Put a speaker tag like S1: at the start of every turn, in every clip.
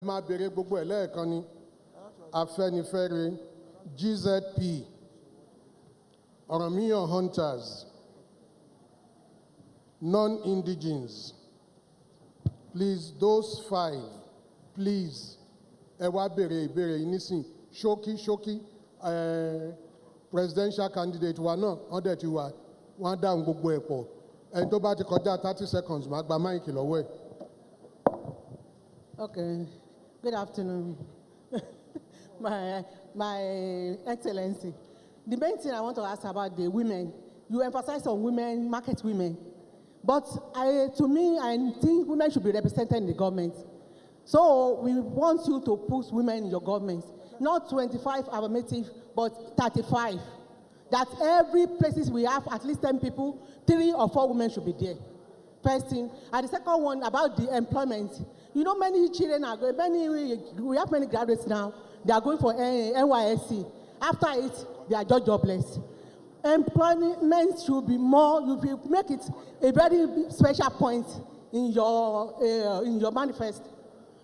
S1: máa bèrè gbogbo ẹ̀ lẹ́ẹ̀kan ni Afẹ́nifẹ́re, GZP, Ọ̀rànmíyàn Hunters, non-indigens. Please, those 5, please, ẹ wá bèrè ìbéèrè yìí nísìn ṣókí presidential candidate wa náà wọ́n dẹ̀ ti wà wọ́n á dáhùn gbogbo ẹ̀ pọ̀ ẹni tó bá ti kọjá 30 seconds máa gba máìkì lọ́wọ́ ẹ̀.
S2: Okay, good afternoon, my Excellency. The main thing I want to ask about the women, you emphasize on women, market women, but to me, I think women should be represented in the government. So we want you to put women in your government, not 25 affirmative, but 35. That every places we have at least 10 people, 3 or 4 women should be there. First thing. And the second one about the employment. You know, many children are going, we have many graduates now, they are going for NYSC. After it, they are just jobless. Employment should be more, you make it a very special point in your manifest,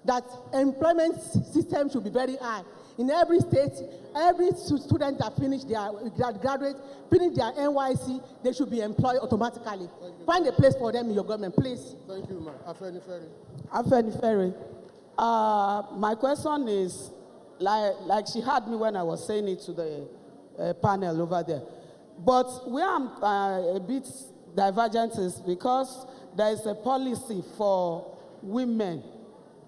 S2: that employment system should be very high. In every state, every student that finish their graduate, finish their NYC, they should be employed automatically. Find a place for them in your government, please.
S1: Thank you, ma'am. Afẹ́nifẹ́re.
S3: Afẹ́nifẹ́re. My question is, like she had me when I was saying it to the panel over there. But where I'm a bit divergent is because there is a policy for women,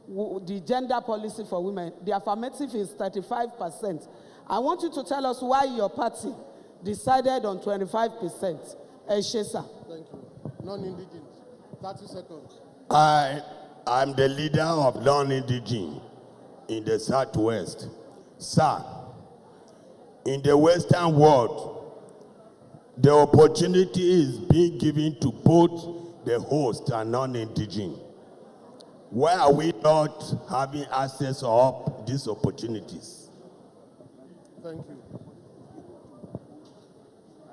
S3: the gender policy for women. The affirmative is 35%. I want you to tell us why your party decided on 25%. Eshesa.
S1: Thank you. Non-indigens. 30 seconds.
S4: I'm the leader of non-indigen in the Southwest. Sir, in the Western world, the opportunity is being given to both the host and non-indigen. Why are we not having access of these opportunities?
S1: Thank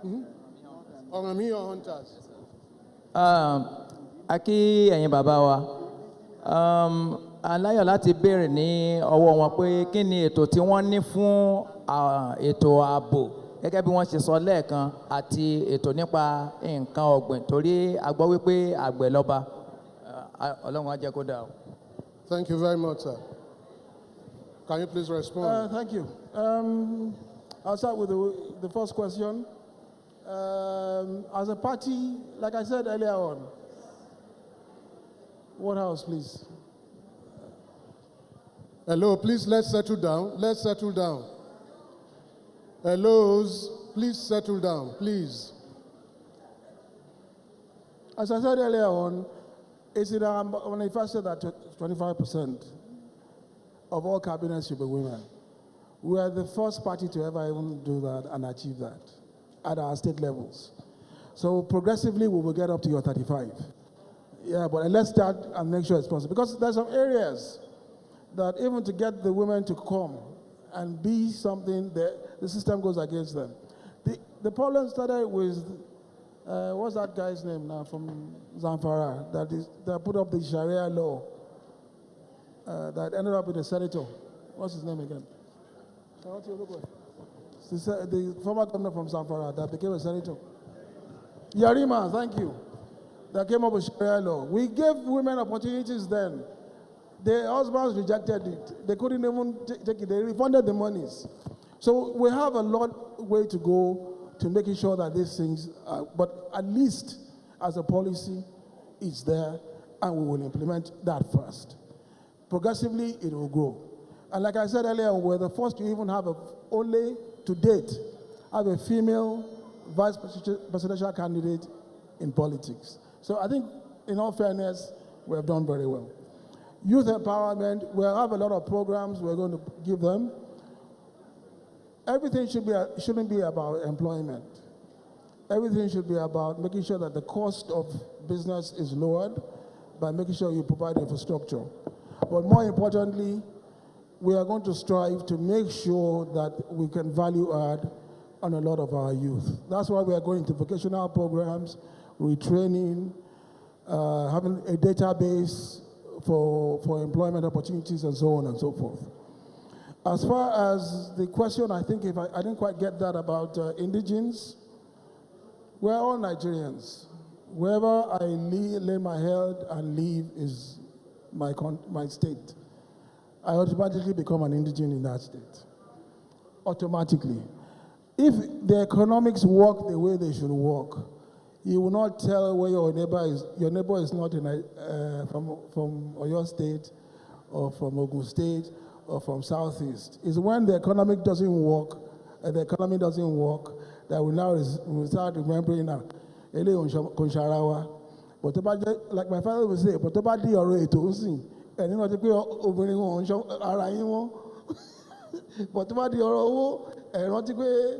S1: you. Ọ̀rànmíyàn Hunters.
S5: Akí ẹ̀yin bàbá wa, aláyọ̀ láti béèrè ní ọwọ́ wọn pé kí ni ètò tí wọ́n ní fún ètò ààbò gẹ́gẹ́ bí wọ́n ṣe sọ lẹ́ẹ̀kan àti ètò nípa nǹkan ọ̀gbìn torí a gbọ́ wípé àgbẹ̀ lọ́ba. Ọlọ́run á jẹ́ kó dáa.
S1: Thank you very much, sir. Can you please respond?
S6: Thank you. I'll start with the first question. As a party, like I said earlier on, what else, please?
S1: Hello, please, let's settle down. Let's settle down. Hello, please settle down, please.
S6: As I said earlier on, it's in our manifesto that 25% of all cabinets should be women. We are the first party to ever even do that and achieve that at our state levels. So progressively, we will get up to your 35. Yeah, but let's start and make sure it's possible. Because there's some areas that even to get the women to come and be something, the system goes against them. The problem started with, what's that guy's name now from Zamfara, that put up the Sharia law that ended up with a senator. What's his name again? The former governor from Zamfara that became a senator. Yarima, thank you. That came up with Sharia law. We gave women opportunities then. Their husbands rejected it. They couldn't even take it. They refunded the monies. So we have a lot way to go to making sure that these things, but at least as a policy, it's there, and we will implement that first. Progressively, it will grow. And like I said earlier, we're the first to even have only to date, have a female vice presidential candidate in politics. So I think, in all fairness, we have done very well. Youth empowerment, we have a lot of programs we're going to give them. Everything shouldn't be about employment. Everything should be about making sure that the cost of business is lowered by making sure you provide infrastructure. But more importantly, we are going to strive to make sure that we can value add on a lot of our youth. That's why we are going to vocational programs, retraining, having a database for employment opportunities and so on and so forth. As far as the question, I think if I didn't quite get that about indigenes, we're all Nigerians. Wherever I lay my head and live is my state. I automatically become an indigene in that state. Automatically. If the economics work the way they should work, you will not tell where your neighbor is. Your neighbor is not from Oyo State or from Ogun State or from Southeast. It's when the economy doesn't work, that we now start remembering now. But like my father would say, but about the orator, and you know, the people opening on but about the oro, and not the way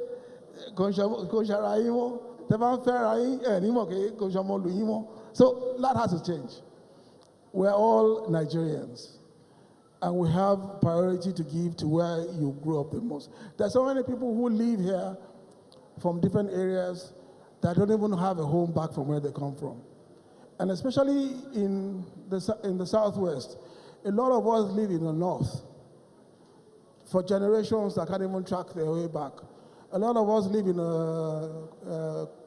S6: Konsharaimo, the Van Ferrai, and Imoke, so that has to change. We're all Nigerians, and we have priority to give to where you grew up the most. There's so many people who live here from different areas that don't even have a home back from where they come from. And especially in the Southwest, a lot of us live in the North for generations that can't even track their way back. A lot of us live in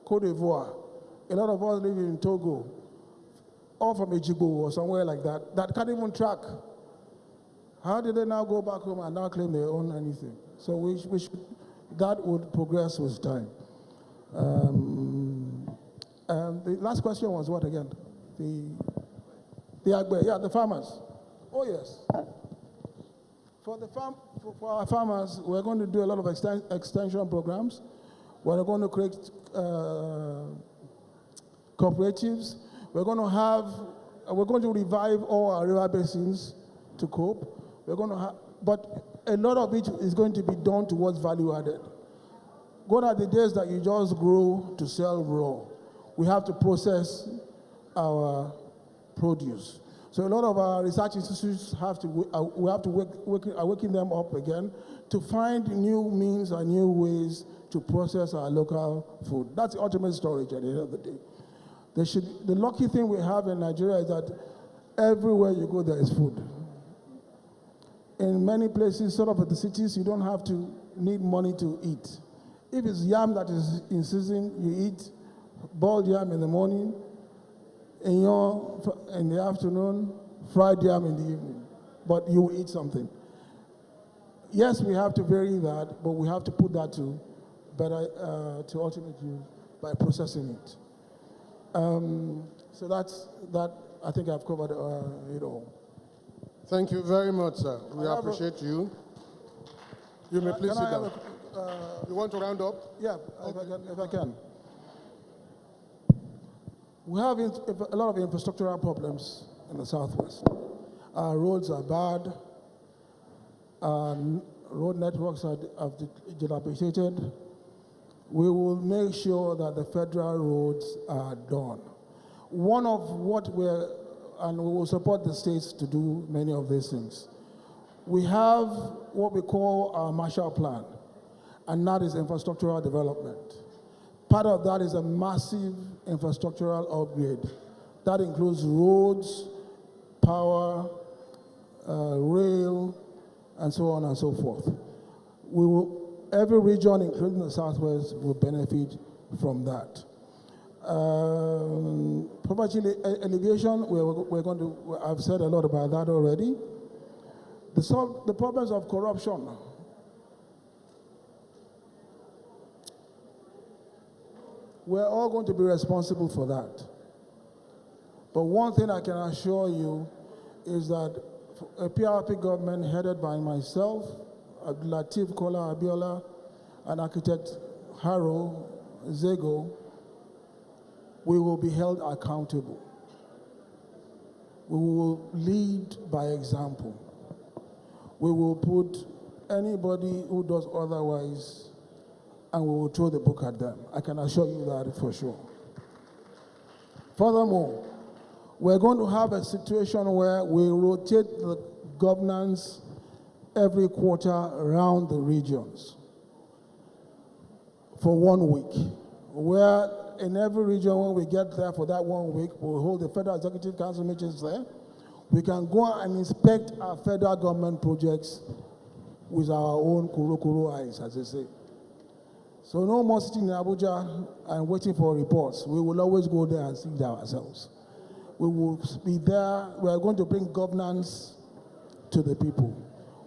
S6: Côte d'Ivoire. A lot of us live in Togo, or from Ejigbo or somewhere like that, that can't even track. How did they now go back home and now claim they own anything? So that would progress with time. And the last question was what again? The farmers. Oh yes. For our farmers, we're going to do a lot of extension programs. We're going to create cooperatives. We're going to revive all our river basins to cope. But a lot of it is going to be done towards value added. Gone are the days that you just grow to sell raw. We have to process our produce. So a lot of our research institutes we have to waking them up again to find new means and new ways to process our local food. That's the ultimate storage at the end of the day. The lucky thing we have in Nigeria is that everywhere you go, there is food. In many places, sort of at the cities, you don't have to need money to eat. If it's yam that is in season, you eat boiled yam in the morning, in the afternoon, fried yam in the evening. But you will eat something. Yes, we have to vary that, but we have to put that to ultimate use by processing it. So that. I think I've covered it all.
S1: Thank you very much, sir. We appreciate you. You may please sit down. You want to round up?
S6: Yeah, if I can. We have a lot of infrastructural problems in the Southwest. Our roads are bad. Our road networks are dilapidated. We will make sure that the federal roads are done. One of what and we will support the states to do many of these things. We have what we call our Marshall Plan, and that is infrastructural development. Part of that is a massive infrastructural upgrade. That includes roads, power, rail, and so on and so forth. Every region, including the Southwest, will benefit from that. Poverty alleviation, I've said a lot about that already. The problems of corruption. We're all going to be responsible for that. But one thing I can assure you is that a PRP government headed by myself, Lateef Kola Abiola, and architect Haro Zego, we will be held accountable. We will lead by example. We will put anybody who does otherwise, and we will throw the book at them. I can assure you that for sure. Furthermore, we're going to have a situation where we rotate the governance every quarter around the regions for 1 week, where in every region when we get there for that 1 week, we'll hold the Federal Executive Council meetings there. we can go and inspect our federal government projects with our own kuro eyes, as they say. So no more sitting in Abuja and waiting for reports. We will always go there and see it ourselves. We will be there. We are going to bring governance to the people.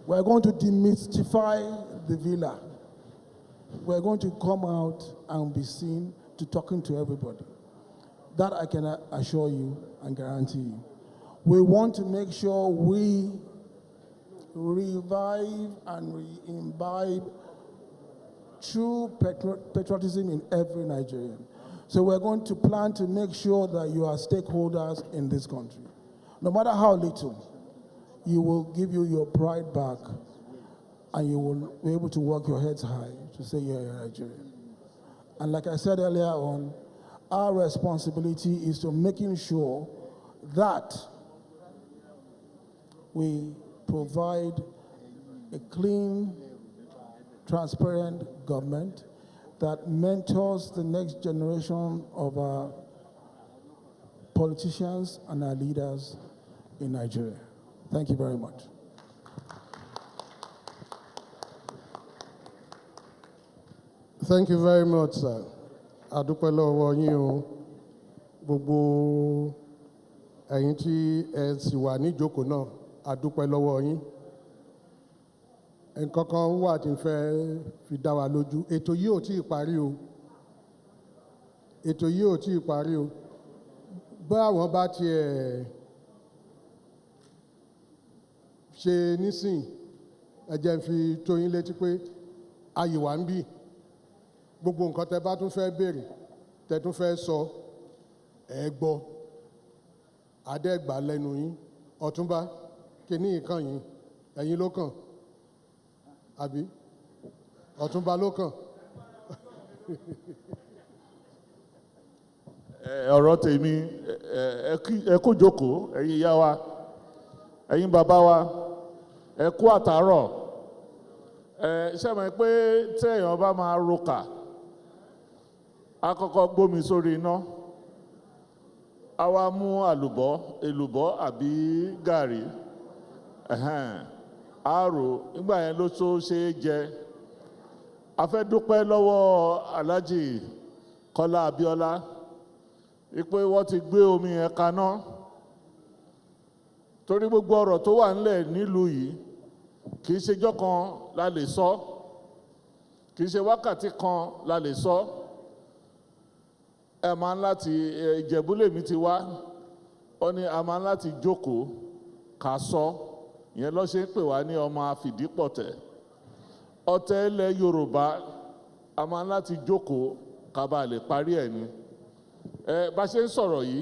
S6: We are going to demystify the villa. We are going to come out and be seen to talking to everybody. That I can assure you and guarantee you. We want to make sure we revive and re-imbibe true patriotism in every Nigerian. So we're going to plan to make sure that you are stakeholders in this country. No matter how little, you will give you your pride back and you will be able to walk your heads high to say you're a Nigerian. And like I said earlier on, our responsibility is to making sure that we provide a clean, transparent government that mentors the next generation of our politicians and our leaders in Nigeria. Thank you very much.
S1: Thank you very much, sir. Adúpẹ́ lọ́wọ́ yín o. Gbogbo ẹ̀yin tí ẹ sì wà níjókòó náà, adúpẹ́ lọ́wọ́ yín. Nǹkan kan wà tí n fẹ́ fi dá wa lójú. Ètò yìí ò tí ì parí o. Ètò yìí ò tí ì parí o. Bí àwọn bá tiẹ̀ ṣe nísìn, ẹ jẹ́ n fi tó yín létí pé ayé wa ń bì. Gbogbo nǹkan tẹ́ bá tún fẹ́ béèrè, tẹ́ tún fẹ́ sọ, ẹ gbọ́. Adẹ́gbà lẹ́nu yín. Ọ̀túnba, kíní ìkan yín, ẹ̀yin ló kàn. Àbí? Ọ̀túnba ló kàn.
S7: Ọ̀rọ̀ tèmi, ẹ kú jókòó, ẹ̀yin ìyá wa, ẹ̀yin bàbá wa, ẹ kú àtàárọ̀. Ṣé mọ̀ pé tí èèyàn bá máa roka, a kọ́kọ́ gbómi sórí iná, a wá mú èlùbọ́ àbí gàrí, àárò, nígbà yẹn ló tó ṣe é jẹ. A fẹ́ dúpẹ́ lọ́wọ́ Alhaji Kọ́lá Abíọ́lá wípé wọ́n ti gbé omi yẹn kaná. Torí gbogbo ọ̀rọ̀ tó wà nílẹ̀ nílùú yìí kì í ṣejọ́ kan la lè sọ, kì í ṣe wákàtí kan la lè sọ. Ẹ máa ń láti Ìjẹ̀bú lèmi ti wá, ó ní a máa ń láti jókòó ká sọ. Ìyẹn ló ṣe ń pè wá ní ọmọ àfìdípọ̀tẹ̀. Ọ̀tẹ̀ ilẹ̀ Yorùbá, a máa ń láti jókòó ká bá lè parí ẹ̀ ni. Bá ṣe ń sọ̀rọ̀ yìí,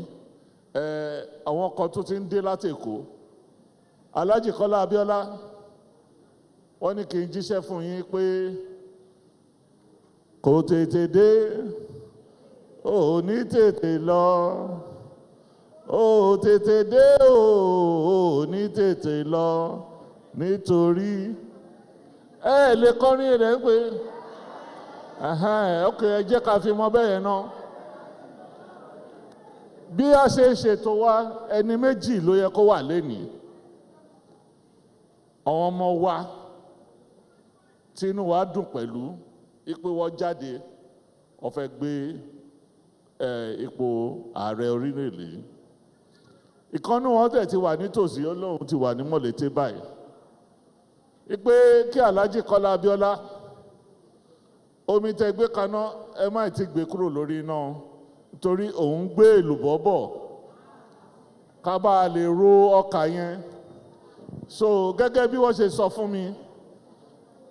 S7: àwọn kan tó ti ń dé láti Èkó. Alhaji Kọ́lá Abíọ́lá, wọ́n ní kí n jíṣẹ́ fún yín pé kò tètè dé, ò ní tètè lọ, ò tètè dé, ò ní tètè lọ, nítorí ẹ lè kọrin rẹ̀ pé ok, ẹ jẹ́ ká fi mọ bẹ́ẹ̀ yẹn náà. Bí a ṣe ṣètò wa, ẹni méjì ló yẹ kó wà lénìí. Àwọn ọmọ wa tí inú wa dùn pẹ̀lú ipò wọ́n jáde, wọ́n fẹ́ gbé ipò ààrẹ orílẹ̀-èdè. Ìkànnì wọn tẹ̀ ti wà nítòsí, Ọlọ́run ti wà ní Mọ̀lété báyìí. Wípé kí Alhaji Kọ́lá Abíọ́lá, omi tẹ́ gbé kaná, ẹ má ti gbé kúrò lórí iná, torí òun gbé èlùbọ́ bọ̀ ká bá lè ro ọkà yẹn. So gẹ́gẹ́ bí wọ́n ṣe sọ fún mi,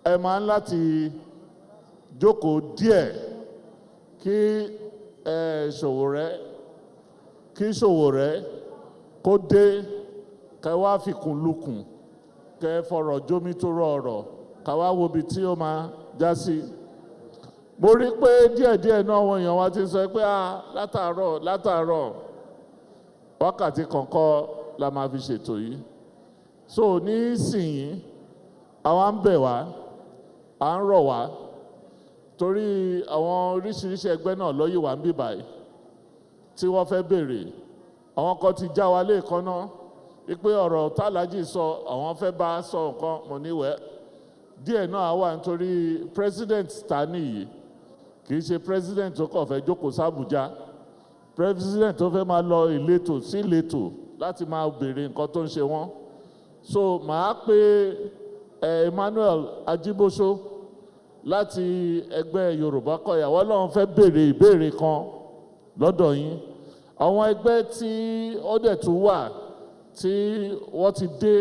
S7: ẹ máa ń láti jókòó díẹ̀ kí Sowore kó dé, kẹ wá fikùn lukùn, kẹ fọ̀rọ̀ jómi tó rọrọ̀, ká wá wo ibi tí ó máa já sí. Mo rí pé díẹ̀díẹ̀ náà àwọn èèyàn wa ti sọ pé látàárọ̀ wákàtí kọ̀ọ̀kan la máa fi ṣètò yìí. So nísìnyí, àwa ń bẹ̀ wá, à ń rọ̀ wá, torí àwọn oríṣiríṣi ẹgbẹ́ náà lọ́yìn wá ń bì báyìí tí wọ́n fẹ́ béèrè. Àwọn kan ti já wa léèkánná wípé ọ̀rọ̀ tálájì sọ àwọn fẹ́ bá sọ nǹkan mo níwẹ̀ díẹ̀ náà wà nítorí president ta nìyí kì í ṣe president tó kàn fẹ́ jókòó sábùjá president tó fẹ́ máa lọ ìletò sí ìletò láti máa béèrè nǹkan tó ń ṣe wọ́n so màá pe Emmanuel Ajiboso láti ẹgbẹ́ Yorùbá Kọ̀yà wọ́n lọ́n fẹ́ béèrè ìbéèrè kan lọ́dọ̀ yín àwọn ẹgbẹ́ tí ó dẹ̀ tún wà tí wọ́n ti dé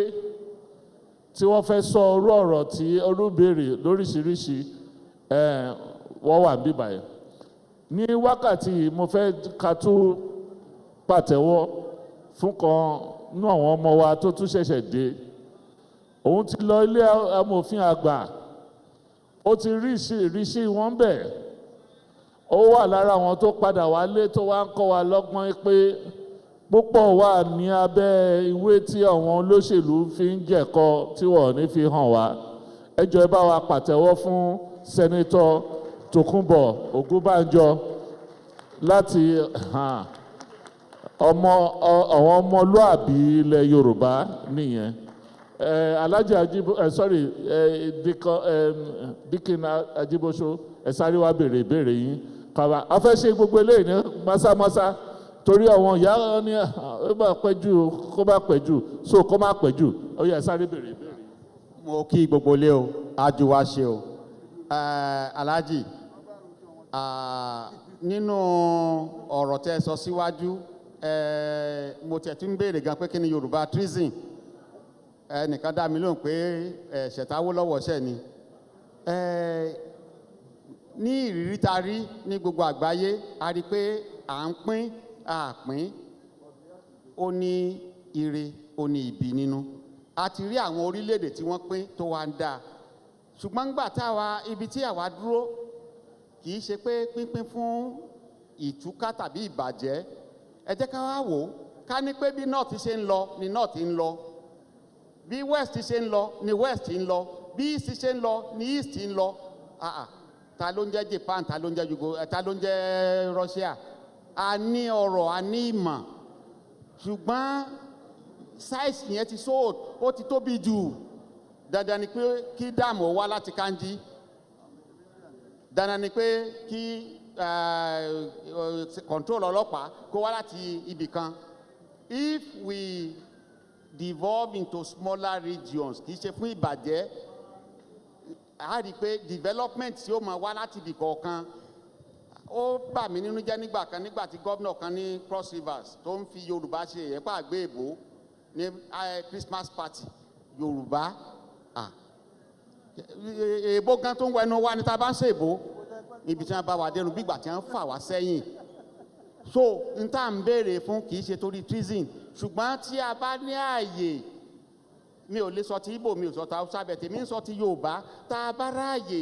S7: tí wọ́n fẹ́ sọ orú ọ̀rọ̀ tí olúbèrè lóríṣiríṣi wọ́n wà níbí báyìí ní wákàtí yìí mo fẹ́ ká tún pàtẹ́wọ́ fún kan nú àwọn ọmọ wa tó tún ṣẹ̀ṣẹ̀ dé òun ti lọ ilé amòfin àgbà ó ti rí ìrísí wọn bẹ̀ ó wà lára àwọn tó padà wálé tó wá ń kọ́ wa lọ́gbọ́n pé púpọ̀ wà ní abẹ́ ìwé tí àwọn olóṣèlú fi ń jẹ̀kọ tí wọ́n ní fi hàn wá ẹ jọ̀ọ́ ẹ bá wa pàtẹ́wọ́ fún sẹ́nitọ́ Tòkunbọ̀ Ògúnbànjọ láti àwọn ọmọlúàbí ilẹ̀ Yorùbá nìyẹn Alhaji Dikin Ajiboso ẹ sáré wá béèrè ìbéèrè yín kàwá a fẹ́ ṣe gbogbo eléyìí ní másámásá torí àwọn ìyá ní ó bá pẹ́ jù kó bá pẹ́ jù so kó má pẹ́ jù ó yẹ sáré béèrè ìbéèrè.
S8: mo kí gbogbo ilé o ájú wa ṣe o Alhaji nínú ọ̀rọ̀ tẹ́ sọ síwájú mo tẹ̀ tún béèrè gan pé kí ni Yorùbá treason ẹnìkan dá mi lóhùn pé ṣẹ̀táwó lọ́wọ́ ṣẹ̀ ni ní ìrírí ta rí ní gbogbo àgbáyé a rí pé à ń pín àpín ó ní ire ó ní ibi nínú a ti rí àwọn orílẹ̀-èdè tí wọ́n pín tó wá ń dáa ṣùgbọ́n ńgbà táwa ibi tí àwa dúró kì í ṣe pé pínpín fún ìtúká tàbí ìbàjẹ́ ẹ jẹ́ ká wá wò ó ká ní pé bí north ṣe ń lọ ni north ń lọ bí west ṣe ń lọ ni west ń lọ bí east ṣe ń lọ ni east ń lọ ta ló ń jẹ́ Japan ta ló ń jẹ́ ta ló ń jẹ́ Russia a ní ọrọ̀ a ní ìmọ̀ ṣùgbọ́n size yẹn ti ó ti tóbi jù dandan ni pé kí dáàmù wá láti Kanji dandan ni pé kí control ọlọ́pàá kó wá láti ibì kan if we devolve into smaller regions kì í ṣe fún ìbàjẹ́ a rí i pé development tí ó máa wá láti ibì kọ̀ọ̀kan ó bà mí nínú jẹ́ nígbà kan nígbà tí gómìnà kan ní Cross Rivers tó ń fi Yorùbá ṣe ẹ̀yẹ́pà àgbé èbó ní Christmas party Yorùbá èbó gan tó ń wẹnu wá ní tá a bá ń ṣe èbó ibi tí wọ́n bá wà dẹnu bígbà tí wọ́n fà wá sẹ́yìn so n tá à ń béèrè fún kì í ṣe torí treason ṣùgbọ́n tí a bá ní ààyè mi ò lè sọ ti Ìgbò mi ò sọ ti Haúsá bẹ̀ tèmi ń sọ ti Yorùbá tá a bá ráàyè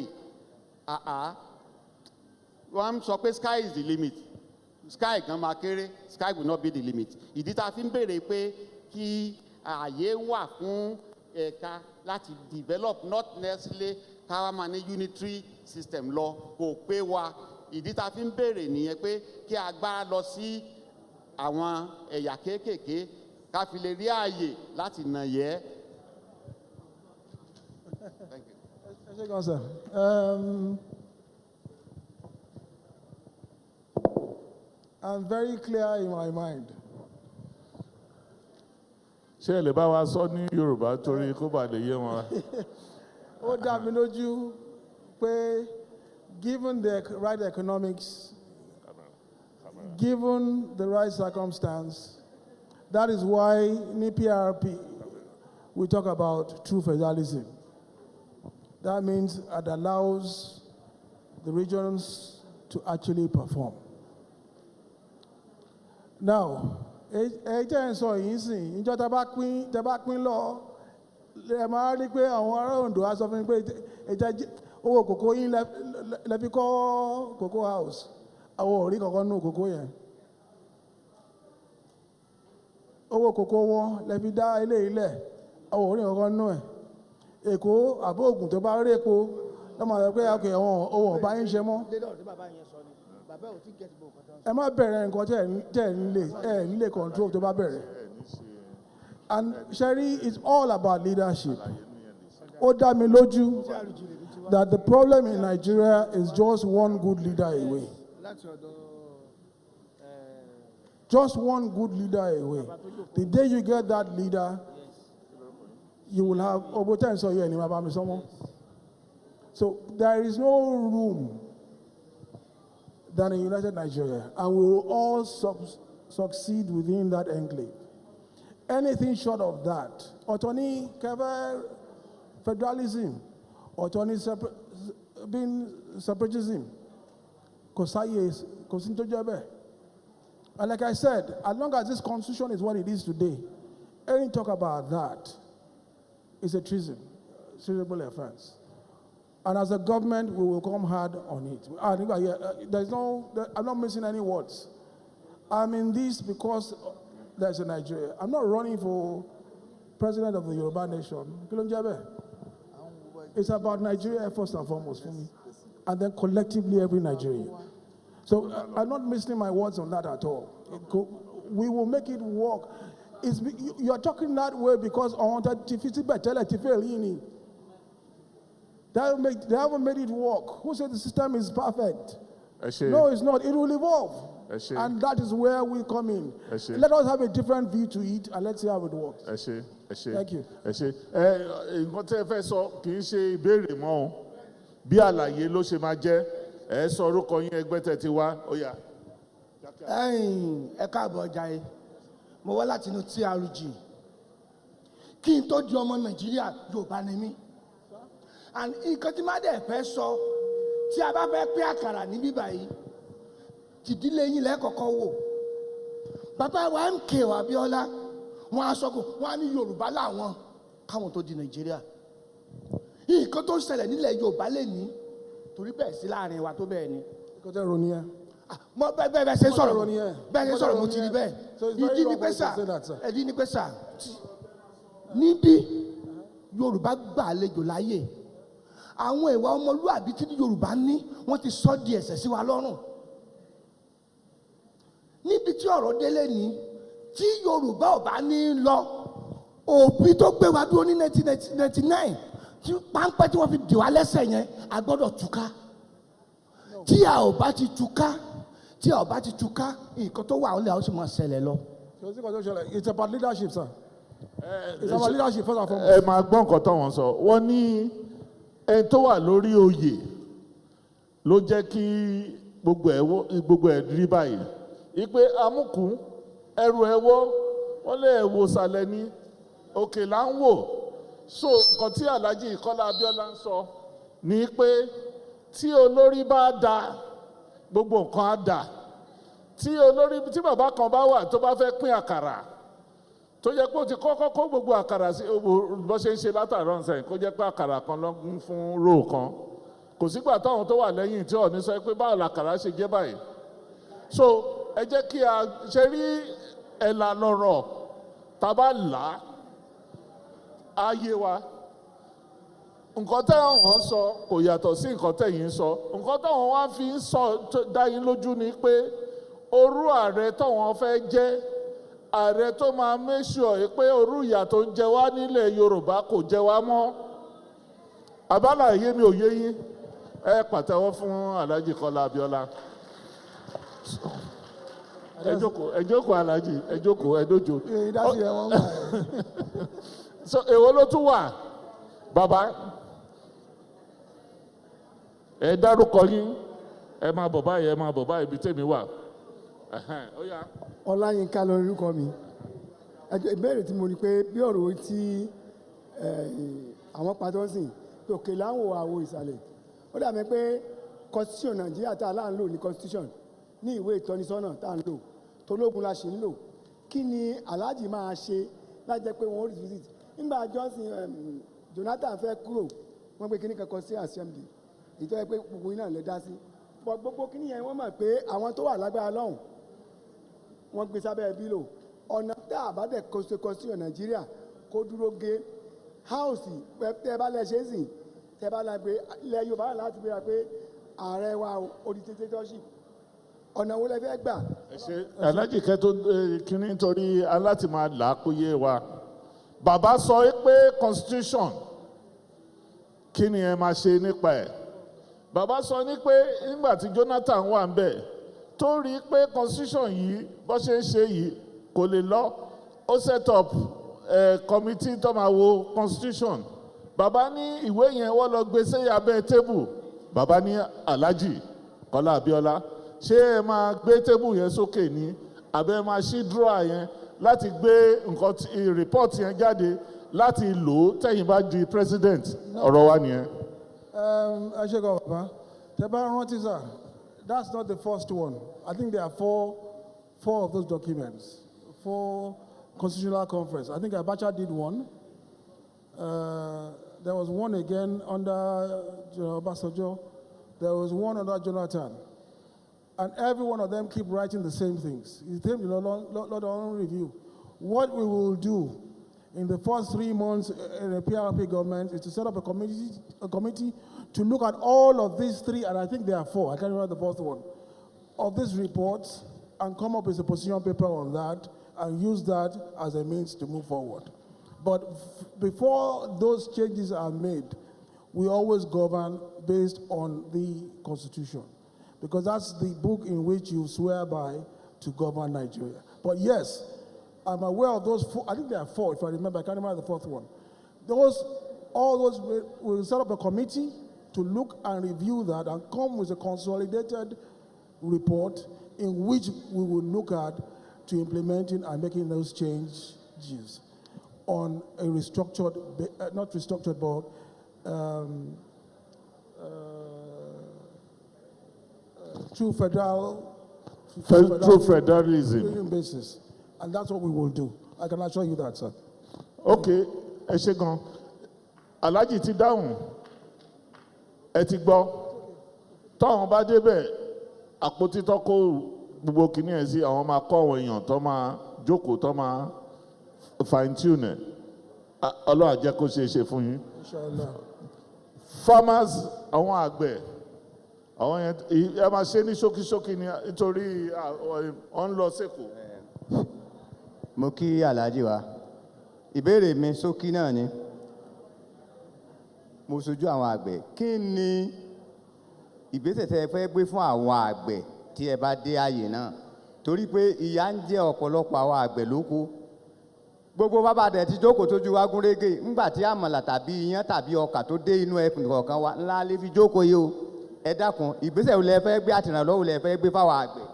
S8: wọ́n sọ pé sky is the limit sky gan máa kéré sky will not be the limit ìdí tá a fi ń béèrè pé kí ààyè wà fún ẹ̀ka láti develop not necessarily káwa máa ní unitary system lọ kò pé wa ìdí tá a fi ń béèrè nìyẹn pé kí agbára lọ sí àwọn ẹ̀yà kéékèèké ká fi lè rí ààyè láti nà yẹ.
S6: Thank you, sir. I'm very clear in my mind.
S7: ṣé ẹ lè bá wa sọ ní Yorùbá torí kó bá lè yé wọn.
S6: Ó dá mi lójú pé given the right economics, given the right circumstance, that is why in PRP we talk about true federalism. That means it allows the regions to actually perform. Now, ẹjẹ́ ń sọ yìí sìn ìjọ tẹ bá pín lọ ẹ máa rí pé àwọn ará Oǹdó á sọ fún mi pé ẹjẹ́ owó kòkó yín lẹ fi kọ́ cocoa house àwọn ò rí kankan nù kòkó yẹn owó kòkó wọn lẹ fi dá ilé ilẹ̀ àwọn ò rí kankan nù ẹ̀ Èkó àbó Ògùn tó bá rí epo lọ́mọ àti pé ọkọ̀ ẹ̀wọ̀n owó ọba yín ṣe mọ́. Ẹ má bẹ̀rẹ̀ nǹkan tẹ̀ nílé control tó bá bẹ̀rẹ̀. And Sherry, it's all about leadership. Ó dá mi lójú that the problem in Nigeria is just one good leader away. Just one good leader away. The day you get that leader, you will have over time. So there is no room than a united Nigeria, and we will all succeed within that enclave. Anything short of that, autonomy, federalism, autonomy, separatism, and like I said, as long as this constitution is what it is today, any talk about that is a treasonable offense. And as a government, we will come hard on it. I'm not missing any words. I'm in this because there's a Nigeria. I'm not running for president of the Yoruba nation. It's about Nigeria first and foremost for me. And then collectively every Nigerian. So I'm not missing my words on that at all. We will make it work. You're talking that way because I wanted to they haven't made it work. Who said the system is perfect? No, it's not. It will evolve. And that is where we come in. Let us have a different view to it and let's see how it works. Thank you.
S7: Nǹkan tẹ́ ẹ fẹ́ sọ kì í ṣe ìbéèrè mọ́ o. Bí àlàyé ló ṣe máa jẹ́, ẹ sọ orúkọ yín ẹgbẹ́ tẹ́ ti wá. Ó yá.
S9: Ẹ káàbọ̀ Jaiye. Mo wá láti inú TRG. Kí n tó di ọmọ Nàìjíríà, Yorùbá ni mí. And nǹkan tí máa dẹ̀ fẹ́ sọ, tí a bá fẹ́ pín àkàrà níbí báyìí, tìdílé yín lẹ́kọ̀ọ́kọ́ wò. Bàbá wa MKO Abíọ́lá, wọ́n á sọ pé wọ́n á ní Yorùbá láwọn káwọn tó di Nàìjíríà. Nǹkan tó ń ṣẹlẹ̀ nílẹ̀ Yorùbá lè ní torí bẹ́ẹ̀ sí láàrin wa tó bẹ́ẹ̀ ni.
S6: Nǹkan tẹ́ ro nìyẹn.
S9: Mo bẹ́ẹ̀ ṣe sọ̀rọ̀ mo ti rí bẹ́ẹ̀. Ìdí ni pé sà, ẹ̀dí ni pé sà, níbí Yorùbá gbà àlejò láyè. Àwọn ìwà ọmọlúwàbí tí Yorùbá ní wọ́n ti sọ di ẹ̀ṣẹ̀ sí wa lọ́rùn. Níbi tí ọ̀rọ̀ délé ní tí Yorùbá ò bá ní lọ òbí tó gbé wa dúró ní 1999 tí páńpẹ́ tí wọ́n fi dì wá lẹ́sẹ̀ yẹn a gbọ́dọ̀ túká. Tí a ò bá ti túká nǹkan tó wà ó lè àwọn sì máa ṣẹlẹ̀ lọ.
S6: It's about leadership, sir. It's about leadership first and foremost.
S7: Ẹ máa gbọ́ nǹkan táwọn sọ. Wọ́n ní ẹni tó wà lórí oyè ló jẹ́ kí gbogbo ẹ̀ rí báyìí. Ipe amúkú ẹrù ẹwọ́ wọ́n lè wo sàlẹ̀ ní òkè là ń wò. So nǹkan tí Alhaji Kọ́lá Abíọ́lá ń sọ ni pé tí olórí bá dá gbogbo nǹkan á dà. Tí bàbá kan bá wà tó bá fẹ́ pín àkàrà tó jẹ́ pé ó ti kọ́kọ́ kó gbogbo àkàrà sí bó ṣe ń ṣe látàrọ̀ ǹsẹ̀ kó jẹ́ pé àkàrà kan ló ń fún róò kan kò sígbà táwọn tó wà lẹ́yìn tí ò ní sọ pé báwo làkàrà ṣe jẹ́ báyìí. So ẹ jẹ́ kí a ṣe rí ẹ̀là lọ́rọ̀ tá a bá là á yé wa. Nǹkan táwọn sọ kò yàtọ̀ sí nǹkan tẹ̀yin sọ. Nǹkan táwọn wá fi ń sọ dá yín lójú ni pé orú ààrẹ táwọn fẹ́ jẹ́ ààrẹ tó máa make sure pé orú ìyà tó ń jẹ wá nílẹ̀ Yorùbá kò jẹ wá mọ́. Àbálà yé mi ò yé yín. Ẹ pàtẹ́wọ́ fún Alhaji Kọ́lá Abíọ́lá. Ẹ jókòó Alhaji, ẹ jókòó, ẹ dójò. So èwo ló tún wà? Bàbá, ẹ dárúkọ yín, ẹ máa bọ̀ báyìí, ibi tèmi wà.
S10: Ọláyínká lórúkọ mi. Ìbéèrè tí mo ní pé bí ọ̀rọ̀ tí àwọn pàtó sìn pé òkè láwọn àwo ìsàlẹ̀ ó dàbí pé constitution Nàìjíríà tá a là ń lò ní constitution ní ìwé ìtọ́nisọ́nà tá a ń lò tológun la ṣì ń lò kí ni Alhaji máa ṣe láti jẹ́ pé wọ́n revisit nígbà Johnson Jonathan fẹ́ kúrò wọ́n gbé kíní kankan sí assembly ìtọ́ pé gbogbo iná lè dá sí gbogbo kíní yẹn wọ́n mọ̀ pé àwọn tó wà lágbára lọ́hùn wọ́n gbé sábẹ́ bílò ọ̀nà tá a bá dẹ̀ constitution Nàìjíríà kó dúró gé house tẹ́ bá lẹ ṣe é sìn tẹ́ bá la gbé ilẹ̀ Yorùbá láti gbéra pé ààrẹ wa dictatorship ọ̀nà wo lẹ fẹ́ gbà.
S7: Alhaji kẹ́tọ́ kíní nítorí aláti máa là á kó yé wa bàbá sọ pé constitution kí ni ẹ máa ṣe nípa ẹ̀. Bàbá sọ ní pé nígbà tí Jonathan wà ń bẹ̀ tó rí i pé constitution yìí bó ṣe ń ṣe yìí kò lè lọ, ó set up committee tó máa wo constitution. Bàbá ní ìwé yẹn wọ́n lọ gbé sí abẹ́ tébù. Bàbá ní Alhaji Kọ́lá Abíọ́lá ṣé ẹ máa gbé tébù yẹn sókè ní àbẹ́ máa ṣí drawer yẹn láti gbé nǹkan report yẹn jáde láti lò ó tẹ̀yìn bá di president. Ọ̀rọ̀ wa nìyẹn.
S6: I should go, Papa. Sir, that's not the first one. I think there are four of those documents. 4 constitutional conference. I think Abacha did one. There was one again under Obasanjo. There was one under Jonathan. And every one of them keep writing the same things. It's the Lord review. What we will do in the first 3 months in the PRP government is to set up a committee to look at all of these 3, and I think there are 4, I can't remember the fourth one, of these reports and come up with a position paper on that and use that as a means to move forward. But before those changes are made, we always govern based on the Constitution, because that's the book in which you swear by to govern Nigeria. But yes, I'm aware of those 4, I think there are 4 if I remember, I can't remember the fourth one. All those, we'll set up a committee to look and review that and come with a consolidated report in which we will look at to implementing and making those changes on a restructured, not restructured, but through federalism basis. And that's what we will do. I can assure you that, sir.
S7: Okay, ẹ ṣé gan. Alhaji ti dáhùn, ẹ ti gbọ́. Táwọn bá débẹ̀, àpótí tó kó gbogbo kìíní ẹ̀ sí, àwọn máa kọ́ àwọn èèyàn tó máa jókòó, tó máa fine tune ẹ̀. Ọlọ́run á jẹ́ kó ṣe é ṣe fún yín.
S6: Inshallah.
S7: Farmers, àwọn àgbẹ̀, àwọn yẹn ẹ máa ṣe ní ṣókíṣókí ni nítorí wọ́n ń lọ sẹ́kọ̀ọ́.
S11: Mo kí Alhaji wa. Ìbéèrè mi ṣókí náà ni. Mo ṣojú àwọn àgbẹ̀. Kí ni ìgbésẹ̀ tẹ́ ẹ fẹ́ gbé fún àwọn àgbẹ̀ tí ẹ bá dé ààyè náà? Torí pé ìyà ń jẹ ọ̀pọ̀lọpọ̀ àwọn àgbẹ̀ lóko. Gbogbo bàbá dẹ̀ ti jókòó tójú wa gún régé ńgbà tí àmàlà tàbí iyán tàbí ọkà tó dé inú ẹkùn kọ̀ọ̀kan wa ńlá lè fi jókòó yìí o. Ẹ dákun, ìgbésẹ̀ wo lẹ fẹ́ gbé àtìrànlọ́wọ́ lẹ fẹ́ gbé fáwọn àgbẹ̀?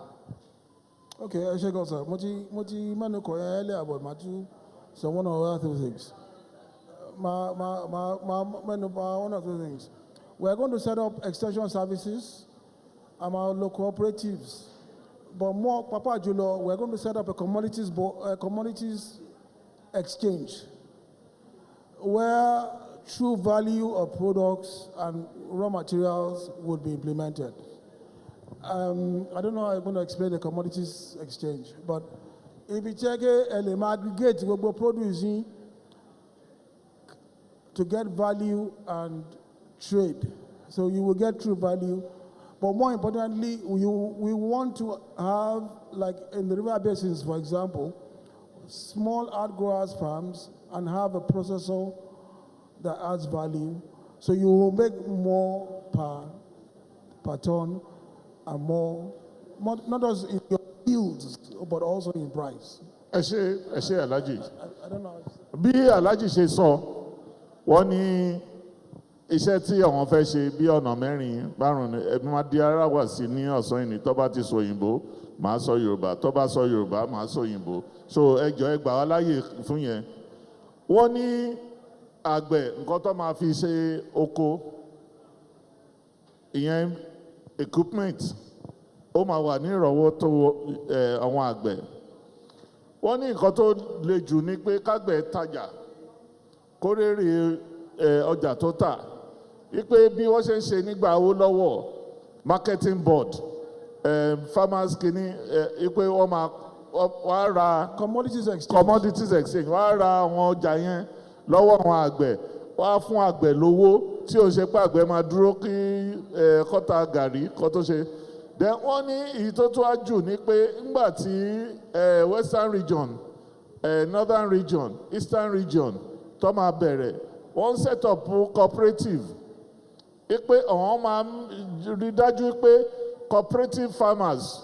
S6: Okay, I should go, sir. Moti Manuko earlier about Matu, so one of other things. One of the things. We're going to set up extension services and our local cooperatives. But more, Papa Julo, we're going to set up a commodities exchange where true value of products and raw materials would be implemented. I don't know how I'm going to explain the commodities exchange, but if you check it, and aggregate what we're producing to get value and trade. So you will get true value, but more importantly, we want to have, like in the river basins, for example, small outgrowers farms and have a processor that adds value. So you will make more per ton and more, not just in your yields, but also in price.
S7: Ẹ ṣé Alhaji.
S6: I don't know.
S7: Bí Alhaji ṣe sọ, wọ́n ní iṣẹ́ tí àwọn fẹ́ ṣe bí ọ̀nà mẹ́rin márùn-ún ẹbí máa di ara wà sí ní ọ̀sán ìní tó bá ti sọ òyìnbó màá sọ Yorùbá tó bá sọ Yorùbá màá sọ òyìnbó so ẹ jọ̀ọ́ ẹ gbà wá láyè fún yẹn. Wọ́n ní àgbẹ̀ nǹkan tó máa fi ṣe oko ìyẹn equipment ó máa wà ní ìrọ̀wọ́ tó àwọn àgbẹ̀. Wọ́n ní nǹkan tó le jù ni pé kágbẹ̀ tajà kórèrè ọjà tó tà wípé bí wọ́n ṣe ń ṣe nígbà owó lọ́wọ́ marketing board farmers kìíní wípé wọ́n á ra commodities exchange wọ́n á ra àwọn ọjà yẹn lọ́wọ́ àwọn àgbẹ̀ wọ́n á fún àgbẹ̀ lówó tí ó ṣe pé àgbẹ̀ máa dúró kí kọ́ta gàrí kó tó ṣe. Then wọ́n ní èyí tó tó ájù ni pé nígbà tí western region northern region, eastern region tó máa bẹ̀rẹ̀ wọ́n set up cooperative pé àwọn máa rí dájú pé cooperative farmers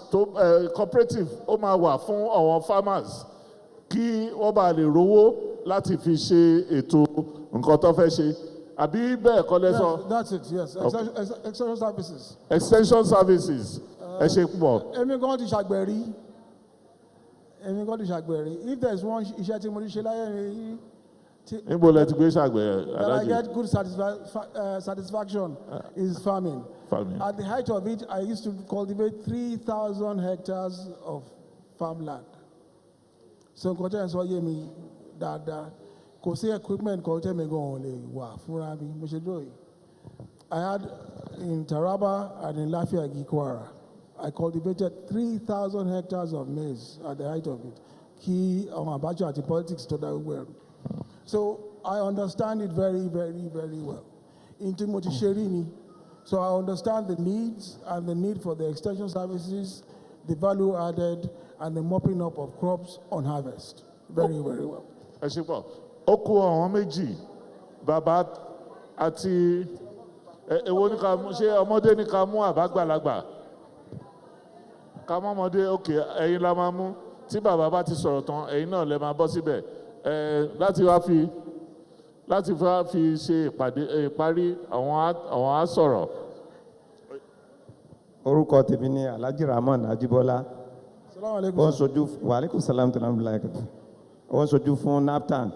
S7: cooperative ó máa wà fún àwọn farmers kí wọ́n bá lè rówó láti fi ṣe ètò nǹkan tó fẹ́ ṣe àbí bẹ́ẹ̀ kọ́ lẹ́sọ.
S6: Yes, that's it, yes. Extension services.
S7: Extension services. Ẹ ṣe pọ̀.
S6: Èmi gan ti ṣàgbẹ̀rí. If there is one iṣẹ́ tí mo ti ṣe láyé mi.
S7: Níbo lẹ ti gbé ṣàgbẹ̀
S6: That I
S7: Alájì?
S6: get good satisfaction is farming.
S7: Farming.
S6: At the height of it, I used to cultivate 3,000 hectares of farmland. So nǹkan tẹ́ ẹ̀ sọ yé mi dáadáa. Kò sí equipment kan tẹ́ mi gan lè wà fúnra mi mo ṣe dúró yìí. I had in Taraba and in Lafiagi, Kwara. I cultivated 3,000 hectares of maize at the height of it. Kí àwọn Abacha àti politics tó dá gbogbo ẹ̀rù. So I understand it very, very, very well. Into mo ti ṣe rí ni. So I understand the needs and the need for the extension services, the value added, and the mopping up of crops on harvest. Very, very well.
S7: Ẹ ṣe pọ̀. Ó kú àwọn méjì, bàbá àti èwo ní ká mú, ṣé ọmọdé ní ká mú àbágbàlagbà? Ká mú ọmọdé, ok, ẹ̀yin la máa mú. Tí bàbá bá ti sọ̀rọ̀ tán, ẹ̀yin náà lè máa bọ́ síbẹ̀. Láti wá fi ṣe ìparí àwọn á sọ̀rọ̀.
S12: Orúkọ tèmi ni Alhaji Rahman Ajibola.
S6: Salaam alaikum.
S12: Wọ́n sojú wa alaikum salam tó lámúlá ẹ̀kọ́. Wọ́n sojú fún NAPTAN,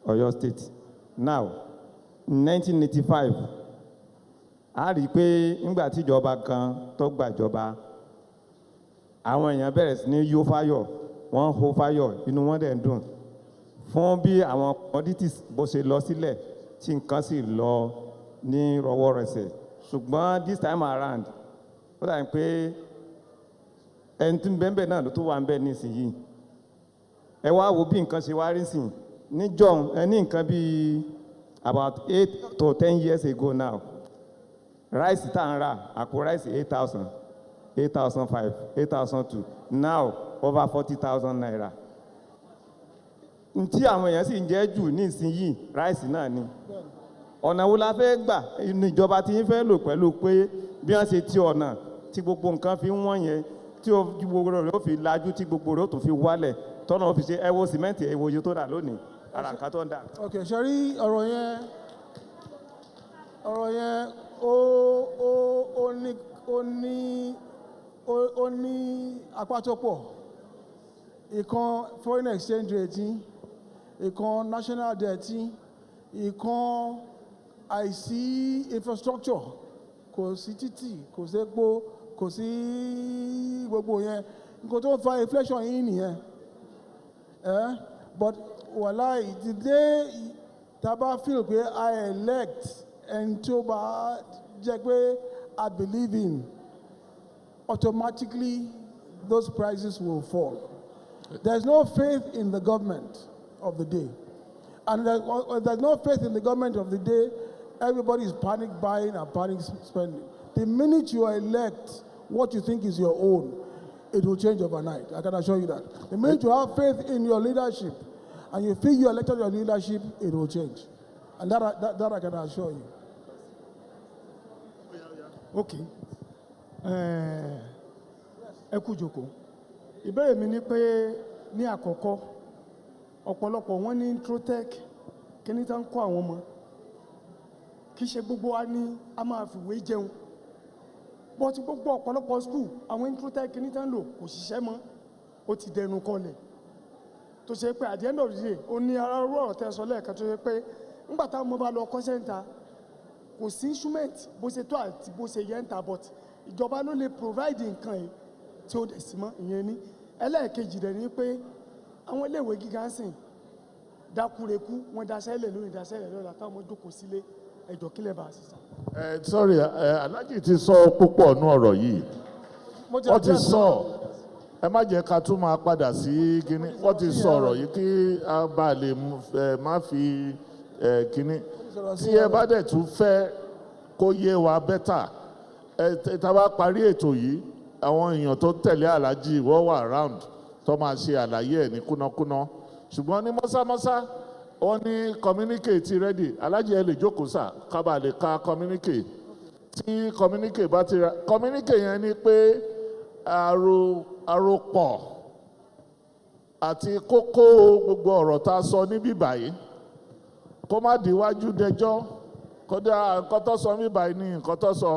S12: Ọ̀yọ́ State. Now, in 1985, a rí i pé nígbà tí ìjọba kan tó gbàjọba, àwọn èèyàn bẹ̀rẹ̀ sí ní yó fáyọ̀, wọ́n hó fáyọ̀, inú wọn dẹ̀ ń dùn. Fún bí àwọn commodities bó ṣe lọ sílẹ̀ tí nǹkan sì lọ ní rọwọ́rọsẹ̀. Ṣùgbọ́n this time around, ó dà ní pé ẹni tí ń bẹ́ẹ̀ náà ló tó wà ń bẹ́ẹ̀ nísìnyí. Ẹ wá wo bí nǹkan ṣe wá rí sìn. Níjọ́ ní nǹkan bíi about 8 to 10 years ago now, rice tá à ń rà, àpò rice 8,000, 8,500, 8,200, now over 40,000 naira. Ntí àwọn èèyàn sì ń jẹ́ jù ní ìsinyìí rice náà ni. Ọ̀nà wo la fẹ́ gbà inú ìjọba tí yín fẹ́ lò pẹ̀lú pé bí wọ́n ṣe ti ọ̀nà tí gbogbo nǹkan fi ń wọ́n yẹn tí gbogbo rẹ̀ ó fi lajú tí gbogbo rẹ̀ ó tún fi wálẹ̀ tọ́nà ó fi ṣe ẹ wo sìmẹ́ǹtì ẹ wo iye tó dà lónìí ara nǹkan tó ń dà.
S6: Ok, ṣe rí ọ̀rọ̀ yẹn ó ní apá tó pọ̀. Ìkan foreign exchange rate, ìkan national debt, ìkan àìsí infrastructure, kò sí títì, kò sí epo, kò sí gbogbo yẹn. Nǹkan tó ń fa inflation yìí nìyẹn. But wàláì the day taba feel pé I elect ẹni tó bá jẹ́ pé I believe in, automatically those prices will fall. There's no faith in the government of the day. And there's no faith in the government of the day, everybody is panic buying and panic spending. The minute you elect what you think is your own, it will change overnight. I can assure you that. The minute you have faith in your leadership and you feel you elected your leadership, it will change. And that I can assure you.
S10: Okay. Ẹ kú jókòó. Ìbéèrè mi ni pé ní àkọ́kọ́ ọ̀pọ̀lọpọ̀ wọn ní Introtech kí ní tán kọ́ àwọn ọmọ kì í ṣe gbogbo wa ní a máa fìwé jẹun but gbogbo ọ̀pọ̀lọpọ̀ school àwọn Introtech kí ní tán lò kò ṣiṣẹ́ mọ́ ó ti dẹnu kọlẹ̀ tó ṣe pé at the end of the day ó ní ara ọ̀rọ̀ tẹ́ sọ lẹ́ẹ̀kan tó ṣe pé nígbà táwọn ọmọ bá lọ kọ́ sẹ́ńtà kò sí instrument bó ṣe tó àti bó ṣe yẹ ń ta but ìjọba ló lè provide nǹkan yìí tí ó dẹ̀ sí mọ́ ìyẹn ní ẹlẹ́ẹ̀kejì rẹ̀ ni pé àwọn iléèwé gíga ń sìn dákúrekú wọn daṣẹ́lẹ̀ lónìí daṣẹ́lẹ̀ lọ́la táwọn ọmọ jókòó sílé ẹjọ́ kílẹ̀ bá a sì sá.
S7: Sorry, Alhaji ti sọ púpọ̀ nú ọ̀rọ̀ yìí. Wọ́n ti sọ ẹ má jẹ́ ká tún máa padà sí kíní. Wọ́n ti sọ ọ̀rọ̀ yìí kí a bá lè má fi kíní. Tí ẹ bá dẹ̀ tún fẹ́ kó yé wa bẹ́tà tá a bá parí ètò yìí àwọn èèyàn tó tẹ̀lé Alhaji wọ́n wà round tó máa ṣe àlàyé ẹ̀ ní kúnákúná ṣùgbọ́n ní mọ́sámọ́sá wọ́n ní communique ti ready alájì ẹ lè jókòó sà kábà lè ka communique tí communique bá ti ra communique yẹn ni pé àròpọ̀ àti kókó gbogbo ọ̀rọ̀ tá a sọ níbí báyìí kó má díwájú dẹjọ́ kódà nǹkan tó sọ níbí báyìí ní nǹkan tó sọ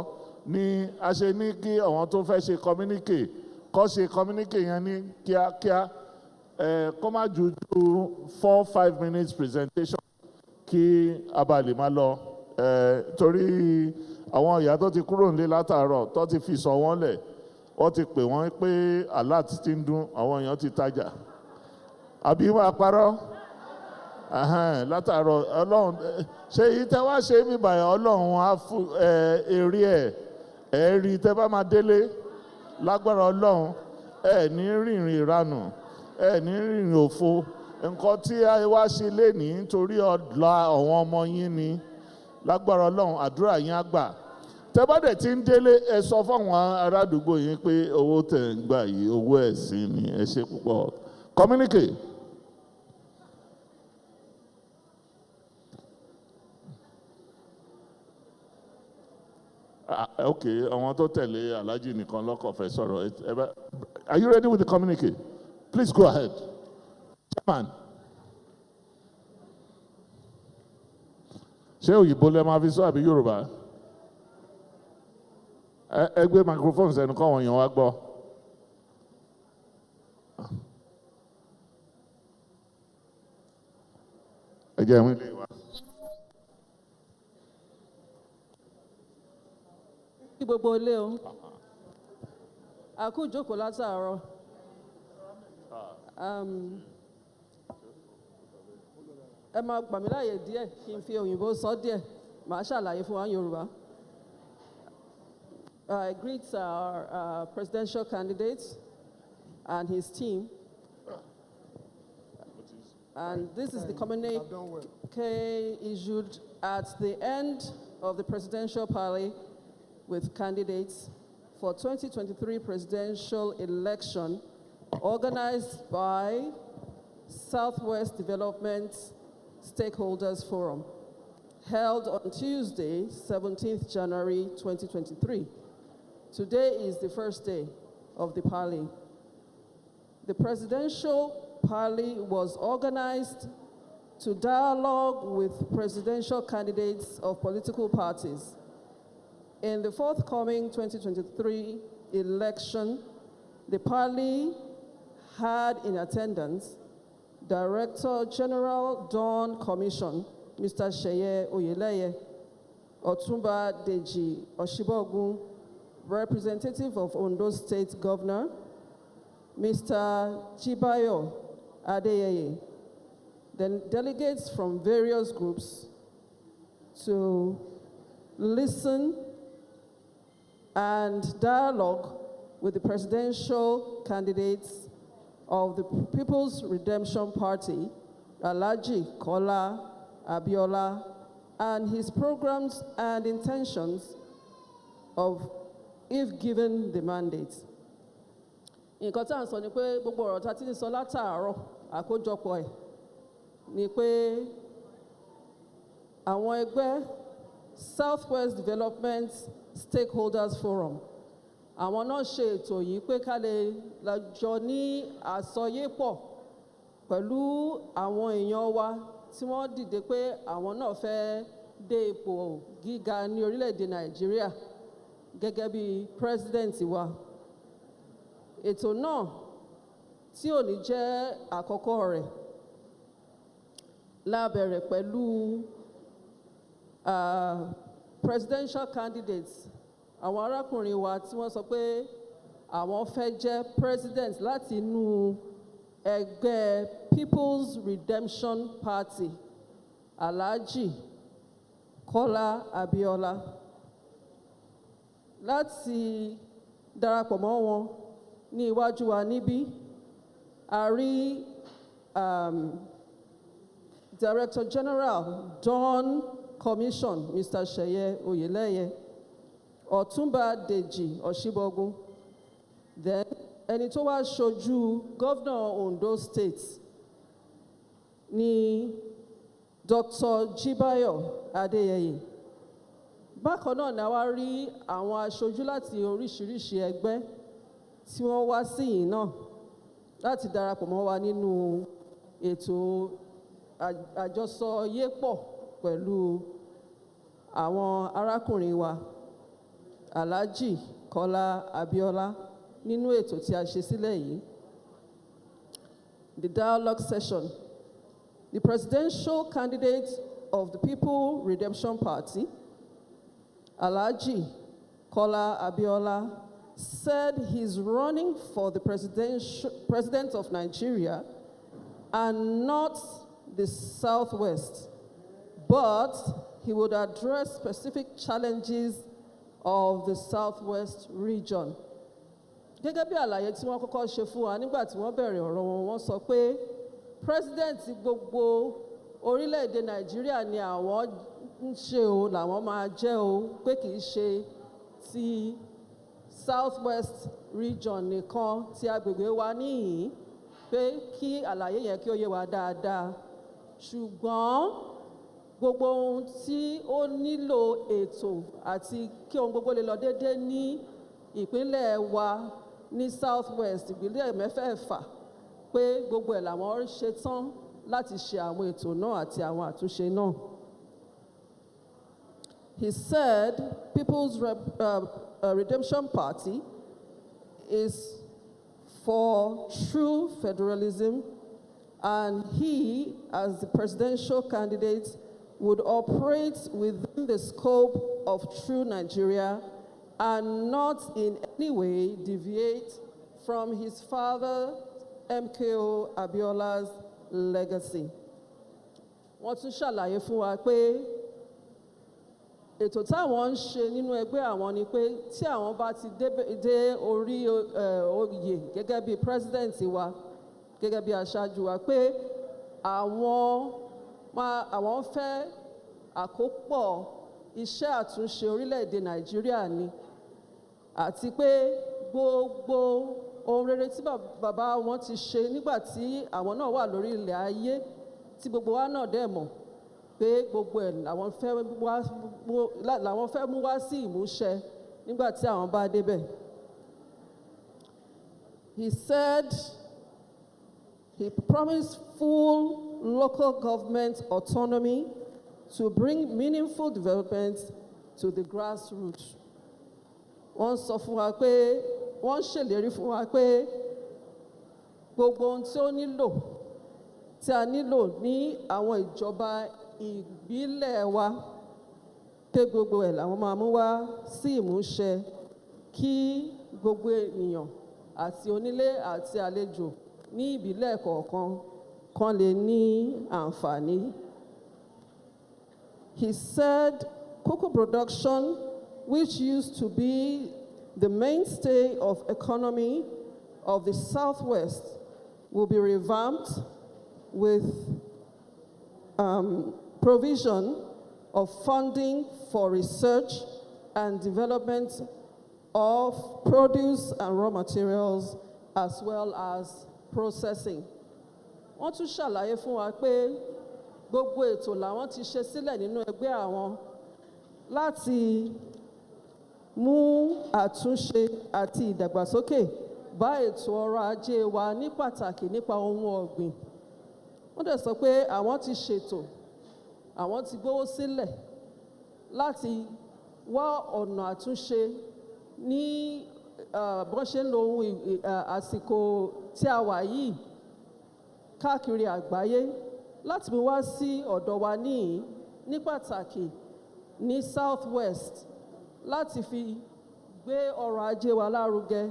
S7: ni a ṣe ní kí àwọn tó fẹ́ ṣe communique kó ṣe communique yẹn ní kíákíá kó má ju 4-5 minutes presentation kí a bá lè máa lọ torí àwọn ìyá tó ti kúrò nílé látàárọ̀ tó ti fi sọ wọ́n lẹ̀ wọ́n ti pè wọ́n pé alert ti ń dún àwọn èèyàn ti tajà àbí máa parọ́ látàárọ̀ ọlọ́run ṣé èyí tẹ́ wá ṣe mí báyìí ọlọ́run á fún èrè ẹ̀ rí tẹ́ bá máa délé lágbára ọlọ́run ní rìnrìn ìranù ní rìnrìn òfo nǹkan tí a wá ṣe lénìí nítorí ọ̀la àwọn ọmọ yín ni lágbára ọlọ́run àdúrà yín á gbà tẹ́ bá dẹ̀ ti ń délé ẹ sọ fáwọn arádùúgbò yín pé owó tẹ̀ ń gbà yìí owó ẹ̀sìn ni ẹ ṣe púpọ̀ communicate. Okay, àwọn tó tẹ̀lé Alhaji nìkan lọ́kọ̀ fẹ́ sọ̀rọ̀. Are you ready with the communique? Please go ahead. Chairman. Ṣé òyìnbó lẹ máa fi sọ àbí Yorùbá? Ẹ gbé microphone sẹ́nu kọ́ àwọn èèyàn wá gbọ́. Ẹ jẹ́ ìwé ilé wa.
S13: Kí gbogbo ilé o, àkú ìjókòó látàárọ̀. Ẹ máa gbà mí láàyè díẹ̀ kí n fi òyìnbó sọ díẹ̀, màá ṣàlàyé fún wa ní Yorùbá. I greet our presidential candidate and his team. And this is the communique issued at the end of the presidential parley with candidates for 2023 presidential election organized by Southwest Development Stakeholders Forum, held on Tuesday, 17th January 2023. Today is the first day of the parley. The presidential parley was organized to dialogue with presidential candidates of political parties. In the forthcoming 2023 election, the parley had in attendance Director General Dawn Commission, Mr. Sheye Oyeleye, Otumba Deji Oshibogun, representative of Ondo State Governor, Mr. Chibayo Adeyeye, then delegates from various groups to listen and dialogue with the presidential candidates of the People's Redemption Party, Alhaji Kola Abiola, and his programs and intentions of if given the mandate. Nǹkan tí à ń sọ ni pé gbogbo ọ̀rọ̀ tá a ti ń sọ látàárọ̀ àkójọpọ̀ ẹ̀ ni pé àwọn ẹgbẹ́ Southwest Development Stakeholders Forum àwọn náà ṣe ètò yìí pé ká lè jọ ní àsọyépọ̀ pẹ̀lú àwọn èèyàn wa tí wọ́n dìde pé àwọn náà fẹ́ dé ipò gíga ní orílẹ̀-èdè Nàìjíríà gẹ́gẹ́ bí president wa. Ètò náà tí ò ní jẹ́ àkọ́kọ́ rẹ̀ la bẹ̀rẹ̀ pẹ̀lú presidential candidates àwọn arákùnrin wa tí wọ́n sọ pé àwọn fẹ́ jẹ́ president láti inú ẹgbẹ́ People's Redemption Party, Alhaji Kola Abiola. Láti darapọ̀ mọ́ wọn ní iwájú wa níbí, a rí Director General Dawn Commission, Mr. Sheye Oyeleye, Otumba Deji Oshibogun, then ẹni tó wá ṣojú Governor Ondo State, ni Dr. Jibayo Adeyeye. Bákan náà ni a wá rí àwọn aṣojú láti oríṣiríṣi ẹgbẹ́ tí wọ́n wá sí yìí náà láti darapọ̀ mọ́ wa nínú ètò àjọsọyépọ̀ pẹ̀lú àwọn arákùnrin wa Alhaji Kọ́lá Abíọ́lá nínú ètò tí a ṣe sílẹ̀ yìí. The dialogue session. The presidential candidate of the People Redemption Party, Alhaji Kọ́lá Abíọ́lá, said he's running for the president of Nigeria and not the Southwest, but he would address specific challenges of the Southwest region. Gẹ́gẹ́ bí àlàyé tí wọ́n kọ́kọ́ ṣe fún wa nígbà tí wọ́n bẹ̀rẹ̀ ọ̀rọ̀ wọn, wọ́n sọ pé president gbogbo orílẹ̀-èdè Nàìjíríà ni àwọn ń ṣe o, làwọn máa jẹ́ o, pé kì í ṣe ti Southwest region nìkan tí agbègbè wa níhìn, pé kí àlàyé yẹn kí ó yé wa dáadáa. Ṣùgbọ́n gbogbo ohun tí ó nílò ètò àti kí ohun gbogbo lè lọ déédéé ní ìpínlẹ̀ wa ní Southwest, ìpínlẹ̀ mẹ́fẹ̀ẹ̀fà, pé gbogbo ẹ̀ làwọn ṣe tán láti ṣe àwọn ètò náà àti àwọn àtúnṣe náà. He said People's Redemption Party is for true federalism, and he, as the presidential candidate, would operate within the scope of true Nigeria and not in any way deviate from his father, MKO Abiola's legacy. Wọ́n tún ṣàlàyé fún wa pé ètò táwọn ń ṣe nínú ẹgbẹ́ àwọn ni pé tí àwọn bá ti dé orí oyè gẹ́gẹ́ bí president wa, gẹ́gẹ́ bí aṣáájú wa, pé àwọn fẹ́ àkópọ̀ iṣẹ́ àtúnṣe orílẹ̀-èdè Nàìjíríà ni, àti pé gbogbo ohun rere tí bàbá wọn ti ṣe nígbà tí àwọn náà wà lórí ilẹ̀ ayé tí gbogbo wa náà dẹ̀ mọ̀, pé gbogbo ẹ̀ làwọn fẹ́ mú wá sí ìmúṣẹ nígbà tí àwọn bá débẹ̀. He said he promised full local government autonomy to bring meaningful development to the grassroots. Wọ́n sọ fún wa pé, wọ́n ṣèlérí fún wa pé gbogbo ohun tí ó nílò, tí a nílò ní àwọn ìjọba ìbílẹ̀ wa, pé gbogbo ẹ̀ làwọn máa mú wá sí ìmúṣẹ kí gbogbo ènìyàn àti onílé àti àlejò ní ìbílẹ̀ kọ̀ọ̀kan kan lè ní àǹfààní. He said cocoa production, which used to be the mainstay of economy of the Southwest, will be revamped with provision of funding for research and development of produce and raw materials, as well as processing. Wọ́n tún ṣàlàyé fún wa pé gbogbo ètò làwọn ti ṣe sílẹ̀ nínú ẹgbẹ́ àwọn láti mú àtúnṣe àti ìdàgbàsókè bá ètò ọrọ̀ ajé wa ní pàtàkì nípa ohun ọ̀gbìn. Wọ́n dẹ̀ sọ pé àwọn ti ṣètò, àwọn ti gbówó sílẹ̀ láti wá ọ̀nà àtúnṣe ní bọ́n ṣe ń lo ohun àsìkò tí a wà yìí káàkiri àgbáyé láti mú wá sí ọ̀dọ̀ wa ní pàtàkì ní Southwest, láti fi gbé ọrọ̀ ajé wa lárugẹ,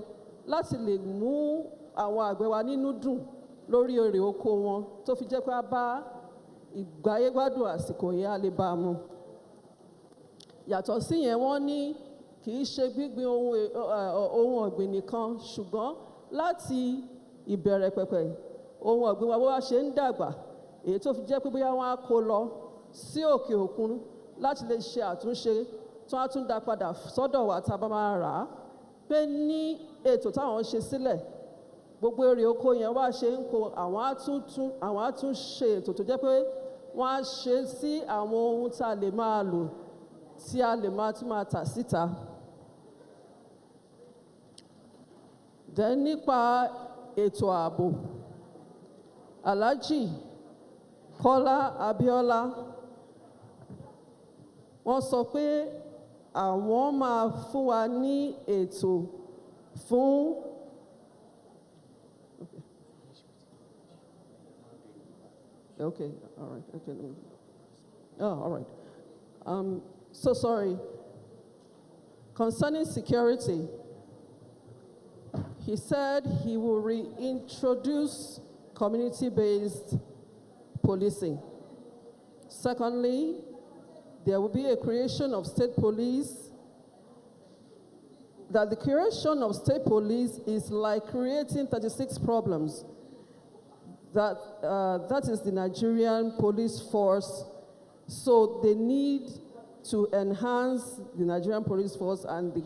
S13: láti lè mú àwọn àgbẹ̀ wa nínú dùn lórí èrè oko wọn, tó fi jẹ́ pé a bá ìgbáyégbádùn àsìkò yẹn a lè bá a mu. Yàtọ̀ sí yẹn, wọ́n ní kì í ṣe gbígbin ohun ọ̀gbìn nìkan, ṣùgbọ́n láti ìbẹ̀rẹ̀ pẹ̀pẹ̀ ohun ọ̀gbìn wa bó wá ṣe ń dàgbà, èyí tó fi jẹ́ pé bóyá wọ́n á kó lọ sí òkè òkun láti lè ṣe àtúnṣe tí wọ́n á tún dá padà sọ́dọ̀ wa tá a bá máa rà á, pé ní ètò táwọn ṣe sílẹ̀ gbogbo èrè oko yẹn wá ṣe ń kó àwọn á tún ṣe ètò tó jẹ́ pé wọ́n á ṣe sí àwọn ohun tá a lè máa lò tí a lè máa tún máa tà síta. Then nípa ètò ààbò, Alhaji Kọ́lá Abíọ́lá wọ́n sọ pé àwọn máa fún wa ní ètò fún okay, all right, okay. Oh, all right. So sorry. Concerning security, he said he will reintroduce community-based policing. Secondly, there will be a creation of state police, that the creation of state police is like creating 36 problems. That is the Nigerian police force. So they need to enhance the Nigerian police force, and the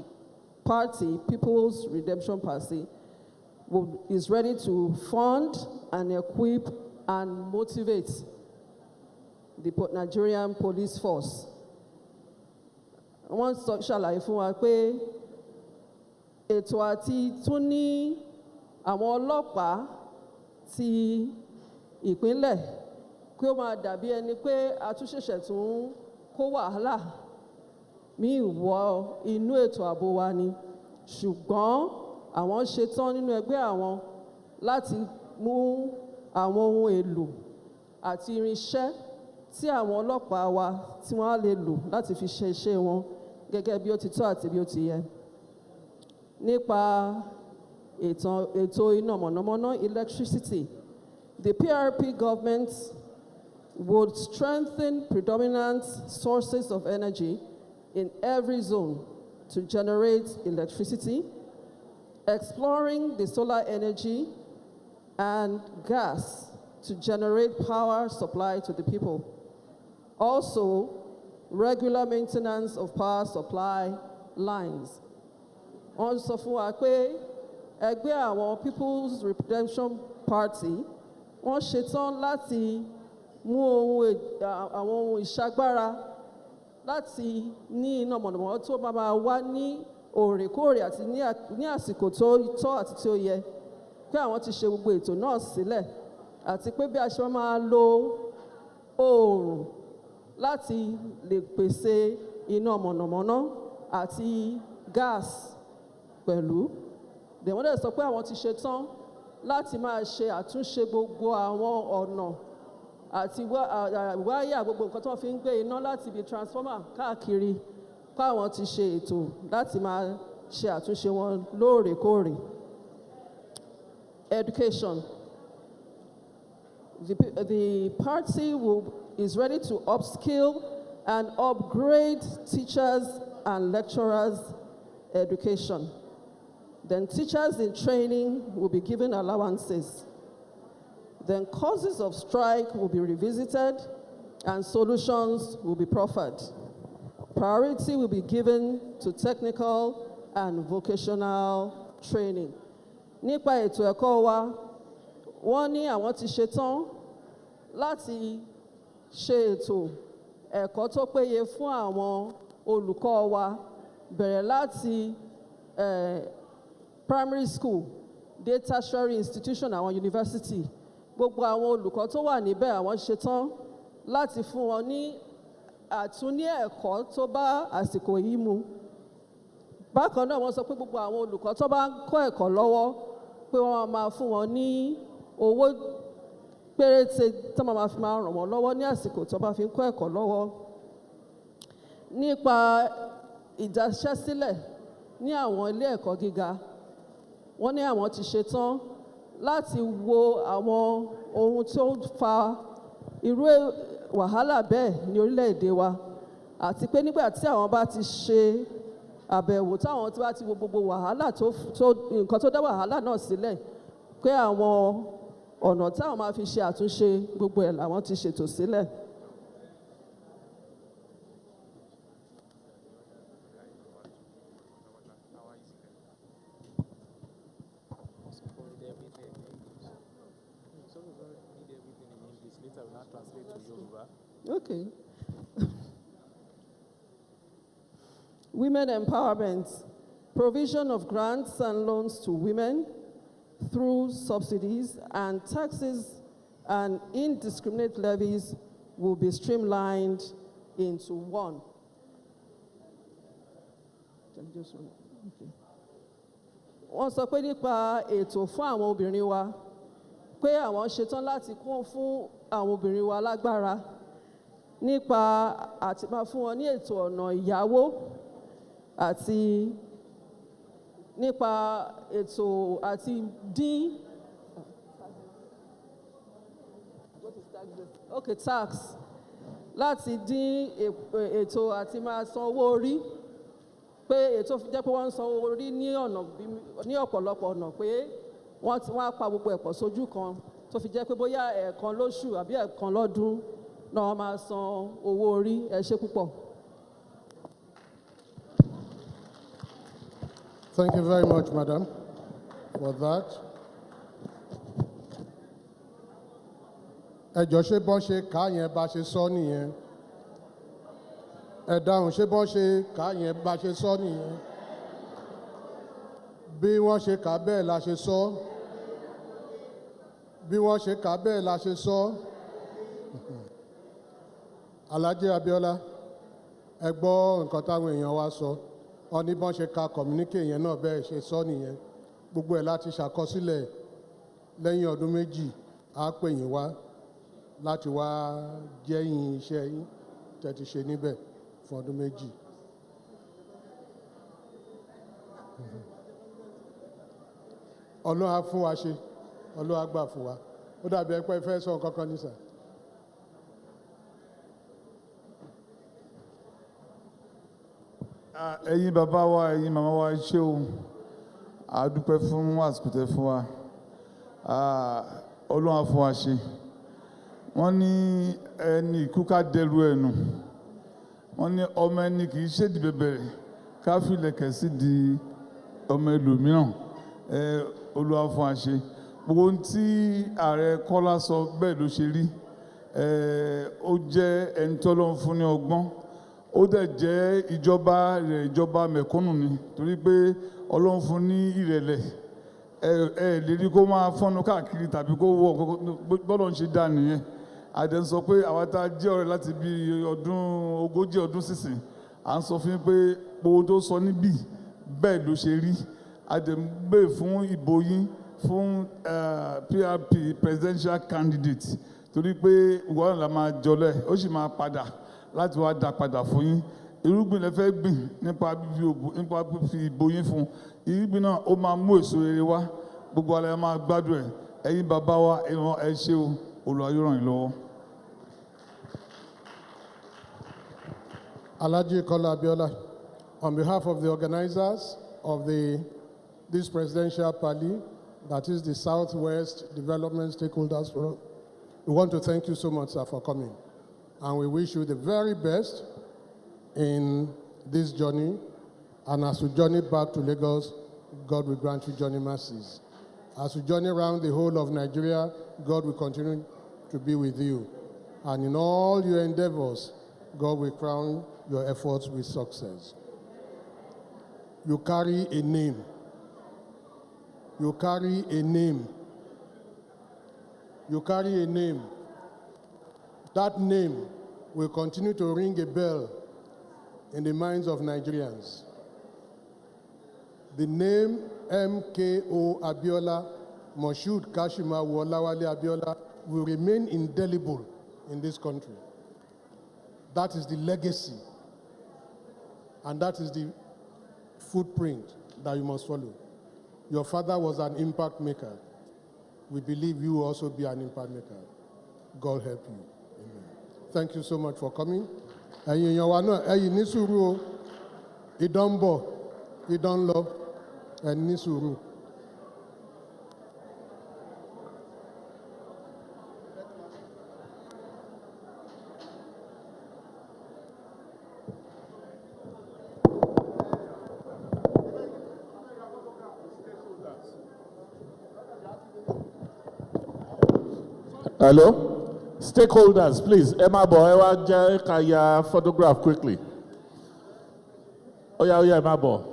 S13: party, People's Redemption Party, is ready to fund and equip and motivate the Nigerian police force. Wọ́n ṣàlàyé fún wa pé ètò àti tún ní àwọn ọlọ́pàá ti ìpínlẹ̀ kí ó máa dàbí ẹni pé a tún ṣẹ̀ṣẹ̀ tún kó wàhálà míì wọ inú ètò ààbò wa ni, ṣùgbọ́n àwọn ṣetán nínú ẹgbẹ́ àwọn láti mú àwọn ohun èlò àti irinṣẹ́ tí àwọn ọlọ́pàá wa tí wọ́n á lè lò láti fi ṣe iṣẹ́ wọn gẹ́gẹ́ bí ó ti tọ́ àti bí ó ti yẹ. Nípa ètò iná mọ̀nàmọ́ná, electricity, the PRP government would strengthen predominant sources of energy in every zone to generate electricity, exploring the solar energy and gas to generate power supply to the people. Also, regular maintenance of power supply lines. Wọ́n sọ fún wa pé ẹgbẹ́ àwọn People's Redemption Party wọ́n ṣetán láti mú àwọn ohun ìṣagbára láti ní iná mọ̀nàmọ́ná tó máa wá ní òrèkóòrè àti ní àsìkò tó tọ́ àti tí ó yẹ, pé àwọn ti ṣe gbogbo ètò náà sílẹ̀, àti pé bí a ṣe máa lo oòrùn láti lè pèsè iná mọ̀nàmọ́ná àti gas pẹ̀lú. Wọ́n dẹ̀ sọ pé àwọn ti ṣetán láti máa ṣe àtúnṣe gbogbo àwọn ọ̀nà àti wáyà gbogbo nǹkan tí wọ́n fi ń gbé iná láti ibi transformer káàkiri, káwọn ti ṣe ètò láti máa ṣe àtúnṣe wọn lóòrèkóòrè. Education. The party is ready to upskill and upgrade teachers and lecturers' education. Then teachers in training will be given allowances. Then causes of strike will be revisited and solutions will be proffered. Priority will be given to technical and vocational training. Nípa ètò ẹ̀kọ́ wa, wọ́n ní àwọn ti ṣetán láti ṣe ètò ẹ̀kọ́ tó péye fún àwọn olùkọ́ wa, bẹ̀rẹ̀ láti primary school dé tertiary institution àwọn university. Gbogbo àwọn olùkọ́ tó wà níbẹ̀ àwọn ṣetán láti fún wọn ní àtúní ẹ̀kọ́ tó bá àsìkò yìí mu. Bákan náà wọ́n sọ pé gbogbo àwọn olùkọ́ tó bá ń kọ́ ẹ̀kọ́ lọ́wọ́ pé wọ́n máa fún wọn ní owó péréte tó máa fi máa ràn wọ́n lọ́wọ́ ní àsìkò tó bá fi ń kọ́ ẹ̀kọ́ lọ́wọ́. Nípa ìdáṣẹ́sílẹ̀ ní àwọn ilé ẹ̀kọ́ gíga, wọ́n ní àwọn ti ṣetán láti wo àwọn ohun tó fa irú wàhálà bẹ́ẹ̀ ní orílẹ̀-èdè wa, àti pé nígbà tí àwọn bá ti ṣe àbẹ̀wò táwọn tí bá ti wo gbogbo wàhálà nǹkan tó dá wàhálà náà sílẹ̀, pé àwọn ọ̀nà táwọn máa fi ṣe àtúnṣe gbogbo ẹ̀ làwọn ti ṣètò sílẹ̀. Okay. Women empowerment, provision of grants and loans to women through subsidies and taxes and indiscriminate levies will be streamlined into one. Wọ́n sọ pé nípa ètò fún àwọn obìnrin wa pé àwọn ṣetán láti kún fún àwọn obìnrin wa lágbára nípa àti máa fún wọn ní ètò ọ̀nà ìyáwó àti nípa ètò àti dín tax láti dín ètò àti máa san owó orí pé ètò jẹ́ pé wọ́n ń san owó orí ní ọ̀pọ̀lọpọ̀ ọ̀nà pé wọ́n á pa gbogbo ẹ̀pọ̀ sójú kan tó fi jẹ́ pé bóyá ẹ̀ẹ̀kan lóṣù àbí ẹ̀ẹ̀kan lọ́dún náà wọ́n máa san owó orí. Ẹ ṣé púpọ̀.
S1: Thank you very much, madam, for that. Ẹ jọ̀ọ́ ṣé bọ́n ṣe kà á yẹn bá ṣe sọ nìyẹn? Ẹ dáhùn ṣé bọ́n ṣe kà á yẹn bá ṣe sọ nìyẹn? Bí wọ́n ṣe kà á bẹ́ẹ̀ la ṣe sọ. Bí wọ́n ṣe kà á bẹ́ẹ̀ la ṣe sọ. Alhaji Abiola, ẹ gbọ́ nǹkan táwọn èèyàn wa sọ. Wọ́n ní bọ́n ṣe ka communique yẹn náà bẹ́ẹ̀ ṣe sọ nìyẹn. Gbogbo ẹ̀ láti ṣàkọsílẹ̀ lẹ́yìn ọdún méjì á pè yín wá láti wá jẹ́yìn iṣẹ́ yín tẹ́ ti ṣe níbẹ̀ fún ọdún méjì. Ọlọ́run á fún wa ṣe, Ọlọ́run á gbà fún wa. Ó dàbí ẹ pé ẹ fẹ́ sọ nǹkan kan ní sà.
S14: Ẹ̀yin bàbá wa, ẹ̀yin màmá wa, ẹ ṣé o. A dúpẹ́ fún àsìkò tẹ́ fún wa. Ọlọ́run á fún wa ṣe. Wọ́n ní ẹni ìkúká dẹrù ẹnu. Wọ́n ní ọmọ ẹni kì í ṣèdí bẹ̀bẹ̀rẹ̀ ká fi ilẹ̀kẹ̀ sí di ọmọ ẹlòmíràn. Olúwa á fún wa ṣe. Gbogbo ohun tí ààrẹ Kọ́lá sọ bẹ́ẹ̀ ló ṣe rí. Ó jẹ́ ẹni tí Ọlọ́run fún ní ọgbọ́n. Ó dẹ̀ jẹ́ ìjọba rẹ̀ ìjọba mẹ̀kúnnù ni torí pé Ọlọ́run fún ní ìrẹ̀lẹ̀. Ẹ lè rí kó máa fọ́nù káàkiri tàbí kó wọ bọ́lọ̀ ń ṣe dá nìyẹn. Àdẹ ń sọ pé àwa tá a jẹ́ ọ̀rẹ́ láti bí ogójì ọdún sísìn à ń sọ fún yín pé gbogbo tó sọ níbí bẹ́ẹ̀ ló ṣe rí. Àdẹ ń gbé fún ìbò yín fún PRP presidential candidate torí pé ìwọ́n là máa jọlẹ̀ ó sì máa padà láti wá dá padà fún yín. Irúgbìn lẹ fẹ́ gbìn nípa fífi ìbò yín fún. Irúgbìn náà ó máa mú èso rere wá. Gbogbo alẹ́ máa gbádùn ẹ̀. Ẹ̀yin bàbá wa ẹ ṣé o. Olúwa yóò ràn yín lọ́wọ́.
S1: Alhaji Kola Abiola, on behalf of the organizers of this presidential rally, that is the Southwest Development Stakeholders Forum, we want to thank you so much, sir, for coming. And we wish you the very best in this journey. And as you journey back to Lagos, God will grant you journey mercies. As you journey around the whole of Nigeria, God will continue to be with you. And in all your endeavors, God will crown your efforts with success. You carry a name. You carry a name. You carry a name. That name will continue to ring a bell in the minds of Nigerians. The name MKO Abiola, Moshood Kashima Wolawale Abiola, will remain indelible in this country. That is the legacy, and that is the footprint that you must follow. Your father was an impact maker. We believe you will also be an impact maker. God help you. Amen. Thank you so much for coming. Ẹ̀yin èèyàn wa náà, ẹ̀yin ní sùúrù o. Idán ń bọ̀, idán ń lọ, ẹ ní sùúrù.
S14: Hello?
S7: Stakeholders, please, Emma Boewa, Kaya, photograph quickly. Oh yeah, Emma Bo.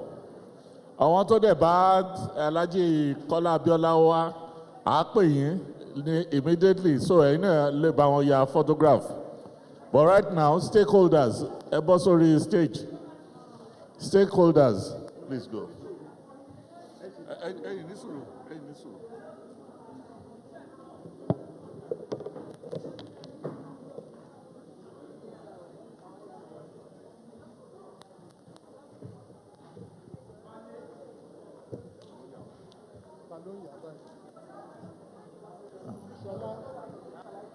S7: I want to the bad Alaji Kola Abiola wa pè yín immediately, so I know lè bá wọn ya photograph. But right now, stakeholders, ẹ bọ́ sórí stage. Stakeholders, please go. Ẹ̀yin ní sùúrù.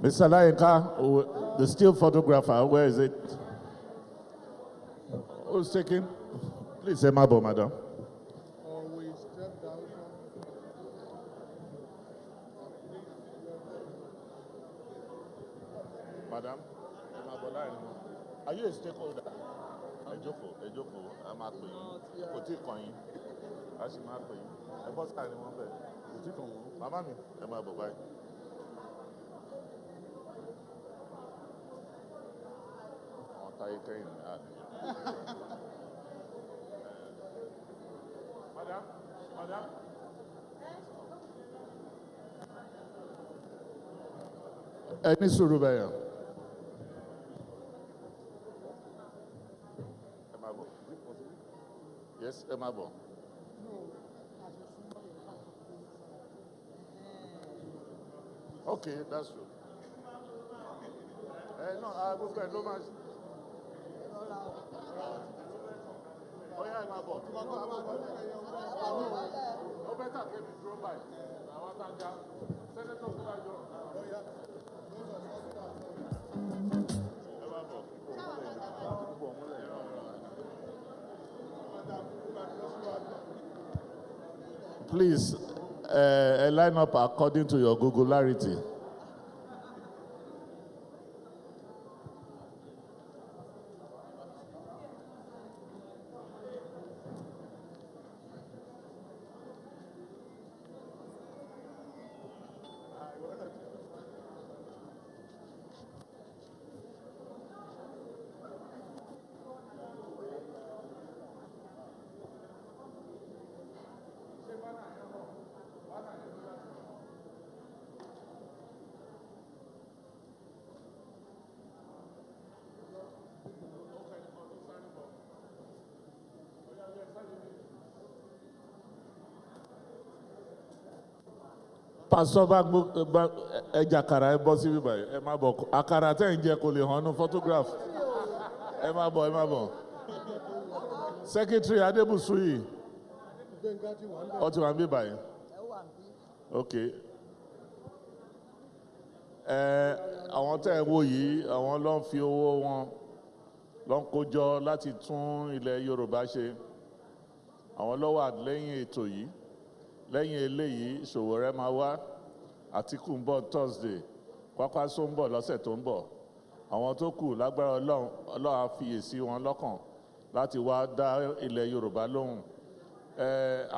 S7: Mr. Layinka, the still photographer, where is it? Who's taking? Please say Mabo, madam. Madam, are you a stakeholder? Ejoko, I'm not paying. Kò tí kàn yín. A sì máa pè yín. Ẹ bọ́ sáà ni wọ́n bẹ̀. Kò tí kàn wọ́n. Màmá mi, ẹ máa bọ̀ báyìí. Àwọn táyé kẹ́yìn ní àná. Madam. Ẹ ní sùúrù bẹ́yàn. Yes, Emabo. Okay, that's true. No, I will spend no much. Oh, yeah, Emabo. No better get it thrown by. I want that down. Senator Sulajo. Oh, yeah. Please line up according to your Googlearity. Pastor bá ẹja àkàrà ẹ bọ́ síbí báyìí ẹ má bọ̀ àkàrà tẹ̀ ń jẹ kò lè hàn ní photograph ẹ má bọ̀ Secretary Adébùsúyì ó ti wà ń bí báyìí ok àwọn tẹ̀ ń wò yìí àwọn ló ń fi owó wọn ló ń kójọ láti tún ilẹ̀ Yorùbá ṣe àwọn ló wà lẹ́yìn ètò yìí. Lẹ́yìn eléyìí Sowore máa wá Àtíkù ń bọ̀ Thursday Kwakwanso ń bọ̀ lọ́sẹ̀ tó ń bọ̀ àwọn tó kù lágbára Ọlọ́run á fiyèsí wọn lọ́kàn láti wá dá ilẹ̀ Yorùbá lóhùn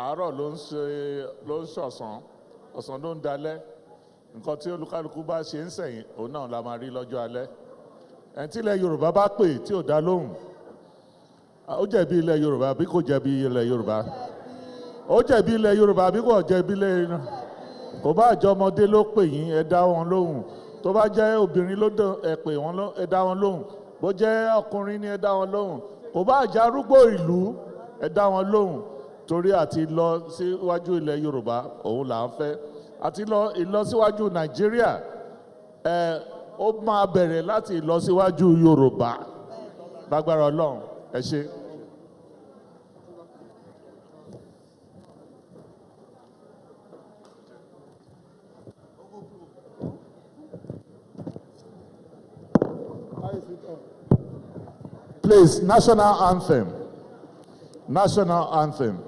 S7: àárọ̀ ló ń ṣọ̀sán ọ̀sán ló ń dalẹ́ nǹkan tí olúkálùkù bá ṣe ń sẹ̀yìn òun náà la máa rí lọ́jọ́ alẹ́ ẹni tí ilẹ̀ Yorùbá bá pè tí ò dá lóhùn ó jẹ̀bi ilẹ̀ Yorùbá bí kò jẹ̀bi ilẹ̀ Yorùbá. Ó jẹ̀bi ilẹ̀ Yorùbá bí kò jẹ̀bi ilẹ̀ iná kò bá àjọ ọmọdé ló pè yín ẹ dá wọn lóhùn tó bá jẹ́ obìnrin ló ẹ pè wọ́n ẹ dá wọn lóhùn bó jẹ́ ọkùnrin ni ẹ dá wọn lóhùn kò bá àjẹ́ arúgbó ìlú ẹ dá wọn lóhùn torí àti lọ síwájú ilẹ̀ Yorùbá òun là ń fẹ́ àti ìlọsíwájú Nàìjíríà ó máa bẹ̀rẹ̀ láti ìlọsíwájú Yorùbá lágbára Ọlọ́run ẹ ṣé. Please, national anthem. National anthem.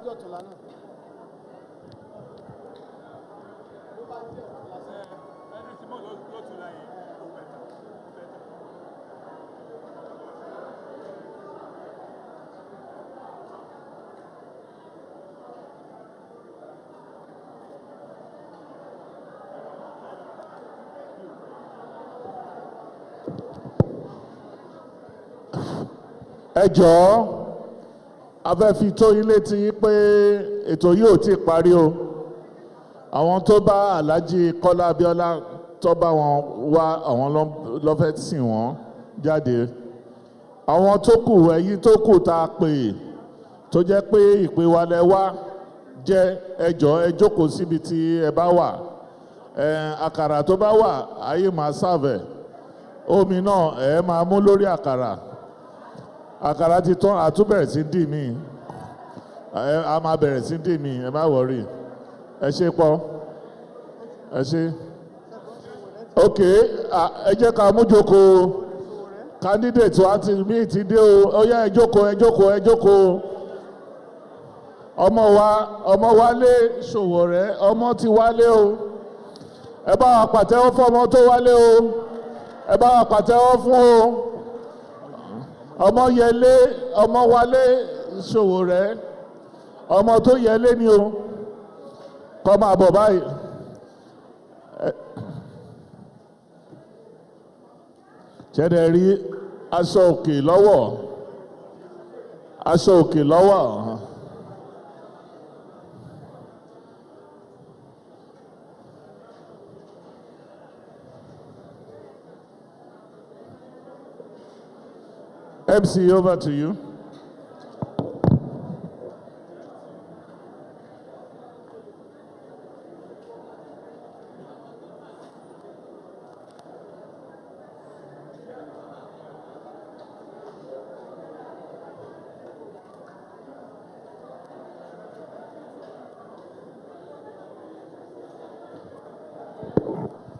S6: jẹ́ ọ̀túnla náà.
S7: ẹ jọ̀ọ́ a fẹ́ fi tó yín létí pé ètò yìí ò tí ì parí o àwọn tó bá Alhaji Kọ́lá Abíọ́lá tó bá wọn wá àwọn ló fẹ́ sìn wọ́n jáde àwọn tó kù ẹ̀yin tó kù tá a pè tó jẹ́ pé ìpè wa lẹ wá jẹ́ ẹ jọ̀ọ́ ẹ jókòó síbi tí ẹ bá wà àkàrà tó bá wà ayé máa sàvẹ̀ omi náà ẹ máa mú lórí àkàrà àkàrà ti tán àtúbẹ̀rẹ̀ sí dì mí a máa bẹ̀rẹ̀ sí dì mí ẹ má wọrí ẹ ṣe pọ̀ ẹ ṣe ok ẹ jẹ́ ká mú jókòó candidate wa ti mí ti dé o ó yá ẹ jókòó ẹ jókòó ẹ jókòó ọmọ wálé Sowore ọmọ ti wálé o ẹ bá wa pàtẹ́wọ́ fún ọmọ tó wálé o ẹ bá wa pàtẹ́wọ́ fún o ọmọ yẹlé ọmọ wálé Sowore ọmọ tó yẹlé ni o kọ́ máa bọ̀ báyìí. ṣẹ́dẹ̀ rí aṣọ òkè lọ́wọ́ aṣọ òkè lọ́wọ́. MC, over to you.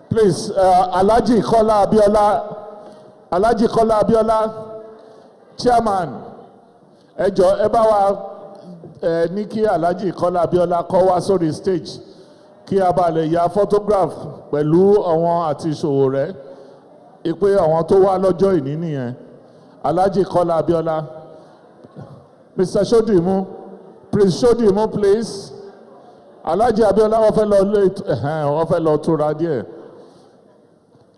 S7: Please, Alhaji Kọ́lá Abíọ́lá, Chairman, ẹ jọ̀ọ́ ẹ bá wa ní kí Alhaji Kọ́lá Abíọ́lá kó wá sórí stage kí a bá lè ya photograph pẹ̀lú àwọn àti Sowore ìpè àwọn tó wá lọ́jọ́ ìní nìyẹn. Alhaji Kọ́lá Abíọ́lá, Mr. Shodimu, Prince Shodimu, please. Alhaji Abíọ́lá wọ́n fẹ́ lọ túra díẹ̀.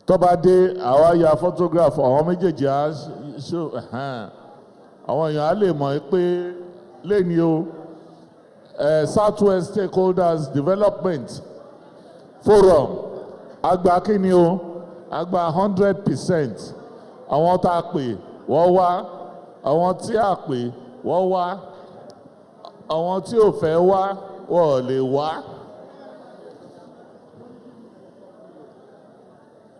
S7: Tó bá dé àwa ya photograph àwọn méjèèjì á ṣó àwọn èèyàn á lè mọ̀ pé lẹ́ni o Southwest Stakeholders Development Forum àgbà kíni o àgbà 100% àwọn tá a pè wọ́n wá àwọn tí a pè wọ́n wá àwọn tí ò fẹ́ wá wọ́n ò lè wá.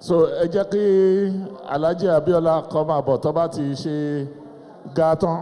S7: So ẹ jẹ́ kí Alhaji Abíọ́lá kó máa bọ̀ tó bá ti ṣe ga tán.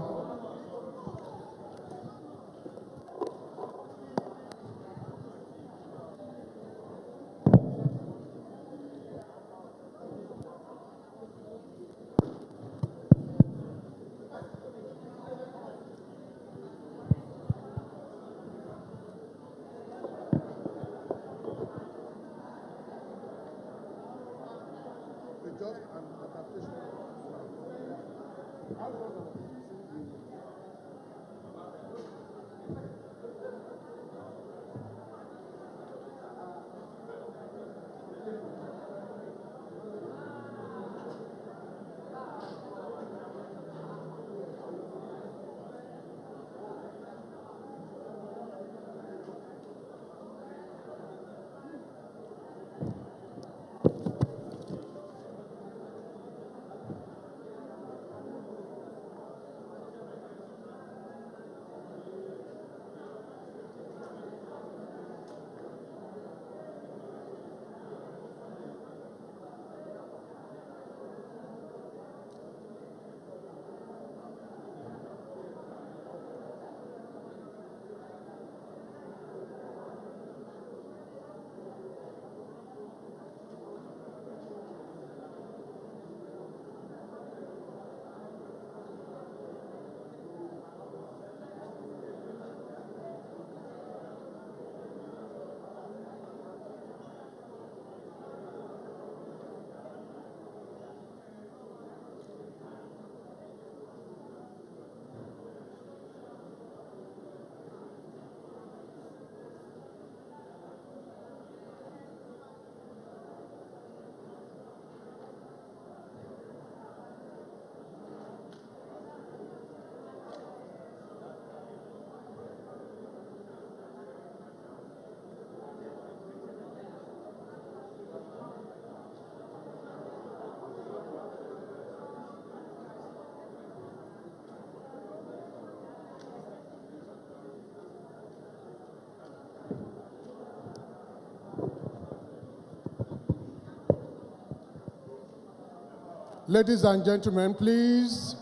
S1: Ladies and gentlemen, please,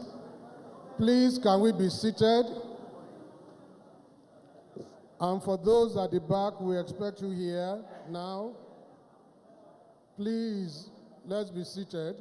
S1: can we be seated? And for those at the back, we expect you here now. Please, let's be seated.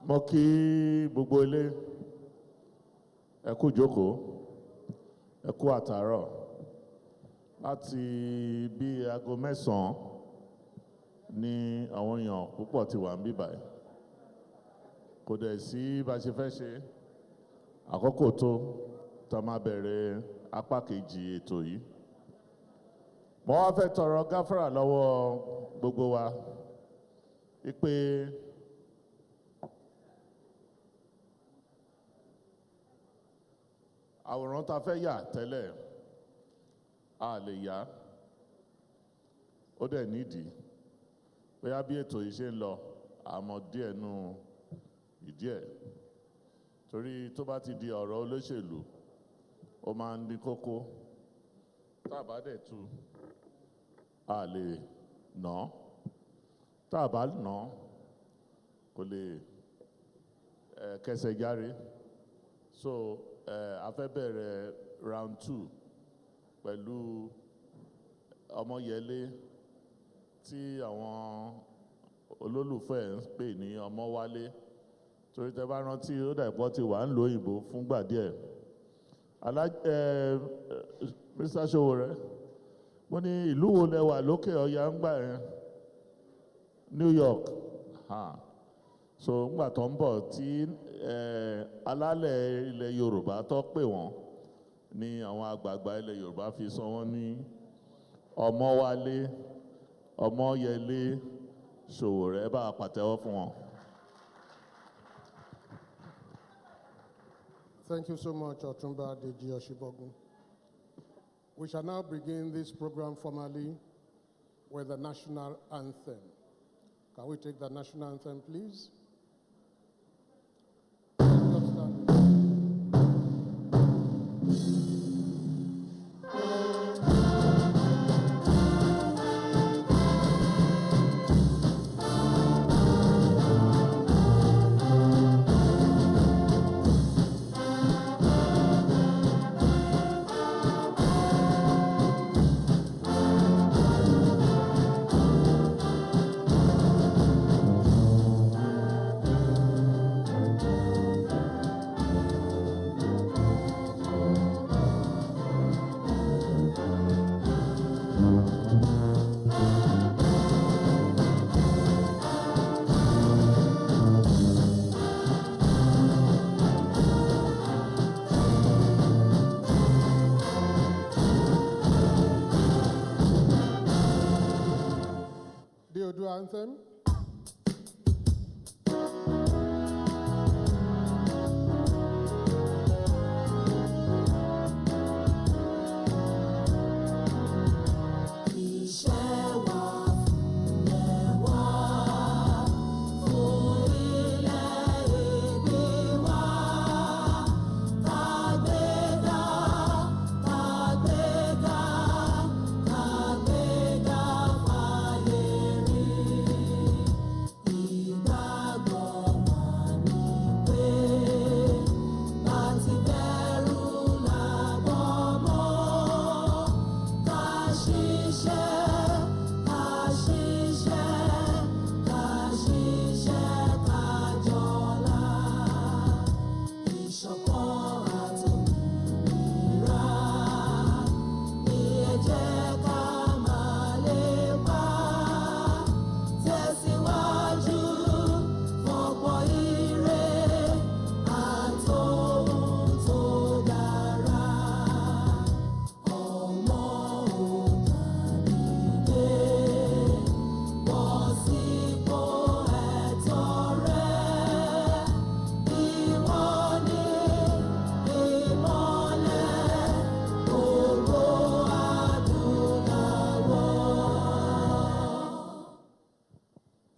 S7: Mo kí gbogbo ilé, ẹ kú jókòó, ẹ kú àtàárọ̀. Láti bí aago 9 ni àwọn èèyàn púpọ̀ ti wà níbí báyìí. Kò dẹ̀ sí bá ṣe fẹ́ ṣe àkókò tó tá máa bẹ̀rẹ̀ apá kejì ètò yìí. Mo wá fẹ́ tọrọ gáfárà lọ́wọ́ gbogbo wa wípé àwòrán tá fẹ́ yà tẹ́lẹ̀ a lè yà, ó dẹ̀ nídìí bóyá bí ètò yìí ṣe ń lọ àmọ́ díẹ̀ nù ìdí ẹ̀ torí tó bá ti di ọ̀rọ̀ olóṣèlú ó máa ń ní kókó tá a bá dẹ̀ tú a lè nà tá a bá nà kò lè kẹsẹ̀ járe so a fẹ́ bẹ̀rẹ̀ round 2 pẹ̀lú Ọmọyẹlé tí àwọn olólùfẹ́ ń pè ní Ọmọwálé torí tẹ bá rántí ó dà ìpọ́ ti wà ń lo òyìnbó fúngbà díẹ̀ Mr. Sowore mo ní ìlú wo lẹ wà lókè ọya ń gbà yẹn New York so ńgbà tó ń bọ̀ tí alálẹ̀ ilẹ̀ Yorùbá tó pè wọ́n ní àwọn àgbààgbà ilẹ̀ Yorùbá fi sọ wọ́n ní Ọmọwálé Ọmọyẹlé Sowore bá pàtẹ́wọ́ fún wọn.
S1: Thank you so much, Otunba Deji Oshibogun. We shall now begin this program formally with the national anthem. Can we take the national anthem, please? Let's stand. anthem.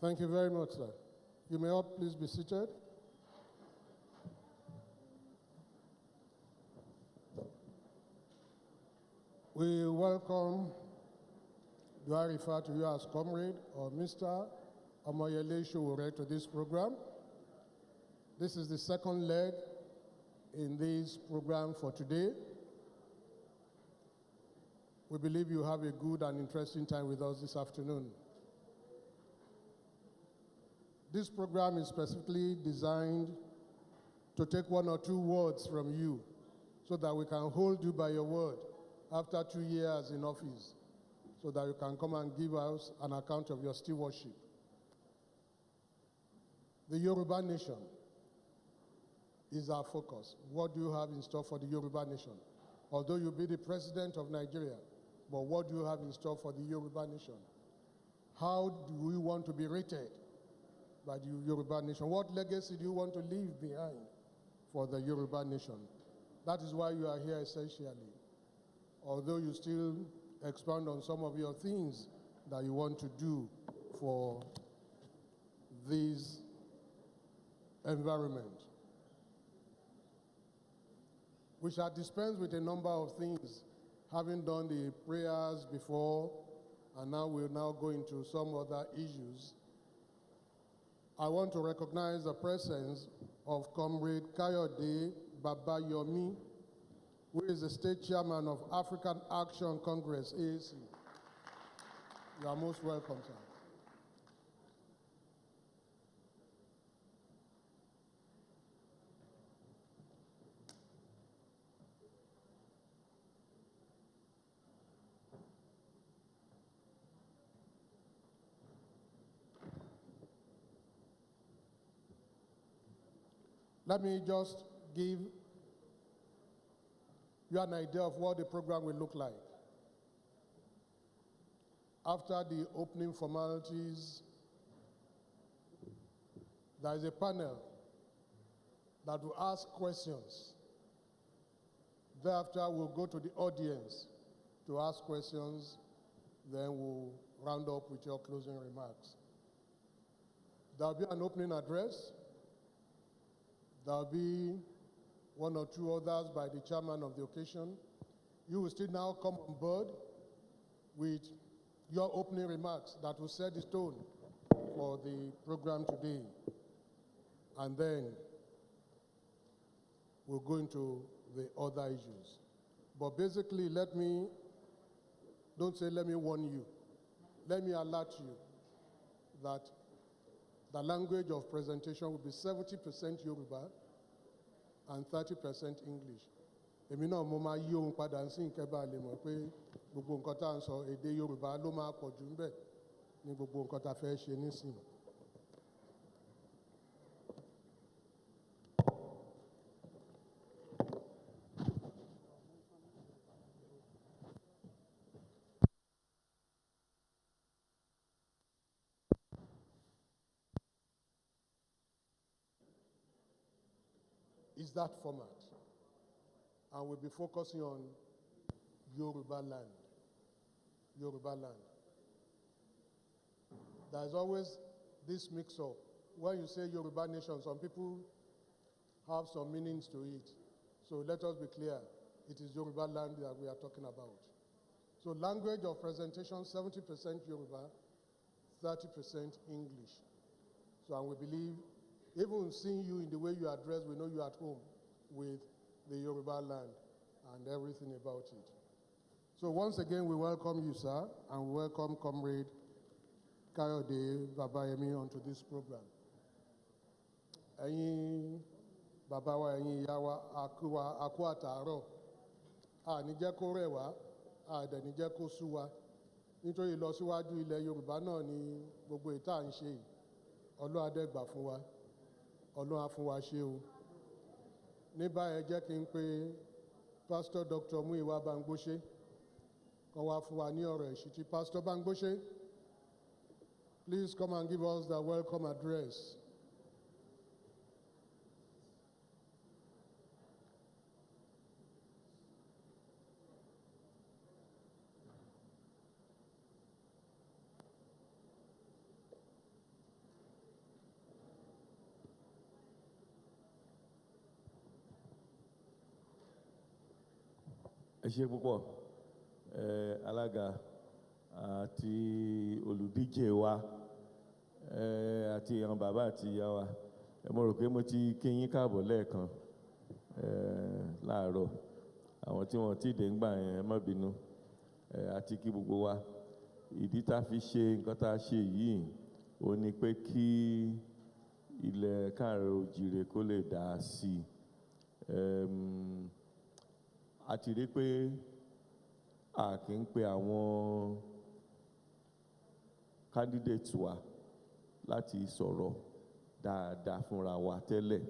S1: Thank you very much, sir. You may all please be seated. We welcome, do I refer to you as comrade or Mr. Omoyele Sowore to this program. This is the second leg in this program for today. We believe you have a good and interesting time with us this afternoon. This program is specifically designed to take one or two words from you so that we can hold you by your word after 2 years in office, so that you can come and give us an account of your stewardship. The Yoruba nation is our focus. What do you have in store for the Yoruba nation? Although you'll be the president of Nigeria, but what do you have in store for the Yoruba nation? How do we want to be rated by the Yoruba nation? What legacy do you want to leave behind for the Yoruba nation? That is why you are here essentially. Although you still expand on some of your things that you want to do for this environment. We shall dispense with a number of things, having done the prayers before, and now we'll now go into some other issues. I want to recognize the presence of Comrade Kayode Babayomi, who is the state chairman of African Action Congress, AAC. You are most welcome, sir. Let me just give you an idea of what the program will look like. After the opening formalities, there is a panel that will ask questions. Thereafter, we'll go to the audience to ask questions, then we'll round up with your closing remarks. There will be an opening address. There will be one or two others by the chairman of the occasion. You will still now come on board with your opening remarks that will set the tone for the program today. And then we'll go into the other issues. But basically, don't say let me warn you. Let me alert you that the language of presentation will be 70% Yoruba and 30% English. Èmi náà mo máa yí ohun padà sí nǹkan bá lè mọ̀ pé gbogbo nǹkan tá à ń sọ èdè Yorùbá ló máa pọ̀ jù ńbẹ̀ ní gbogbo nǹkan tá a fẹ́ ṣe nísìnyí. is that format. And we'll be focusing on Yoruba land. Yoruba land. There's always this mix-up. When you say Yoruba nation, some people have some meanings to it. So let us be clear. It is Yoruba land that we are talking about. So language of presentation, 70% Yoruba, 30% English. So and we believe, even seeing you in the way you address, we know you're at home with the Yoruba land and everything about it. So once again, we welcome you, sir, and we welcome Comrade Kayode Babayemi onto this program. Ẹ̀yin bàbá wa, ẹ̀yin ìyá wa, a kú àtàárọ̀. A ní jẹ́ kó rẹ̀ wá, a dẹ̀ ní jẹ́ kó sú wa. Nítorí ìlọsíwájú ilẹ̀ Yorùbá náà ni gbogbo ìta ń ṣe yìí. Ọlọ́run á dẹ̀ gbà fún wa. Ọlọ́run á fún wa ṣe o. Ní báyìí ẹ jẹ́ kí n pe Pastor Dr. Muyiwa Bangbose kó wá fún wa ní ọ̀rọ̀ ìṣítí. Pastor Bangbose, please come and give us the welcome address.
S15: Ẹ ṣé púpọ̀ alága àti olùdíje wa àti àwọn bàbá àti ìyá wa mo rò pé mo ti kí yín káàbọ̀ lẹ́ẹ̀kan láàárọ̀ àwọn tí wọ́n ti dé ń gbà yẹn má bínú àti kí gbogbo wa ìdí tá a fi ṣe nǹkan tá a ṣe yìí ó ní pé kí ilẹ̀ káàárọ̀ oòjíire kó lè dá sí i. A ti rí pé a kì í pe àwọn candidates wa láti sọ̀rọ̀ dáadáa fúnra wa tẹ́lẹ̀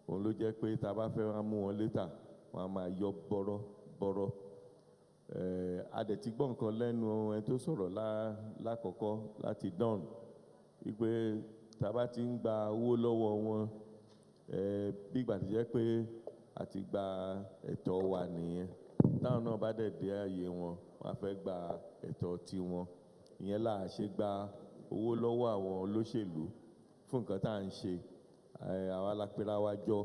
S15: òun ló jẹ́ pé tá a bá fẹ́ wá mú wọn létà wọn a máa yọ bọ́rọ́ a dẹ̀ ti gbọ́ nǹkan lẹ́nu ẹni tó sọ̀rọ̀ lákọ̀ọ́kọ́ láti Don wípé tá a bá ti ń gba owó lọ́wọ́ wọn bí ìgbà tó jẹ́ pé àti gba ẹ̀tọ́ wa nìyẹn táwọn náà bá dẹ̀ dé ààyè wọn wọ́n á fẹ́ gba ẹ̀tọ́ tiwọn ìyẹn là á ṣe gba owó lọ́wọ́ àwọn olóṣèlú fún nǹkan tá à ń ṣe àwa la pera wa jọ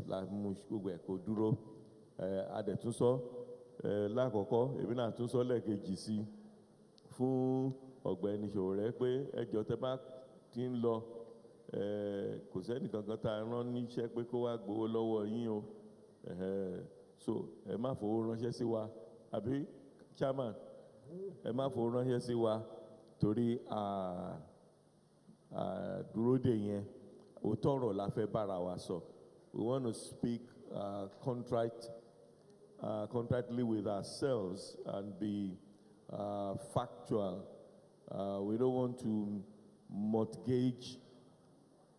S15: la mú gbogbo ẹ̀ kó dúró a dẹ̀ tún sọ lákọ̀ọ́kọ́ èmi náà tún sọ lẹ́ẹ̀kejì sí fún ọ̀gbẹ́ni Sowore pé ẹjọ́ tẹ́ bá ti ń lọ kò sẹ́ni kankan tá a rán níṣẹ́ pé kó wá gbowó lọ́wọ́ yín o so ẹ má fowó ránṣẹ́ sí wa àbí chairman ẹ má fowó ránṣẹ́ sí wa torí dúró dè yẹn òótọ́ ọ̀rọ̀ la fẹ́ bára wa sọ we want to speak contritely with ourselves and be factual we don't want to mortgage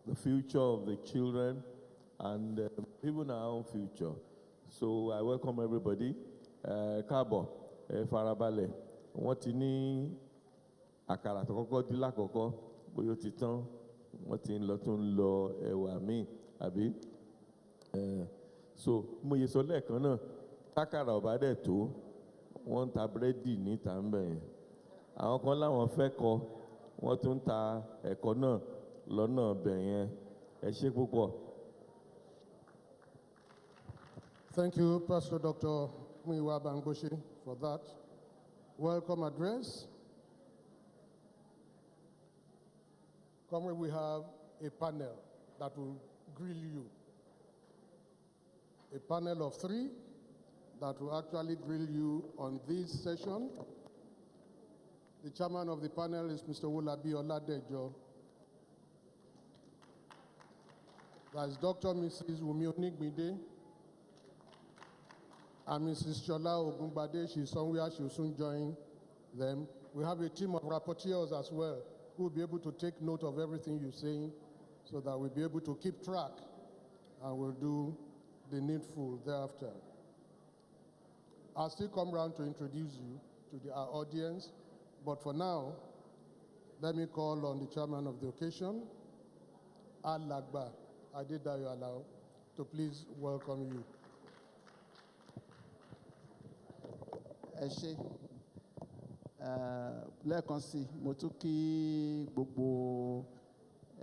S15: the future of the children and even our own future. So I welcome everybody. Káàbọ̀, farabalẹ̀. Wọ́n ti ní àkàrà tó kọ́kọ́ dín lákọ̀ọ́kọ́ bóyá ó ti tán. Wọ́n ti ń lọ tó ń lọ ẹ̀wà míì àbí. So mo yẹ sọ lẹ́ẹ̀kan náà tákàrà ọ̀bá dẹ̀ tó wọ́n ń ta búrẹ́dì níta ń bẹ̀ yẹn. Àwọn kan láwọn fẹ́ kọ wọ́n tún ń ta ẹ̀kọ́ náà lọ́nà ọbẹ̀ yẹn ẹ ṣé púpọ̀.
S1: Thank you, Pastor Dr. Muyiwa Bangbose, for that welcome address. Comrade, we have a panel that will grill you. A panel of 3 that will actually grill you on this session. The chairman of the panel is Mr. Wolabi Oladejo. That is Dr. Mrs. Wumi Onigbinde and Mrs. Shola Ogunbade. She's somewhere, she'll soon join them. We have a team of rapporteurs as well who will be able to take note of everything you're saying so that we'll be able to keep track and we'll do the needful thereafter. I'll still come round to introduce you to our audience, but for now, let me call on the chairman of the occasion, Alagba Adedayo Alao, to please welcome you.
S16: Ẹ ṣé lẹ́ẹ̀kan sí mo tún kí gbogbo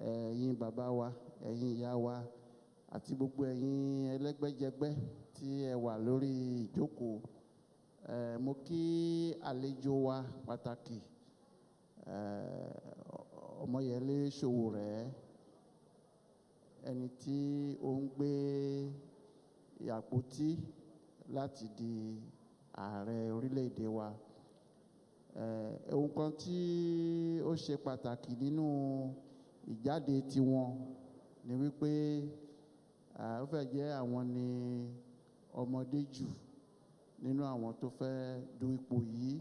S16: ẹ̀yin bàbá wa ẹ̀yin ìyá wa àti gbogbo ẹ̀yin ẹlẹ́gbẹ́jẹgbẹ́ tí ẹ wà lórí ìjókòó mo kí àlejò wa pàtàkì Ọmọyẹlé Sowore ẹni tí ó ń gbé àpótí láti di ààrẹ orílẹ̀-èdè wa. Ohun kan tí ó ṣe pàtàkì nínú ìjáde tiwọn ni wípé ó fẹ́ jẹ́ àwọn ni ọmọdé jù nínú àwọn tó fẹ́ du ipò yìí.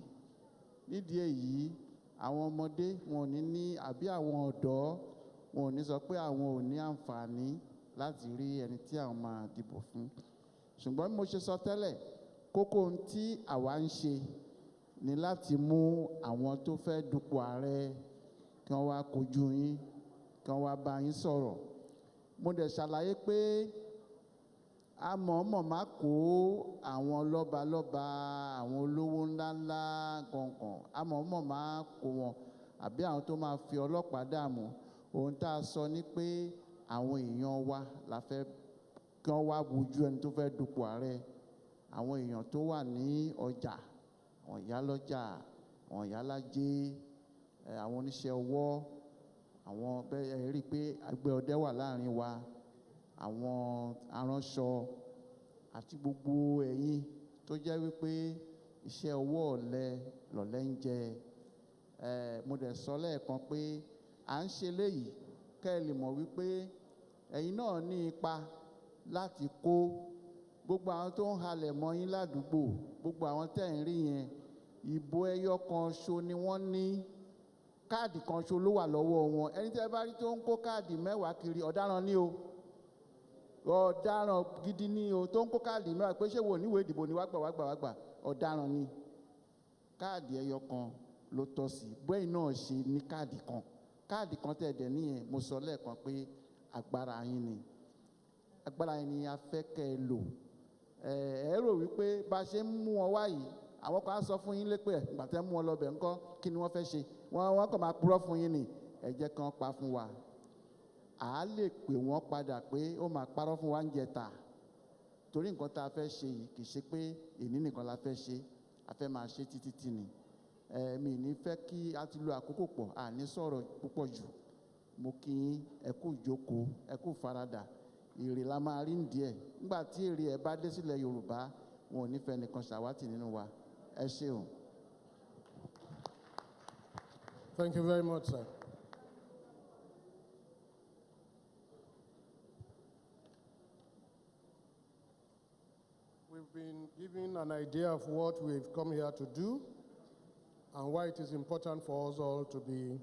S16: Nídìí èyí àwọn ọmọdé wọn ò ní àbí àwọn ọ̀dọ́ wọn ò ní sọ pé àwọn ò ní àǹfààní láti rí ẹni tí àwọn máa dìbò fún. Ṣùgbọ́n bí mo ṣe sọ tẹ́lẹ̀ kókó ohun tí àwa ń ṣe ni láti mú àwọn tó fẹ́ dupò ààrẹ kí wọ́n wá kojú yín kí wọ́n wá bá yín sọ̀rọ̀. Mo dẹ̀ ṣàlàyé pé a mọ̀ọ́mọ̀ má kó àwọn lọ́balọ́ba àwọn olówó ńláńlá kọ̀ọ̀kan a mọ̀ọ́mọ̀ má kó wọn àbí àwọn tó máa fi ọlọ́pàá dààmú. Ohun tá a sọ ni pé àwọn èèyàn wa la fẹ́ kí wọ́n wá wojú ẹni tó fẹ́ dupò ààrẹ. Àwọn èèyàn tó wà ní ọjà àwọn ìyálọ́jà àwọn ìyálájé àwọn oníṣẹ́ ọwọ́ àwọn bẹ́ẹ̀ rí i pé àgbẹ̀ ọdẹ wà láàrin wa àwọn aránṣọ àti gbogbo ẹ̀yin tó jẹ́ wípé iṣẹ́ ọwọ́ lọ̀lẹ ń jẹ. Mo dẹ̀ sọ lẹ́ẹ̀kan pé à ń ṣe léyìí kẹ́ ẹ lè mọ̀ wípé ẹ̀yin náà ní ipa láti kó. Gbogbo àwọn tó ń halẹ̀ mọ́ yín ládùúgbò gbogbo àwọn tẹ́ ń rí yẹn ìbò ẹyọ kan ṣo ni wọ́n ní káàdì kan ṣo ló wà lọ́wọ́ wọn. Ẹni tẹ́ bá rí tó ń kó káàdì mẹ́wàá kiri ọ̀daràn ni o ọ̀daràn gidi ni o tó ń kó káàdì mẹ́wàá pé ṣé wo níwèé ìdìbò ni wàá gbà ọ̀daràn ni. Káàdì ẹyọ kan ló tọ́ sí bẹ́ẹ̀ náà ṣe ní káàdì kan tẹ́ dẹ̀ níyẹn mo sọ lẹ́ẹ̀kan pé agbára yín ni agbára yín ni a fẹ́ kẹ́ ẹ lò. Ẹ rò wípé bá ṣe ń mú wọn wá yìí àwọn kan á sọ fún yín lépè ìgbà tẹ́ mú wọn lọ́bẹ̀ ńkọ́ kí ni wọ́n fẹ́ ṣe wọ́n kàn máa purọ́ fún yín ni ẹ jẹ́ kán pa fún wa. À á lè pè wọ́n padà pé ó máa parọ́ fún wa ń jẹta torí nǹkan tá a fẹ́ ṣe yìí kì í ṣe pé èní nìkan la fẹ́ ṣe a fẹ́ máa ṣe títí ni. Mi ní fẹ́ kí a ti lo àkókò pọ̀ à ní sọ̀rọ̀ púpọ̀ jù. Mo kí yín ẹ kú ìjókòó ẹ kú faradà èrè la máa rí díẹ̀ nígbà tí èrè ẹ bá dé sílẹ̀ Yorùbá wọn ò ní fẹ́ nìkan ṣàwátì nínú wa. Ẹ ṣeun.
S1: Thank you very much, sir. We've been given an idea of what we've come here to do and why it is important for us all to be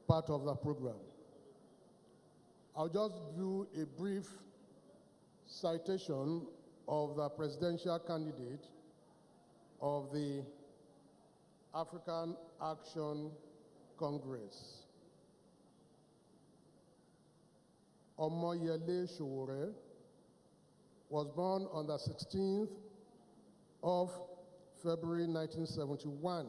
S1: part of the program. I'll just do a brief citation of the presidential candidate of the African Action Congress. Omoyele Sowore was born on the 16th of February 1971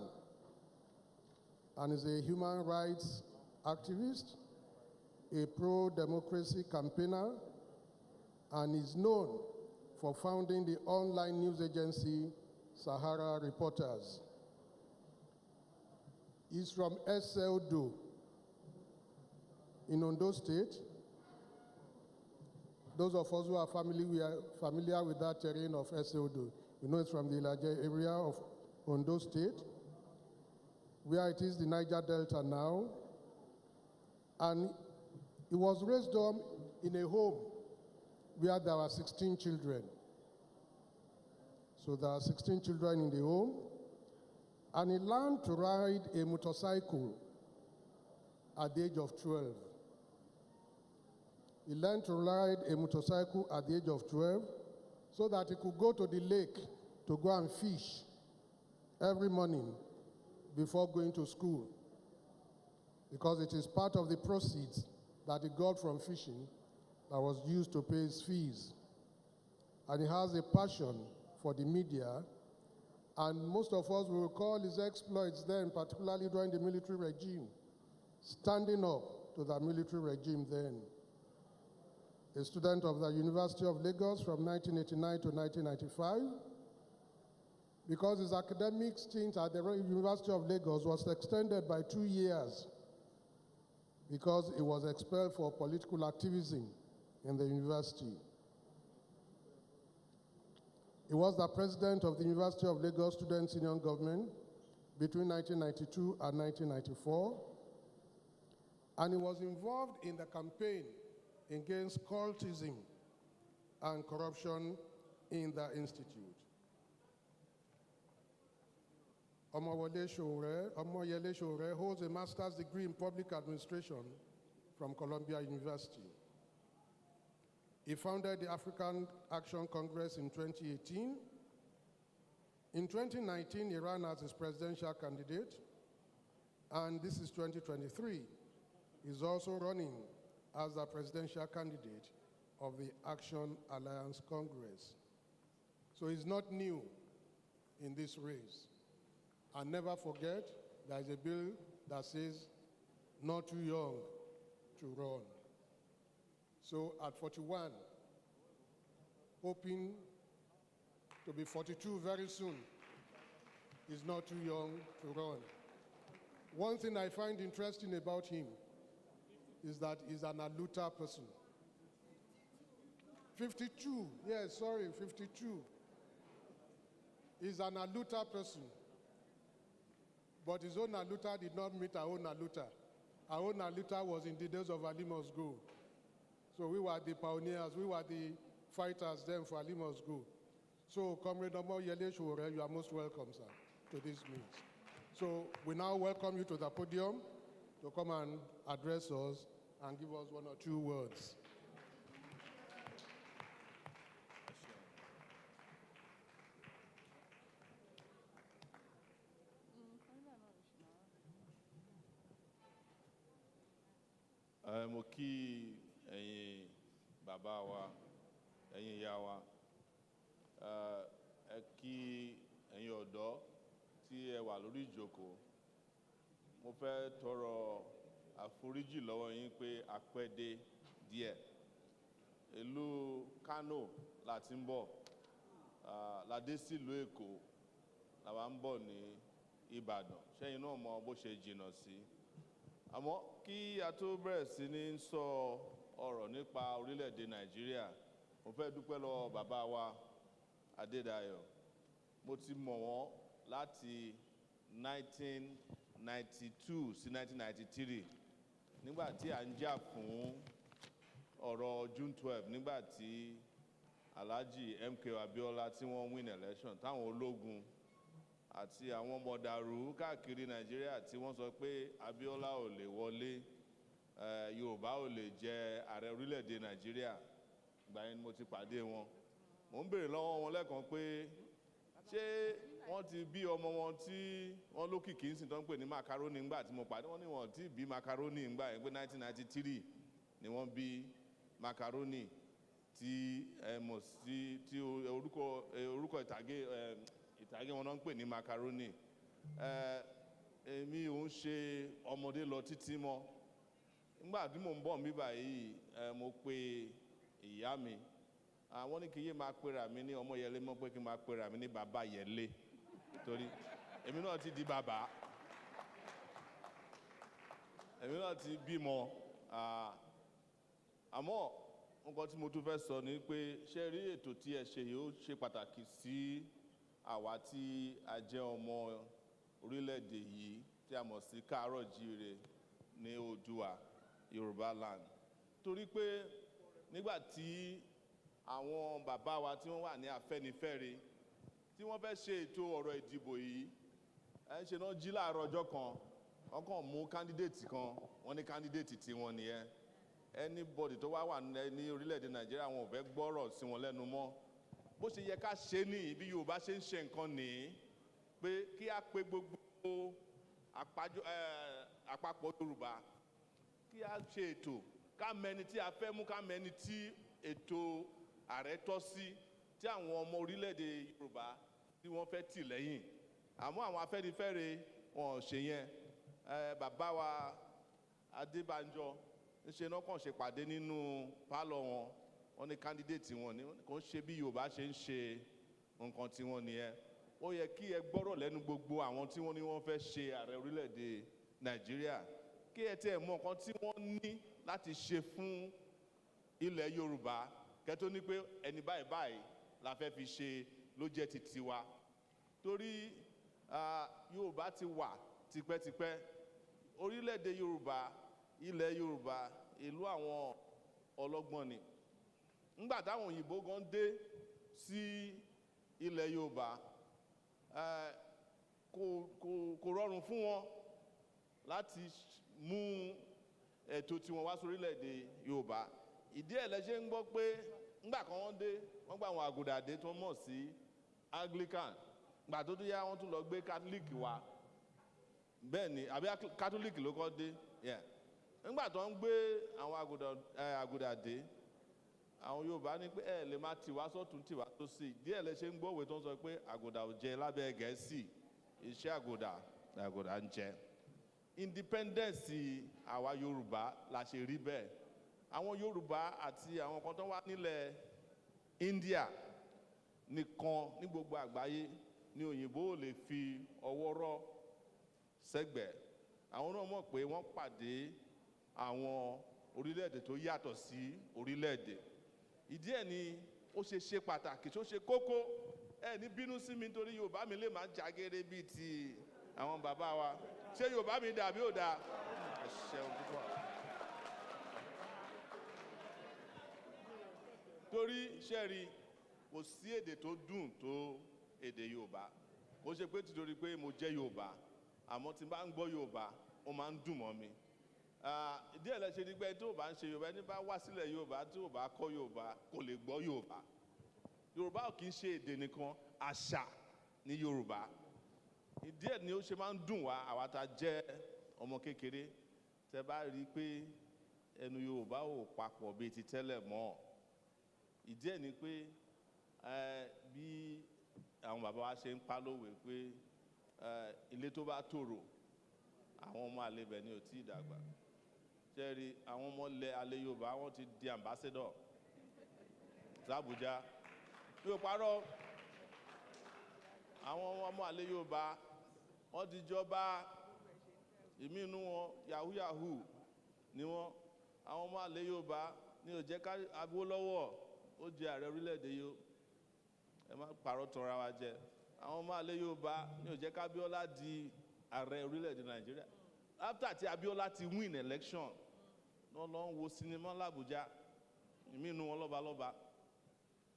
S1: and is a human rights activist, a pro-democracy campaigner, and is known for founding the online news agency Sahara Reporters. He's from Eseodo in Ondo State. Those of us who are familiar with that terrain of Eseodo, you know it's from the Ilaje area of Ondo State, where it is the Niger Delta now. And he was raised up in a home where there were 16 children. So there are 16 children in the home. And he learned to ride a motorcycle at the age of 12. He learned to ride a motorcycle at the age of 12 so that he could go to the lake to go and fish every morning before going to school, because it is part of the proceeds that he got from fishing. that was used to pay his fees. And he has a passion for the media. And most of us will recall his exploits then, particularly during the military regime, standing up to the military regime then. A student of the University of Lagos from 1989 to 1995, because his academic stint at the University of Lagos was extended by 2 years because he was expelled for political activism in the university. He was the president of the University of Lagos Students' Union Government between 1992 and 1994, and he was involved in the campaign against cultism and corruption in the institute. Omoyele Sowore holds a master's degree in public administration from Columbia University. He founded the African Action Congress in 2018. In 2019, he ran as his presidential candidate, and this is 2023. He's also running as the presidential candidate of the Action Alliance Congress. So he's not new in this race. And never forget, there is a bill that says, not too young to run. So at 41, hoping to be 42 very soon, is not too young to run. One thing I find interesting about him is that he's an Aluta person. 52, yes, sorry, 52. He's an Aluta person. But his own Aluta did not meet our own Aluta. Our own Aluta was in the days of Ali Must Go. So we were the pioneers, we were the fighters then for Ali Must Go. So, Comrade Omoyele Sowore, you are most welcome, sir, to this meeting. So we now welcome you to the podium to come and address us and give us 1 or 2 words.
S17: Mo kí ẹ̀yin bàbá wa, ẹ̀yin ìyá wa, ẹ kí ẹ̀yin ọ̀dọ́ tí ẹ wà lórí ìjókòó. Mo fẹ́ tọrọ àforíjì lọ́wọ́ yín pé a pẹ́ dé díẹ̀. Ìlú Kano la ti ń bọ̀, la dé sílùú Èkó, la wá ń bọ̀ ní Ìbàdàn. Ṣẹ́yìn náà mọ bó ṣe jìnnà sí. Àmọ́ kí a tó bẹ̀rẹ̀ sí ní sọ ọ̀rọ̀ nípa orílẹ̀-èdè Nàìjíríà, mo fẹ́ dúpẹ́ lọ́wọ́ bàbá wa Adédayọ̀. Mo ti mọ̀ wọ́n láti 1992 sí 1993 nígbà tí à ń jà fún ọ̀rọ̀ June 12 nígbà tí Alhaji MKO Abiola tí wọ́n win election táwọn ológun àti àwọn mọ̀dàrú káàkiri Nàìjíríà tí wọ́n sọ pé Abiola ò lè wọlé, Yorùbá ò lè jẹ ààrẹ orílẹ̀-èdè Nàìjíríà. Ìgbà yẹn ni mo ti pàdé wọn. Mo ń béèrè lọ́wọ́ wọn lẹ́ẹ̀kan pé ṣé wọ́n ti bí ọmọ wọn tí wọ́n lókìkí ń sìn tó ń pè ní macaroni ńgbà tí mo pàdé wọn ní wọn tí bí macaroni ńgbà yẹn pé 1993 ni wọ́n bí macaroni tí mọ̀ sí tí orúkọ ìtàgé wọn náà ń pè ní macaroni. Èmi ò ń ṣe ọmọdé lọ títí mọ́. Nígbà tí mò ń bọ̀ níbí báyìí, mo pe ìyá mi. Àwọn ní kí yé máa pera mi ní Ọmọyẹlé mọ́ pé kí n máa pera mi ní Bàbá Yẹlé. Torí èmi náà ti di bàbá. Èmi náà ti bímọ. Àmọ́ nǹkan tí mo tún fẹ́ sọ ni pé ṣé rí ètò tí ẹ ṣe yìí ó ṣe pàtàkì sí àwa tí a jẹ́ ọmọ orílẹ̀-èdè yìí tí a mọ̀ sí Káàárọ̀ Jíire ní Oòduà, Yorùbá land. Torí pé nígbà tí àwọn bàbá wa tí wọ́n wà ní Afẹ́nifẹ́re tí wọ́n fẹ́ ṣe ètò ọ̀rọ̀ ìdìbò yìí, ṣe náà jí láàárọ̀ ọjọ́ kan, wọ́n kàn mú kándídéètì kan, wọ́n ní kándídéètì tí wọ́n nìyẹn. Anybody tó wá wà ní orílẹ̀-èdè Nàìjíríà wọn ò fẹ́ gbọ́rọ̀ sí wọn lẹ́nu mọ́. Bó ṣe yẹ ká ṣe ní bí Yorùbá ṣe ń ṣe nǹkan nìyí pé kí á pe gbogbo àpapọ̀ Yorùbá kí á ṣe ètò ká mẹni tí a fẹ́ mú, ká mẹni tí ètò ààrẹ tọ́ sí, tí àwọn ọmọ orílẹ̀-èdè Yorùbá tí wọ́n fẹ́ tì lẹ́yìn. Àmọ́ àwọn Afẹ́nifẹ́re wọn ò ṣe yẹn. Bàbá wa Adébánjọ ńṣe náà kàn ṣe pàdé nínú pálọ̀ wọn, wọ́n ní kándídéètì wọn ní kò ń ṣe bí Yorùbá ṣe ń ṣe nǹkan tí wọ́n nìyẹn. Ó yẹ kí ẹ gbọ́rọ̀ lẹ́nu gbogbo àwọn tí wọ́n ní wọ́n fẹ́ ṣe ààrẹ orílẹ̀-èdè Nàìjíríà, kí ẹ tiẹ̀ mọ nǹkan tí wọ́n ní láti ṣe fún ilẹ̀ Yorùbá kẹ́tó ní pé ẹni báyìí báyìí la fẹ́ fi ṣe ló jẹ́ ti tiwa. Torí Yorùbá ti wà tipẹ́tipẹ́, orílẹ̀-èdè Yorùbá, ilẹ̀ Yorùbá, ìlú àwọn ọlọ́gbọ́n ni. Nígbà táwọn òyìnbó gan dé sí ilẹ̀ Yorùbá, kò rọrùn fún wọn láti mú ètò tí wọ́n wá sórílẹ̀-èdè Yorùbá. Ìdí ẹ̀ lẹ ṣe ń gbọ́ pé nígbà kan wọ́n dé, wọ́n gba àwọn àgùdà dé tó mọ̀ sí Anglican. Ìgbà tó tún yá wọ́n tún lọ gbé Catholic wá. Bẹ́ẹ̀ ni, àbí Catholic ló kọ́ dé. Nígbà tó ń gbé àwọn àgùdà dé, àwọn Yorùbá ní pé ẹ lè máa tìwá sọ́tún tìwá sósì. Ìdí ẹ̀ lẹ ṣe ń gbọ́ òwe tó ń sọ pé àgùdà ò jẹ lábẹ́ Gẹ̀ẹ́sì, iṣẹ́ àgùdà ń jẹ. Independence àwa Yorùbá la ṣe rí bẹ́ẹ̀. Àwọn Yorùbá àti àwọn kan tó wà nílẹ̀ India nìkan ní gbogbo àgbáyé ni òyìnbó ò lè fi ọwọ́ rọ́ sẹ́gbẹ̀ẹ́. Àwọn náà mọ̀ pé wọ́n pàdé àwọn orílẹ̀-èdè tó yàtọ̀ sí orílẹ̀-èdè. Ìdí ẹ̀ ni ó ṣe pàtàkì, tó ṣe kókó. Ẹ ní bínú sí mi nítorí Yorùbá mi lè máa jagere bíi ti àwọn bàbá wa. Ṣé Yorùbá mi dà bí ò dà? Ẹ ṣeun púpọ̀. Torí ṣẹ́ẹ̀rí kò sí èdè tó dùn tó èdè Yorùbá. Kò ṣe pé títorí pé mo jẹ́ Yorùbá, àmọ́ tí n bá ń gbọ́ Yorùbá ó máa ń dùn mọ́ mi. Ìdí ẹ̀ lẹ ṣe ní pé tí ò bá ń ṣe Yorùbá, ẹni bá wá sílẹ̀ Yorùbá tí ò bá kọ́ Yorùbá kò lè gbọ́ Yorùbá. Yorùbá ò kì í ṣe èdè nìkan, àṣà ní Yorùbá. Ìdí ẹ̀ ni ó ṣe máa ń dùn wá àwa tá jẹ́ ọmọ kékeré. Tẹ́ bá rí i pé ẹnu Yorùbá ò papọ̀ bíi ti tẹ́lẹ̀ mọ́. Ìdí ẹ̀ ni pé bí àwọn bàbá wa ṣe ń pa lówe pé ilé tó bá tòrò àwọn ọmọ àlebẹ̀ ni ò tí ì dàgbà. Ṣé rí àwọn ọmọ ilẹ̀ alẹ́ Yorùbá wọ́n ti di ambassador s'Abuja. Mi ò parọ́, àwọn ọmọ àlẹ́ Yorùbá wọ́n ti jọba, ìmí inú wọn yahoo yahoo ni wọ́n. Àwọn ọmọ àlẹ́ Yorùbá ni ò jẹ́ ká Awólọ́wọ̀ ó jẹ ààrẹ orílẹ̀-èdè yìí. Ẹ má parọ́ tanra wa jẹ. Àwọn ọmọ àlẹ́ Yorùbá ni ò jẹ́ ká Abíọ́lá di ààrẹ orílẹ̀-èdè Nàìjíríà. After tí Abíọ́lá ti win election, wọ́n lọ ń wo sinimá l'Abuja, ìmí inú wọn lọ́balọ́ba.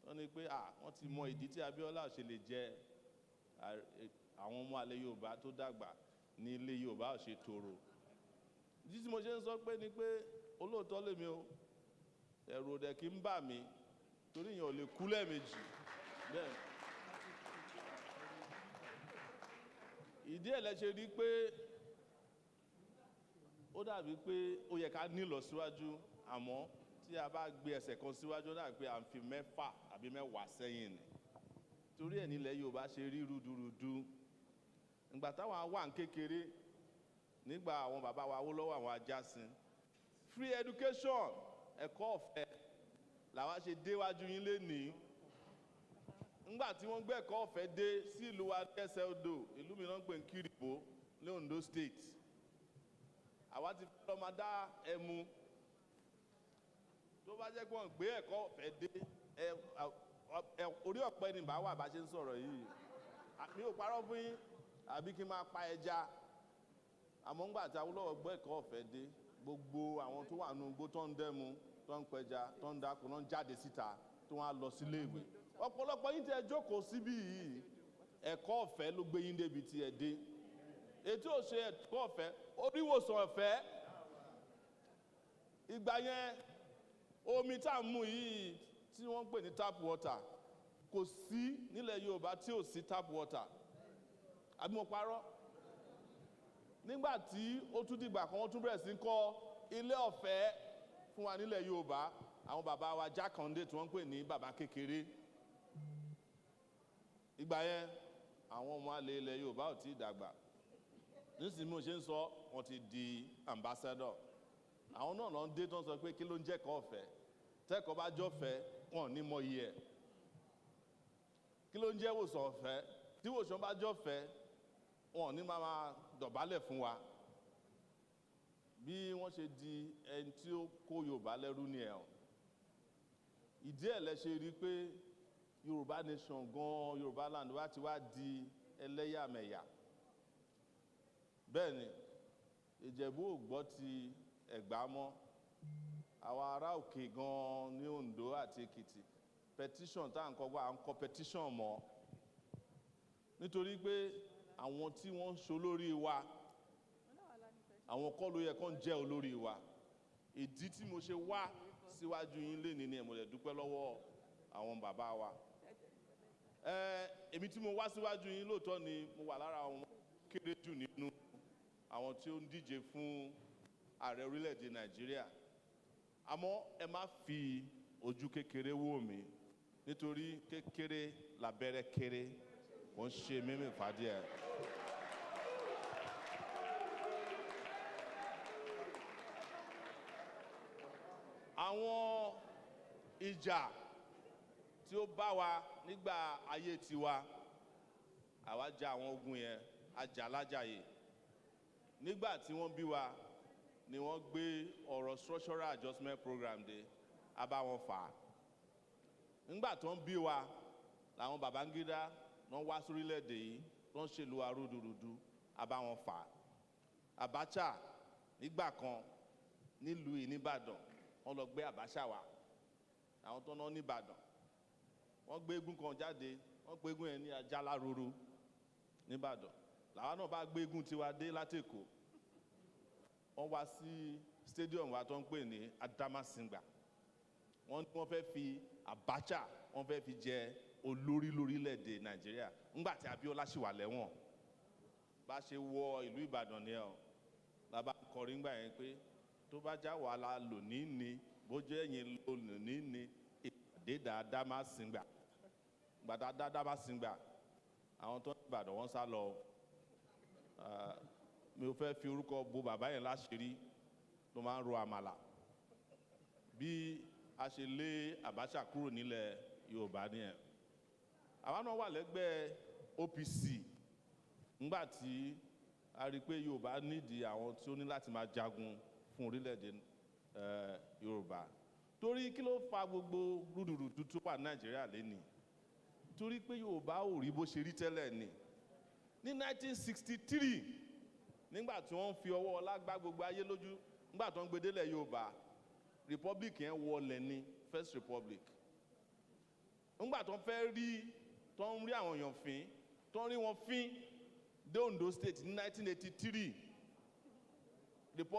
S17: Wọ́n ní pé wọ́n ti mọ ìdí tí Abíọ́lá ṣe lè jẹ àwọn ọmọ àlẹ́ Yorùbá tó dàgbà ní ilé Yorùbá ò ṣe tòrò. Ìdí tí mo ṣe ń sọ pé ni pé olóòótọ́ lèmi o, ẹ̀rù òdẹ̀ kì í bà mí torí èèyàn ò lè kú lẹ́ẹ̀mejì. Bẹ́ẹ̀ ìdí ẹ̀ lẹ ṣe rí pé ó dàbí pé ó yẹ ká ní ìlọsíwájú, àmọ́ tí a bá gbé ẹsẹ̀ kan síwájú ó dàbí pé à ń fi 6 àbí 10 sẹ́yìn ni. Torí ẹ̀ nílẹ̀ Yorùbá ṣe rí rúdurùdu. Ìgbà táwọn wà ń kékeré, nígbà àwọn bàbá wa Awólọ́wọ̀, àwọn Ajásin, free education, ẹ̀kọ́ ọ̀fẹ́ làwa ṣe déwájú yín lénìí. Nígbà tí wọ́n gbé ẹ̀kọ́ ọ̀fẹ́ dé sí ìlú wa Ẹsẹ̀ Odò, ìlú mi náà ń pè ní Kiribo ní Ondo State. Àwa ti fẹ́ lọ máa dá ẹmu. Tó bá jẹ́ pé wọ́n gbé ẹ̀kọ́ ọ̀fẹ́ dé, orí ọ̀pẹ ni bá wà bá ṣe ń sọ̀rọ̀ yìí. Mi ò parọ́ fún yín, àbí kí n máa pa ẹja. Àmọ́ ńgbà tí Awólọ́wọ̀ gbé ẹ̀kọ́ ọ̀fẹ́ dé, gbogbo àwọn tó wà nínú igbó tó ń dẹ́mu, tó ń pẹja, tó ń dáko, tó ń jáde síta, tó wọ́n á lọ sílé ìwé. Ọ̀pọ̀lọpọ̀ yín tí ẹ jókòó síbí yìí, ẹ̀kọ́ ọ̀fẹ́ ló gbé yín débi tí ẹ dé. Ètí ò ṣe ẹ̀kọ́ ọ̀fẹ́, oríwòsàn ọ̀fẹ́. Ìgbà yẹn omi tá à ń mu yìí tí wọ́n ń pè ní tap water kò sí nílẹ̀ Yorùbá tí ò sí tap water. Àbí mo parọ́? Nígbà tí ó tún dìgbà kan wọ́n tún bẹ̀rẹ̀ sí kọ́ ilé ọ̀fẹ́ fún wa nílẹ̀ Yorùbá àwọn bàbá wa Jákàndé tí wọ́n ń pè ní bàbá kékeré. Ìgbà yẹn àwọn ọmọ àlè ilẹ̀ Yorùbá ò tí ì dàgbà. Nísìnyí mo ṣe ń sọ wọ́n ti di ambassador. Àwọn náà lọ ń dé tó ń sọ pé kí ló ń jẹ́kọ̀ọ́ ọ̀fẹ́. Tẹ́kọ̀ọ́ bá jọ́fẹ́ wọn ò ní mọ iye ẹ̀. Kí ló ń jẹ́ ìwòsàn ọ̀fẹ́? Tí ìwòsàn bá jọ́fẹ́ wọn ò ní máa dọ̀bálẹ̀ fún wa. Bí wọ́n ṣe di ẹni tí ó kó Yorùbá lẹ́rú ni ẹ̀. Ìdí ẹ̀ lẹ ṣe rí pé Yorùbá nation gan Yorùbá land wá ti wá di ẹlẹ́yàmẹ̀yà. Bẹ́ẹ̀ ni Ìjẹ̀bú ò gbọ́ ti Ẹ̀gbá mọ́. Àwọn ará òkè gan ní Oǹdó àti Èkìtì petition tá à ń kọ́ gbọ́ à ń kọ petition mọ́. Nítorí pé àwọn tí wọ́n ń ṣolórí wa àwọn kọ́ ló yẹ kó ń jẹ́ olórí wa. Ìdí tí mo ṣe wá síwájú yín lénìí ni mo lè dúpẹ́ lọ́wọ́ àwọn bàbá wa. Èmi tí mo wá síwájú yín lóòótọ́ ni mo wà lára àwọn kéré jù nínú àwọn tí ó ń díje fún ààrẹ orílẹ̀-èdè Nàìjíríà. Àmọ́ ẹ má fi ojú kékeré wò mí nítorí kékeré lábẹ́rẹ́ kéré wọ́n ṣe mímì fàdíẹ̀. Àwọn ìjà tí ó bá wa nígbà ayé tiwa àwa jà àwọn ogun yẹn ajá lájàyè. Nígbà tí wọ́n bí wa ni wọ́n gbé ọ̀rọ̀ structural adjustment program dé a bá wọn fà á. Nígbà tó ń bí wa làwọn Babangida wọ́n wá sórílẹ̀-èdè yìí wọ́n ṣèlú arúdurùdu a bá wọn fà á. Abacha nígbà kan nílùú yìí nìbàdàn wọ́n lọ gbé Abacha wá àwọn tó ná nìbàdàn wọ́n gbé eégún kan jáde wọ́n gbé eégún yẹn ní Ajáláròrò nìbàdàn làwọn náà bá gbé eégún tiwa dé látèkó wọ́n wá sí stadium wa tó ń pè ní Adamasingba wọ́n ní wọ́n fẹ́ fi Abacha wọ́n fẹ́ fi jẹ olórí lórílẹ̀‐èdè Nàìjíríà ńgbà tí Abíọ́lá ṣì wà lẹ́wọ̀n bá ṣe wọ ìlú Ìbàdàn ni ẹ̀ lábá kọrin gbà yẹn pé tó bá já wàhálà lónìí ni bó jẹ́ ẹ̀yìn lónìí ni ìpàdé dáadáa má sìngbà gbàdá dáadáa má sìngbà àwọn tó ń Ìbàdàn wọ́n sá lọ mi ò fẹ́ fi orúkọ bo bàbá yẹn láṣìírí ló máa ń ro àmàlà bí a ṣe lé Abacha kúrò nílẹ̀ Yorùbá nìyẹn àwa náà wà lẹ́gbẹ́ OPC ńgbà tí a rí i pé Yorùbá nídìí àwọn tí ó ní láti máa jagun fún orílẹ̀-èdè Yorùbá torí kí ló fa gbogbo rúdurùdu tó wà Nàìjíríà lénìí torí pé Yorùbá ò rí bó ṣe rí tẹ́lẹ̀ ni ní 1963 nígbà tí wọ́n fi ọwọ́ ọlá gbá gbogbo ayé lójú nígbà tí wọ́n gbé délẹ̀ Yorùbá republic yẹn wọlẹ̀ ní First Republic nígbà tí wọ́n fẹ́ rí tó ń rí àwọn èèyàn fín tó ń rí wọn fín dé Ondo State ní 1983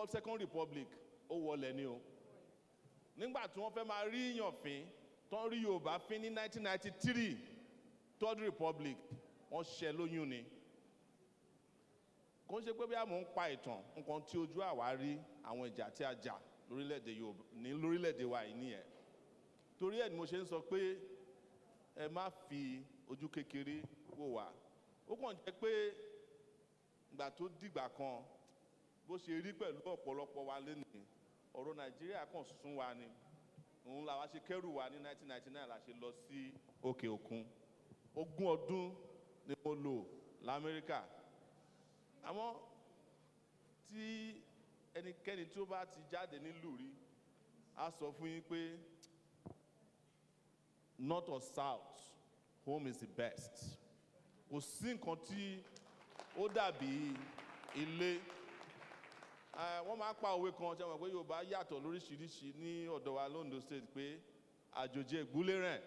S17: Second Republic ó wọlẹ̀ ní o nígbà tí wọ́n fẹ́ máa rí èèyàn fín tó ń rí Yorùbá fín ní 1993 Third Republic wọ́n ṣẹ́ lóyún ni kò ń ṣe pé bí a mọ̀ ń pa ìtàn nǹkan tí ojú àwa rí àwọn ìjà tí a jà lórílẹ̀‐èdè Yorùbá ní lórílẹ̀‐èdè wa yìí nìyẹn torí ẹ̀ ni mo ṣe ń sọ pé ẹ má fi ojú kékeré wò wá ó kàn jẹ́ pé ìgbà tó dìgbà kan bó ṣe rí pẹ̀lú ọ̀pọ̀lọpọ̀ wa lénìí ọ̀rọ̀ Nàìjíríà kàn sún wa ni òun làwa ṣe kẹ́rù wa ní 1999 la ṣe lọ sí òkè òkun 20 ọdún ni mo lò l'Amẹ́ríkà àmọ́ tí ẹnikẹ́ni tí ó bá ti jáde nílùú rí a sọ fún yín pé north or south home is the best kò sí nǹkan tí ó dàbí ilé wọ́n máa pa òwe kan ṣe mọ̀ pé Yorùbá yàtọ̀ lóríṣiríṣi ní ọ̀dọ̀ wa l'Ondo State pé àjòjì ègbúlé rẹ̀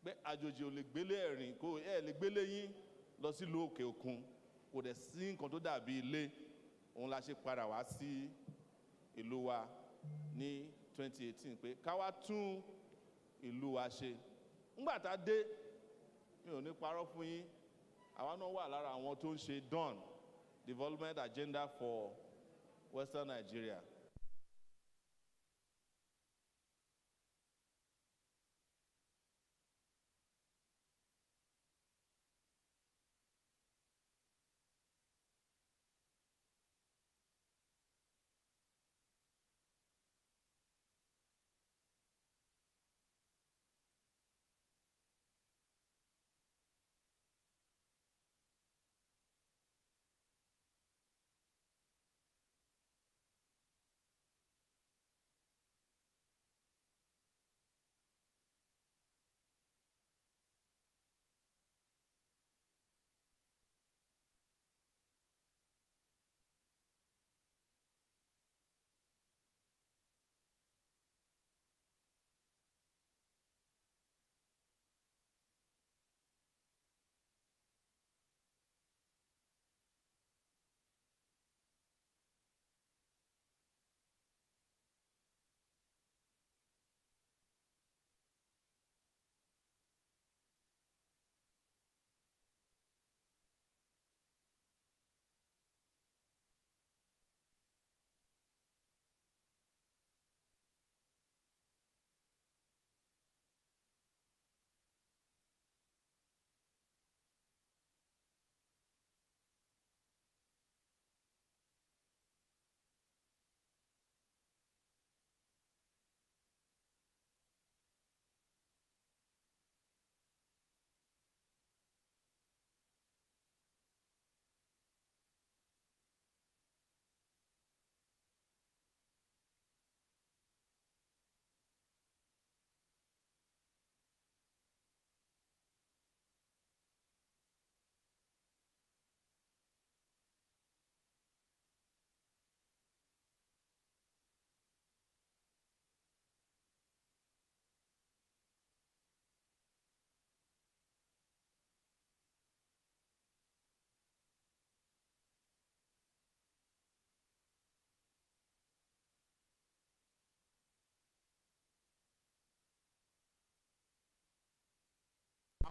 S17: pé àjòjì ò lè gbélé ẹ̀rìn kó ẹ̀ lè gbélé yín lọ sílùú òkè òkun kò dẹ̀ sí nǹkan tó dàbí ilé òun la ṣe padà wá sí ìlú wa ní 2018 pé ká wá tún ìlú wa ṣe ńgbà tá a dé mi ò ní parọ́ fún yín àwa náà wà lára àwọn tó ń ṣe DAWN Development Agenda for Western Nigeria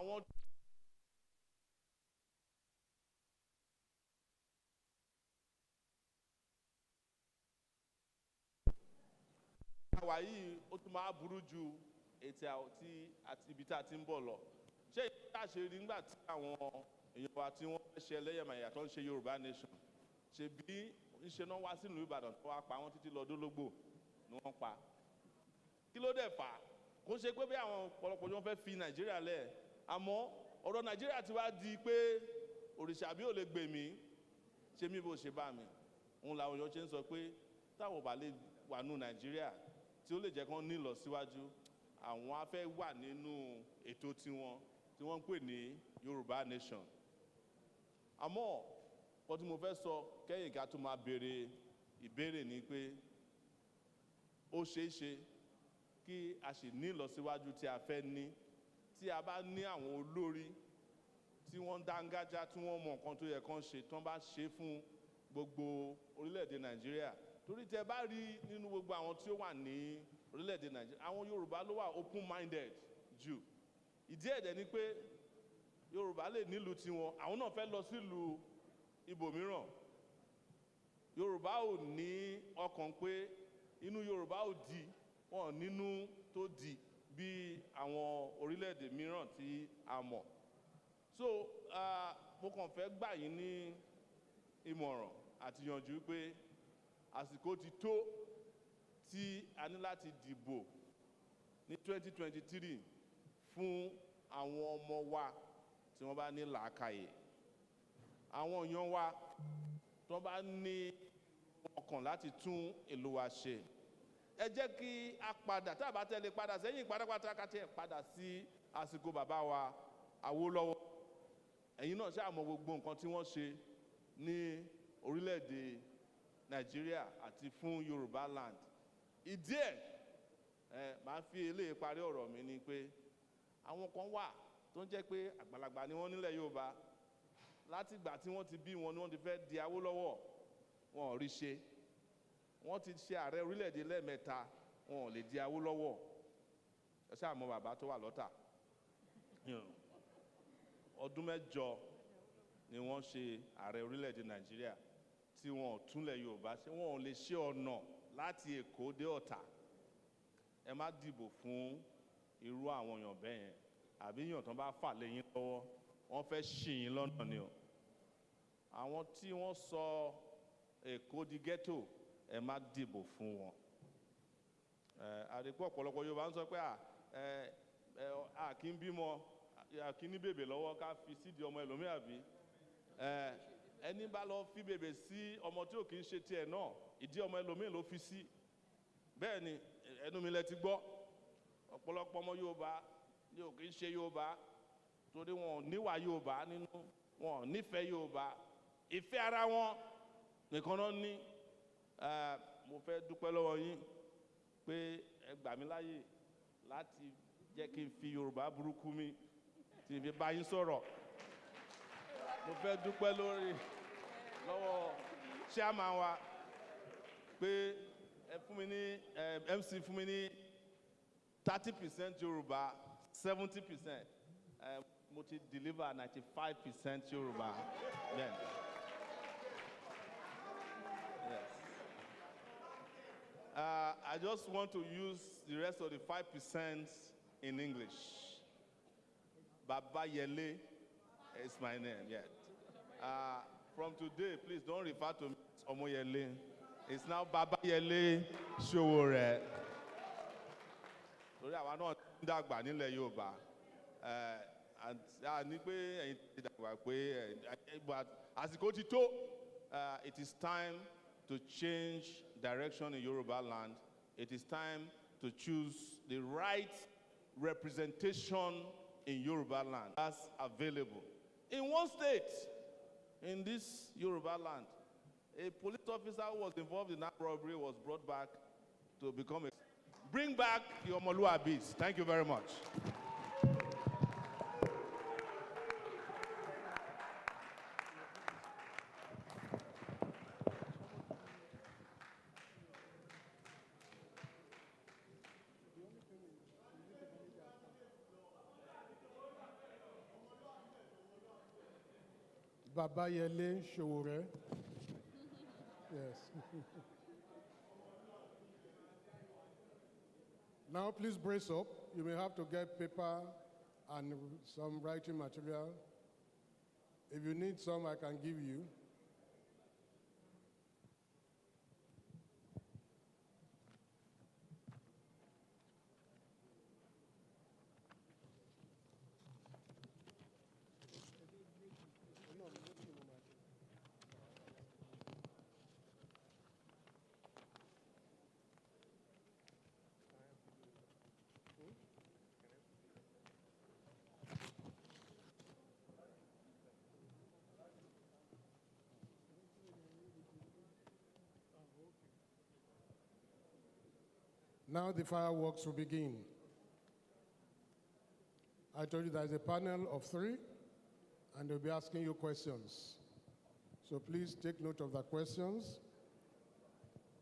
S17: àwọn. àwa yìí ó tún máa burú ju ètò àti ibi tá a ti ń bọ̀ lọ. ṣé ìyá ṣe rí nígbà tí àwọn èèyàn wa tí wọ́n fẹ́ ṣe ẹlẹ́yàmẹ̀yà tó ń ṣe Yorùbá nation ṣe bí ńṣe náà wá sílùú Ìbàdàn tó wá pa wọ́n títí lọ dólógbò ni wọ́n pa. kí ló dẹ̀ fà á kó ṣe pé bí àwọn ọ̀pọ̀lọpọ̀ tí wọ́n fẹ́ fi Nàìjíríà lẹ̀ àmọ́ ọ̀rọ̀ Nàìjíríà ti wá di pé òrìṣà bí ò lè gbè mí ṣe mí bó ṣe bá mi òun làwọn èèyàn ṣe ń sọ pé táwọn ò bá lè wà nù Nàìjíríà tí ó lè jẹ́ kán ní ìlọsíwájú àwọn á fẹ́ wà nínú ètò tiwọn tí wọ́n ń pè ní Yorùbá nation. àmọ́ kọ́ tí mo fẹ́ sọ kẹ́yìn ká tó máa béèrè ìbéèrè ni pé ó ṣeé ṣe kí a sì ní ìlọsíwájú tí a fẹ́ ní tí a bá ní àwọn olórí tí wọ́n dángájá tí wọ́n mọ nǹkan tó yẹ kán ṣe tí wọ́n bá ṣe fún gbogbo orílẹ̀-èdè Nàìjíríà torí tẹ bá rí nínú gbogbo àwọn tí ó wà ní orílẹ̀-èdè Nàìjíríà àwọn Yorùbá ló wà open minded jù ìdí ẹ̀dẹ̀ ni pé Yorùbá lè nílùú tiwọn àwọn náà fẹ́ lọ sílùú ibòmíràn Yorùbá ò ní ọkàn pé inú Yorùbá ò di wọn nínú tó di bí àwọn orílẹ̀-èdè mìíràn tí a mọ̀ so mo kàn fẹ́ gbà yín ní ìmọ̀ràn àti yànjú pé àsìkò ti tó tí a ní láti dìbò ní 2023 fún àwọn ọmọ wa tí wọ́n bá ní làákàyè àwọn èèyàn wa tí wọ́n bá ní ọkàn láti tún ìlú wa ṣe ẹ jẹ́ kí a padà tá a bá tẹ̀lé padà sẹ́yìn pátápátá ká tiẹ̀ padà sí àsìkò bàbá wa Awólọ́wọ̀ ẹ̀yin náà ṣáà mọ̀ gbogbo nǹkan tí wọ́n ṣe ní orílẹ̀-èdè Nàìjíríà àti fún Yorùbá land ìdí ẹ̀ máa fi eléyìí parí ọ̀rọ̀ mi ni pé àwọn kan wà tó ń jẹ́ pé àgbàlagbà ni wọ́n nílẹ̀ Yorùbá láti ìgbà tí wọ́n ti bí wọn ni wọ́n ti fẹ́ di Awólọ́wọ̀ wọn ò rí ṣe wọ́n ti ṣe ààrẹ orílẹ̀-èdè lẹ́ẹ̀mẹ́ta wọn ò lè di Awólọ́wọ̀ ẹ ṣáà mọ̀ bàbá tó wà lọ́tà ọdún 8 ni wọ́n ṣe ààrẹ orílẹ̀-èdè Nàìjíríà tí wọn ò túnlẹ̀ Yorùbá ṣe wọn ò lè ṣe ọ̀nà láti Èkó dé Ọ̀tà ẹ má dìbò fún irú àwọn èèyàn bẹ́ẹ̀ yẹn àbí èèyàn tán bá fà lẹ́yìn lọ́wọ́ wọ́n fẹ́ ṣì yín lọ́nà ni o àwọn tí wọ́n sọ Èkó di ghetto ẹ má dìbò fún wọn àdìpọ̀ ọ̀pọ̀lọpọ̀ Yorùbá ń sọ pé a kì í bímọ a kì í ní bèbè lọ́wọ́ ká fi sídìí ọmọ ẹlòmíà bí ẹni bá lọ fi bèbè sí ọmọ tí ò kì í ṣe tiẹ̀ náà ìdí ọmọ ẹlòmíì ló fi sí bẹ́ẹ̀ ni ẹnu mi lẹ ti gbọ́ ọ̀pọ̀lọpọ̀ ọmọ Yorùbá ni ò kì í ṣe Yorùbá torí wọn ò níwà Yorùbá nínú wọn ò nífẹ̀ẹ́ Yorùbá ìfẹ́ ara wọn nìkan náà ní mo fẹ́ dúpẹ́ lọ́wọ́ yín pé ẹ gbà mí láyè láti jẹ́ kí n fi Yorùbá burúkú mi tí n fi bá yín sọ̀rọ̀ mo fẹ́ dúpẹ́ lọ́wọ́ chairman wa pé ẹ fún mi ní MC fún mi ní 30% Yorùbá 70% mo ti deliver 95% Yorùbá then. Yes. I just want to use the rest of the 5% in English. Baba Yele is my name, yeah. From today, please don't refer to me as Omoyele. It's now Baba Yele Sowore. Torí àwa náà ń dàgbà nílẹ̀ Yorùbá. Ní pé ẹ̀yin ti dàgbà pé àsìkò ti tó. It is time to change direction in Yoruba land. It is time to choose the right representation in Yoruba land as available. In one state, in this Yoruba land, a police officer who was involved in that robbery was brought back to become a... Bring back your Omoluabis. Thank you very much.
S1: Babayele Showore. Yes. Now please brace up. You may have to get paper and some writing material. If you need some, I can give you. Now the fireworks will begin. I told you there's a panel of 3, and they'll be asking you questions. So please take note of the questions,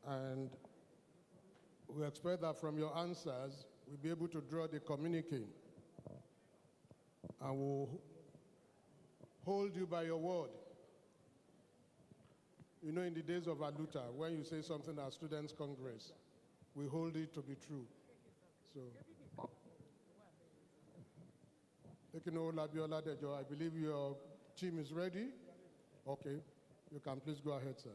S1: and we expect that from your answers, we'll be able to draw the communique, and we'll hold you by your word. You know, in the days of Aluta, when you say something at Students' Congress, we hold it to be true. So, Labiola Dejo, I believe your team is ready. Okay, you can please go ahead, sir.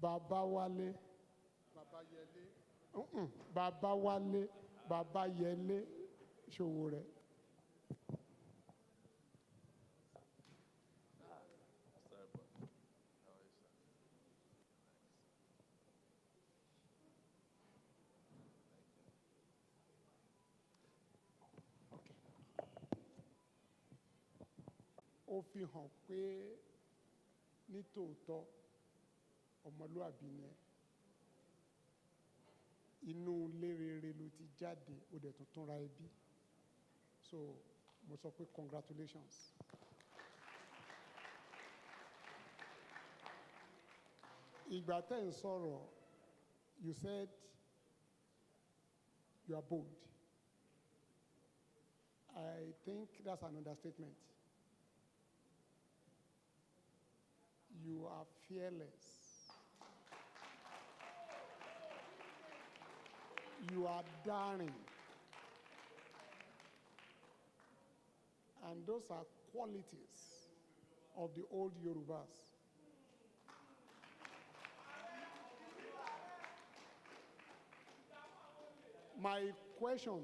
S18: Babawale. Babawale. Babayele Showore. Ó fi hàn pé nítòótọ́ ọmọlúàbí ni ẹ́. Inú ilé rere ló ti jáde ó dẹ̀ tún túnra ẹbí. So mo sọ pé congratulations. Ìgbà tẹ́ ń sọ̀rọ̀, you said you are bold. I think that's an understatement. You are fearless. You are daring. And those are qualities of the old Yorubas. My question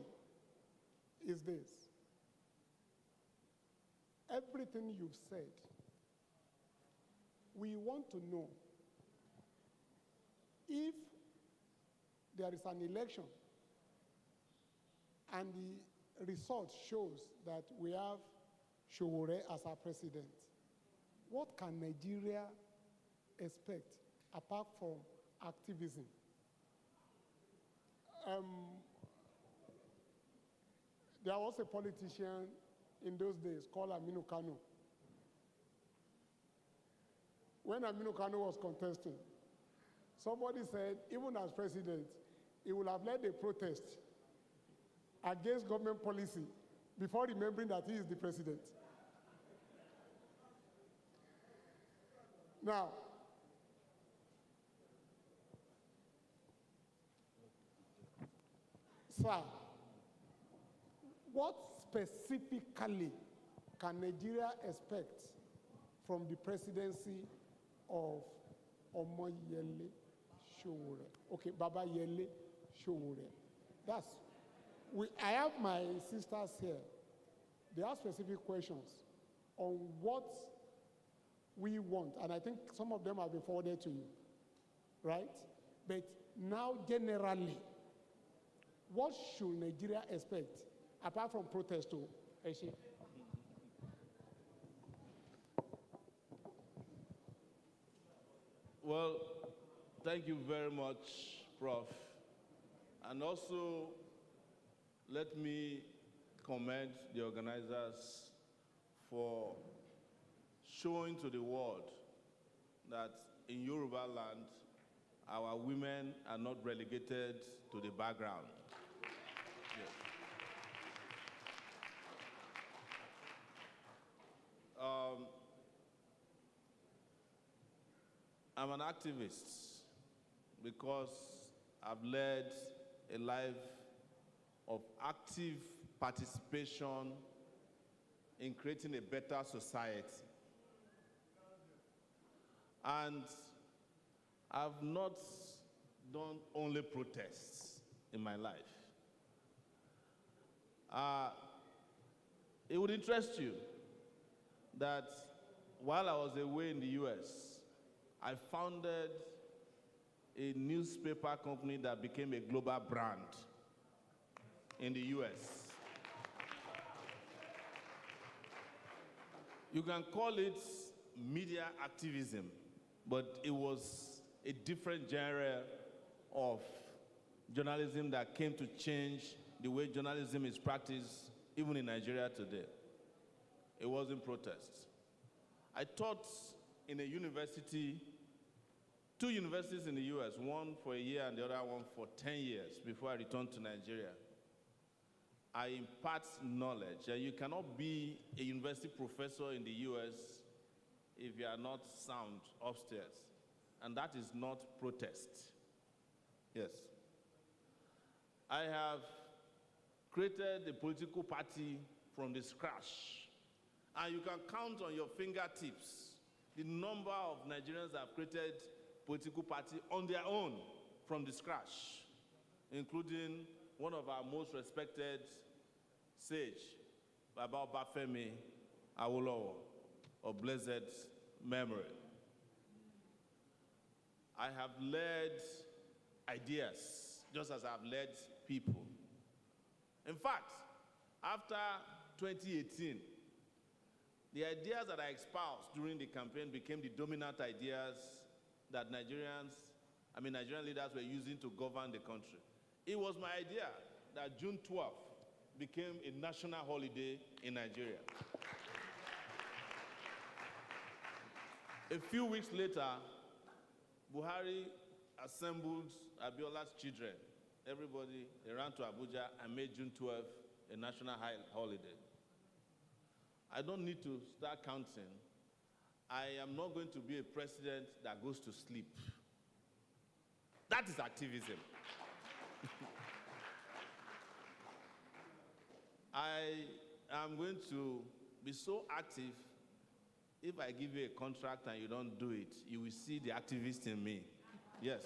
S18: is this. Everything you've said, we want to know if there is an election and the result shows that we have Showore as our president, what can Nigeria expect apart from activism? There was a politician in those days called Aminu Kano. When Aminu Kano was contesting, somebody said, even as president, he would have led a protest against government policy before remembering that he is the president. Now, sir, what specifically can Nigeria expect from the presidency of Omoyele Showore? Okay, Babayele Showore. I have my sisters here. They have specific questions on what we want, and I think some of them have been forwarded to you, right? But now, generally, what should Nigeria expect apart from protest too?
S17: Well, thank you very much, Prof. And also, let me commend the organizers for showing to the world that in Yoruba land, our women are not relegated to the background. I'm an activist because I've led a life of active participation in creating a better society. And I've not done only protests in my life. It would interest you that while I was away in the US, I founded a newspaper company that became a global brand in the US. You can call it media activism, but it was a different genre of journalism that came to change the way journalism is practiced even in Nigeria today. It wasn't protest. I taught in a university, 2 universities in the US, one for a year and the other one for 10 years before I returned to Nigeria. I impart knowledge, and you cannot be a university professor in the US if you are not sound upstairs. And that is not protest. Yes. I have created a political party from the scratch. And you can count on your fingertips the number of Nigerians that have created political party on their own from the scratch, including one of our most respected sage, Baba Obafemi Awolowo, of blessed memory. I have led ideas just as I've led people. In fact, after 2018, the ideas that I espoused during the campaign became the dominant ideas that Nigerian leaders were using to govern the country. It was my idea that June 12th became a national holiday in Nigeria. A few weeks later, Buhari assembled Abiola's children. Everybody, they ran to Abuja and made June 12th a national holiday. I don't need to start counting. I am not going to be a president that goes to sleep. That is activism. I am going to be so active. If I give you a contract and you don't do it, you will see the activist in me. Yes.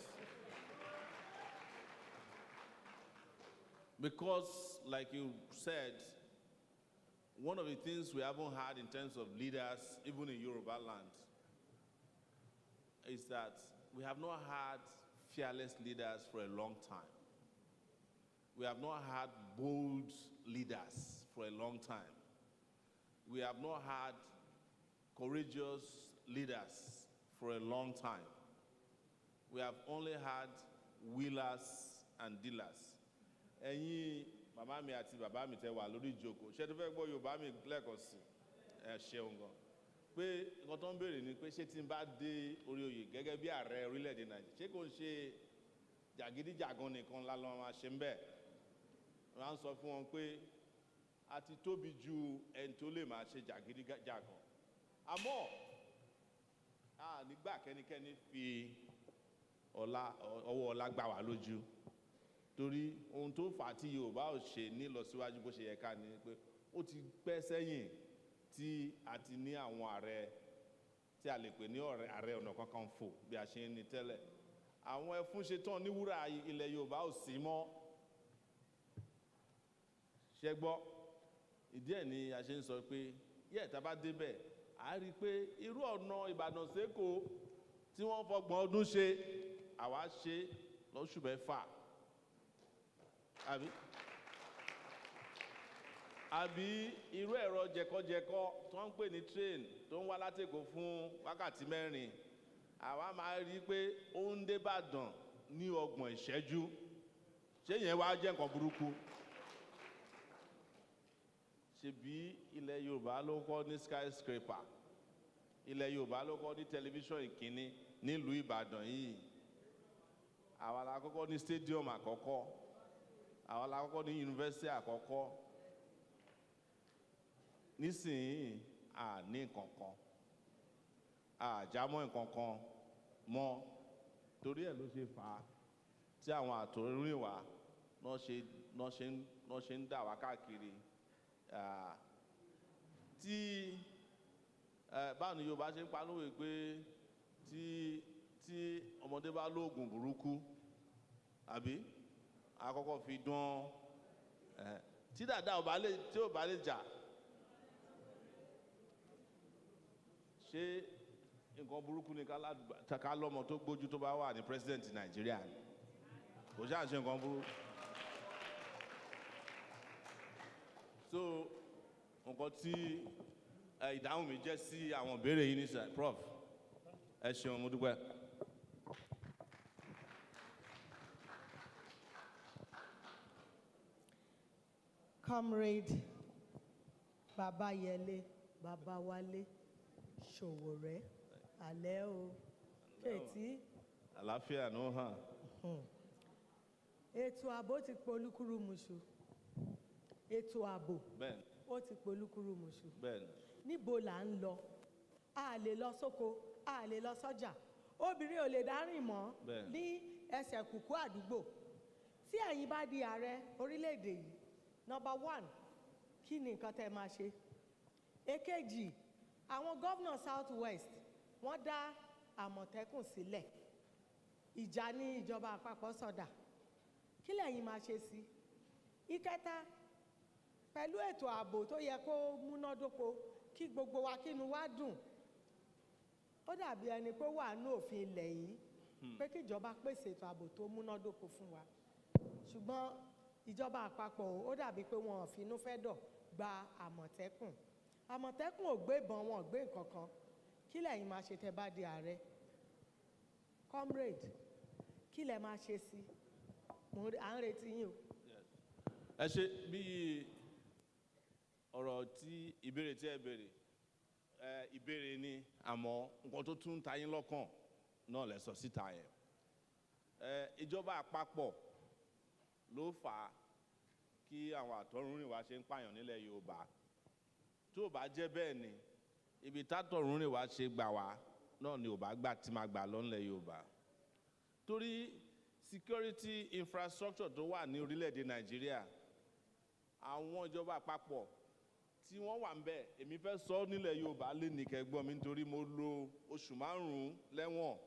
S17: Because, like you said, one of the things we haven't had in terms of leaders, even in Yoruba land, is that we have not had fearless leaders for a long time. We have not had bold leaders for a long time. We have not had courageous leaders for a long time. We have only had wheelers and dealers. Ẹ̀yin màmá mi àti bàbá mi tẹ́ wà lórí ìjókòó, ṣé tó fẹ́ gbọ́ Yorùbá mi lẹ́ẹ̀kan sí ẹ ṣeun gan. Pé nǹkan tó ń béèrè ni pé ṣé tí n bá dé orí oyè gẹ́gẹ́ bí ààrẹ orílẹ̀-èdè Nàìjíríà, ṣé kò ń ṣe jàgídíjàgan nìkan la lọ́ máa ṣe ń bẹ̀? Wọ́n á sọ fún wọn pé a ti tóbi ju ẹni tó lè máa ṣe jàgídíjàgan. Àmọ́ nígbà kẹ́nikẹ́ni fi ọwọ́ ọlá gbà wá lójú. Torí ohun tó fà á tí Yorùbá ò ṣe ní lọ síwájú bó ṣe yẹ ká ní pé ó ti pẹ́ sẹ́yìn tí a ti ní àwọn ààrẹ tí a lè pè ní ààrẹ ọ̀nà kakanfò bí a ṣe ń ní tẹ́lẹ̀. Àwọn ẹfúnṣetán ní wúrà ilẹ̀ Yorùbá ò sí mọ́. Ṣé gbọ́? Ìdí ẹ̀ ni a ṣe ń sọ pé tá a bá débẹ̀, a rí i pé irú ọ̀nà Ìbàdàn s'Ékòó tí wọ́n fọgbọ̀n ọdún ṣe, àwa ṣe lóṣù mẹ́fà. Àbí irú ẹ̀rọ jẹkọjẹkọ tó ń pè ní train tó ń wá láti Èkó fún wákàtí 4, àwa máa rí i pé ó ń dé Ìbàdàn ní 30 ìṣẹ́jú. Ṣé yẹn wá jẹ́ nǹkan burúkú? Ṣebí ilẹ̀ Yorùbá ló kọ́ ní skyscraper, ilẹ̀ Yorùbá ló kọ́ ní tẹlifíṣọ̀n ìkíní nílùú Ìbàdàn yìí. Àwa la kọ́kọ́ ní stadium àkọ́kọ́, àwa la kọ́kọ́ ní yunifásitì àkọ́kọ́. Nísìnyí à ní nǹkankan, àjámọ́ nǹkankan mọ́ torí ẹ̀ ló ṣe fà á tí àwọn àtọ̀rìnwá náà ṣe ń dà wá káàkiri tí báwo ni Yorùbá ṣe ń panúwè pé tí ọmọdé bá lóògùn burúkú àbí àkọ́kọ́ fi dán tí dàda tí ò bá lè jà ṣé nǹkan burúkú ni ká lọ́mọ tó gbójú tó bá wà ní president Nàìjíríà kò ṣáà ṣe nǹkan burúkú. So nǹkan tí ìdáhùn mi jẹ́ sí àwọn ìbéèrè yìí ní sir prof ẹ ṣeun mo dúpẹ́.
S19: Comrade Babayele Babawale Sowore alẹ́ o kèétí.
S17: Àlàáfíà ló hàn.
S19: Ètò ààbò ti polúkúrúmuṣu. Ètò ààbò
S17: Bẹ́ẹ̀ni.
S19: ó ti polúkúrúmuṣu.
S17: Bẹ́ẹ̀ni.
S19: Níbo là ń lọ? A lè lọ sóko, a lè lọ sọ́jà. Obìnrin ò lè dárìn mọ́
S17: Bẹ́ẹ̀ni.
S19: ní ẹsẹ̀ kùkú àdúgbò. Tí ẹ̀yin bá di ààrẹ orílẹ̀-èdè yìí, number one, kí ni nǹkan tẹ́ máa ṣe? Èkejì, àwọn gómìnà South West wọ́n dá Àmọ̀tẹ́kùn sílẹ̀. Ìjà ní ìjọba àpapọ̀ sọ̀dà. Kí lẹ̀yin máa ṣe sí? Ìkẹta, pẹ̀lú ètò ààbò tó yẹ kó múnádóko kí gbogbo wa kínú wa dùn. Ó dàbí ẹni pé ó wà ní òfin ilẹ̀ yìí pé kíjọba pèsè ètò ààbò tó múnádóko fún wa. Ṣùgbọ́n ìjọba àpapọ̀ ó dàbí pé wọn ò finú fẹ́ dọ̀ gba Àmọ̀tẹ́kùn. Àmọ̀tẹ́kùn ò gbé ìbọn, wọn ò gbé nǹkan kan. Kí lẹ̀yin máa ṣe tẹ́ bá di ààrẹ? Comrade, kí lẹ máa ṣe sí? À ń retí yín o.
S17: Ẹ ṣe bí ọ̀rọ̀ tí ìbéèrè tí ẹ béèrè ìbéèrè ni àmọ́ nǹkan tó tún ta yín lọ́kàn náà lẹ sọ síta yẹn. Ìjọba àpapọ̀ ló fà á kí àwọn àtọ̀runrìnwá ṣe ń pààyàn nílẹ̀ Yorùbá. Tó bá jẹ́ bẹ́ẹ̀ ni ibi tátọ̀runrìnwá ṣe gbà wá náà ni ò bá gbà tí máa gbà lọ́nlẹ̀ Yorùbá. Torí security infrastructure tó wà ní orílẹ̀-èdè Nàìjíríà àwọn ìjọba àpapọ̀ tí wọ́n wà ń bẹ̀ èmi fẹ́ sọ nílẹ̀ Yorùbá lé ní kẹgbọ́n mi nítorí mo lò oṣù 5 lẹ́wọ̀n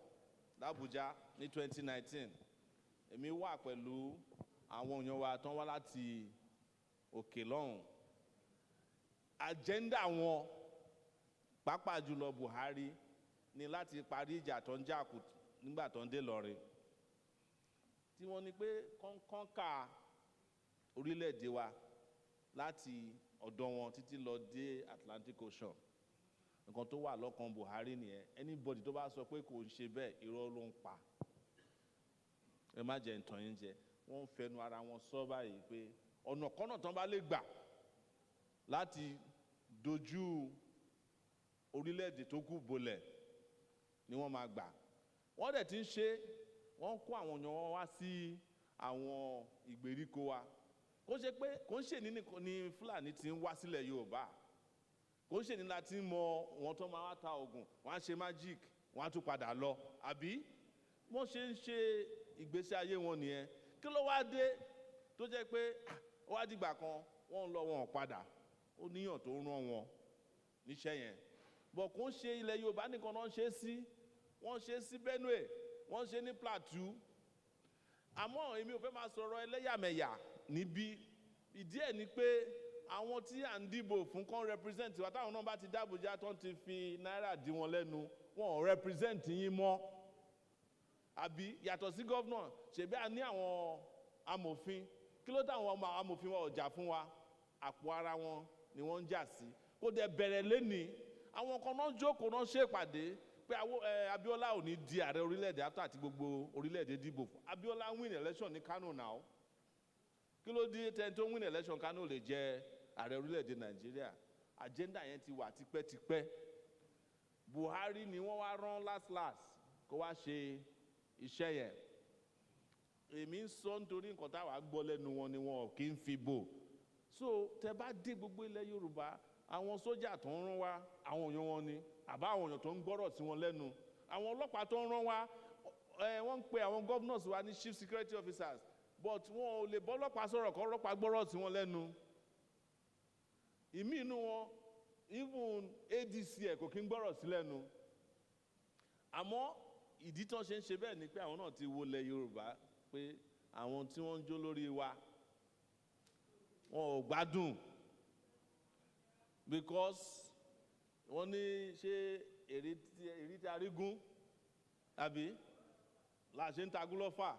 S17: l'Àbújá ní 2019 èmi wà pẹ̀lú àwọn èèyàn wa tán wá láti òkè lọ́hùn agenda wọn pàápàá jùlọ Buhari ní láti parí ìjà tó ń jà kù nígbà tó ń dé Ìlọrin tí wọ́n ní pé kọ́ńkà orílẹ̀-èdè wa láti ọ̀dọ̀ wọn títí lọ dé Atlantic Ocean nǹkan tó wà lọ́kàn Buhari nìyẹn anybody tó bá sọ pé kò ń ṣe bẹ́ẹ̀ irọ́ ló ń pa ẹ má jẹ́ ntàn yín jẹ wọ́n ń fẹnu ara wọn sọ báyìí pé ọ̀nà kọ́nà tán bá lè gbà láti dojú orílẹ̀-èdè tó kù bolẹ̀ ni wọ́n máa gbà wọ́n dẹ̀ ti ń ṣe wọ́n kó àwọn èèyàn wọn wá sí àwọn ìgbèríko wa kò ṣe pé kò ń ṣe ní Fúlàní ti ń wá sílẹ̀ Yorùbá kò ń ṣe ní láti mọ wọn tó máa wá ta oògùn wọn á ṣe magic wọn á tún padà lọ àbí wọ́n ṣe ń ṣe ìgbésí ayé wọn nìyẹn kí ló wá dé tó jẹ́ pé ó wá dìgbà kan wọ́n ń lọ wọn padà ó níyàn tó rán wọn níṣẹ́ yẹn bọ̀ kò ń ṣe ilẹ̀ Yorùbá nìkan náà ń ṣe sí wọ́n ṣe sí Benue wọ́n ṣe ní Plateau àmọ́ èmi ò fẹ́ máa sọ̀rọ̀ ẹlẹ́yàmẹ̀yà níbí ìdí ẹ̀ ni pé àwọn tí à ń dìbò fún kán represent wa táwọn náà bá ti d'Àbújá tó ń ti fi náírà dí wọn lẹ́nu wọn ò represent yín mọ́ àbí yàtọ̀ sí gọ́vnà ṣèbí a ní àwọn amòfin kí ló táwọn amòfin wa ò jà fún wa àpò ara wọn ni wọ́n ń jà sí kó dẹ̀ bẹ̀rẹ̀ lénìí àwọn kan náà jókòó náà ṣèpàdé pé Abiola ò ní di ààrẹ orílẹ̀-èdè after àti gbogbo orílẹ̀-èdè dìbò fún Abiola win election ní Kano now kí ló dé tẹ́ni tó win election Kano lè jẹ ààrẹ orílẹ̀-èdè Nàìjíríà agenda yẹn ti wà tipẹ́tipẹ́ Buhari ni wọ́n wá rán last kó wá ṣe iṣẹ́ yẹn èmi ń sọ nítorí nǹkan táwa gbọ́ lẹ́nu wọn ni wọn kì í fi bò so tẹ bá dé gbogbo ilẹ̀ Yorùbá àwọn sójà tó ń rán wá àwọn èèyàn wọn ni àbá àwọn èèyàn tó ń gbọ́rọ̀ sí wọn lẹ́nu àwọn ọlọ́pàá tó ń rán wa wọ́n ń pe àwọn governors wa ní chief security officers but wọn ò lè bọ́ ọlọ́pàá sọ̀rọ̀ kọ́ ọlọ́pàá gbọ́rọ̀ sí wọn lẹ́nu ìmí inú wọn even adc ẹ̀ kò kí ń gbọ́rọ̀ sí lẹ́nu àmọ́ ìdí tán ṣe ń ṣe bẹ́ẹ̀ ni pé àwọn náà ti wọlé yorùbá pé àwọn tí wọ́n ń jó lórí wa wọn ò gbádùn because wọ́n ní ṣé èrí tí a rí gún àbí láṣẹ ń tagún lọ́fà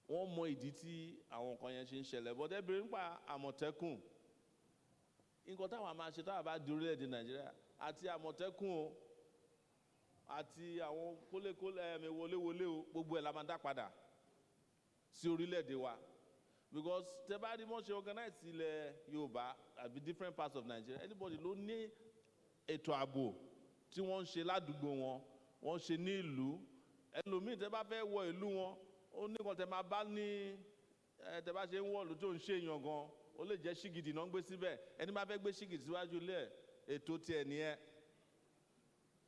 S17: wọ́n mọ ìdí tí àwọn nǹkan yẹn ṣe ń ṣẹlẹ̀ bọ́dẹ́ bèrè nípa àmọ̀tẹ́kùn nǹkan táwọn máa ṣe táwọn bá di orílẹ̀-èdè nàìjíríà àti àmọ̀tẹ́kùn o àti àwọn kólé wọléwọlé o gbogbo ẹ̀ la máa dá padà sí orílẹ̀-èdè wa because tẹ bá rí mọ́ ṣe organize ilẹ̀ yorùbá àbí different parts of nigeria anybody ló ní ètò ààbò tí wọ́n ń ṣe ládùúgbò wọn wọ́n ṣe ní ìlú ẹlòmíì tẹ bá fẹ́ wọ ìlú wọn ó ní kan tẹ máa bá ní tẹ bá ṣe ń wọ ìlú tó ń ṣe èèyàn gan ó lè jẹ́ ṣígìdì náà ń gbé síbẹ̀ ẹni bá fẹ́ gbé ṣígìdì síwájú ilé ètò tiẹ̀ nìyẹn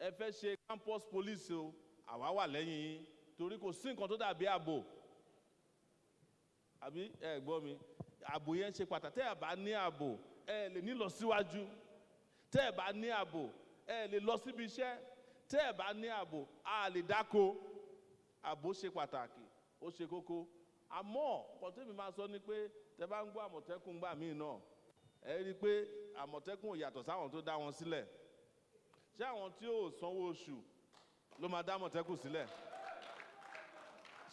S17: ẹ fẹ́ ṣe campus police o àwa wà lẹ́yìn yín torí kò sí nǹkan tó dàbí ààbò àbí ẹ gbọ́ mi ààbò yẹn ṣe pàtàkì tẹ́ ẹ bá ní ààbò ẹ lè ní lọ síwájú tẹ́ ẹ bá ní ààbò ẹ lè lọ síbi iṣẹ́ tẹ́ ẹ bá ní ààbò a lè dáko ààbò ṣe pàtàkì ó ṣe kókó àmọ́ kọ́tẹ́mi máa sọ ni pé tẹ́ bá ń gbọ́ àmọ̀tẹ́kùn gbà míì náà ẹ rí i pé àmọ̀tẹ́kùn ò yàtọ̀ sáwọn tó dá wọn sílẹ̀ ṣé àwọn tí ò sanwó oṣù ló máa dá àmọ̀tẹ́kùn sílẹ̀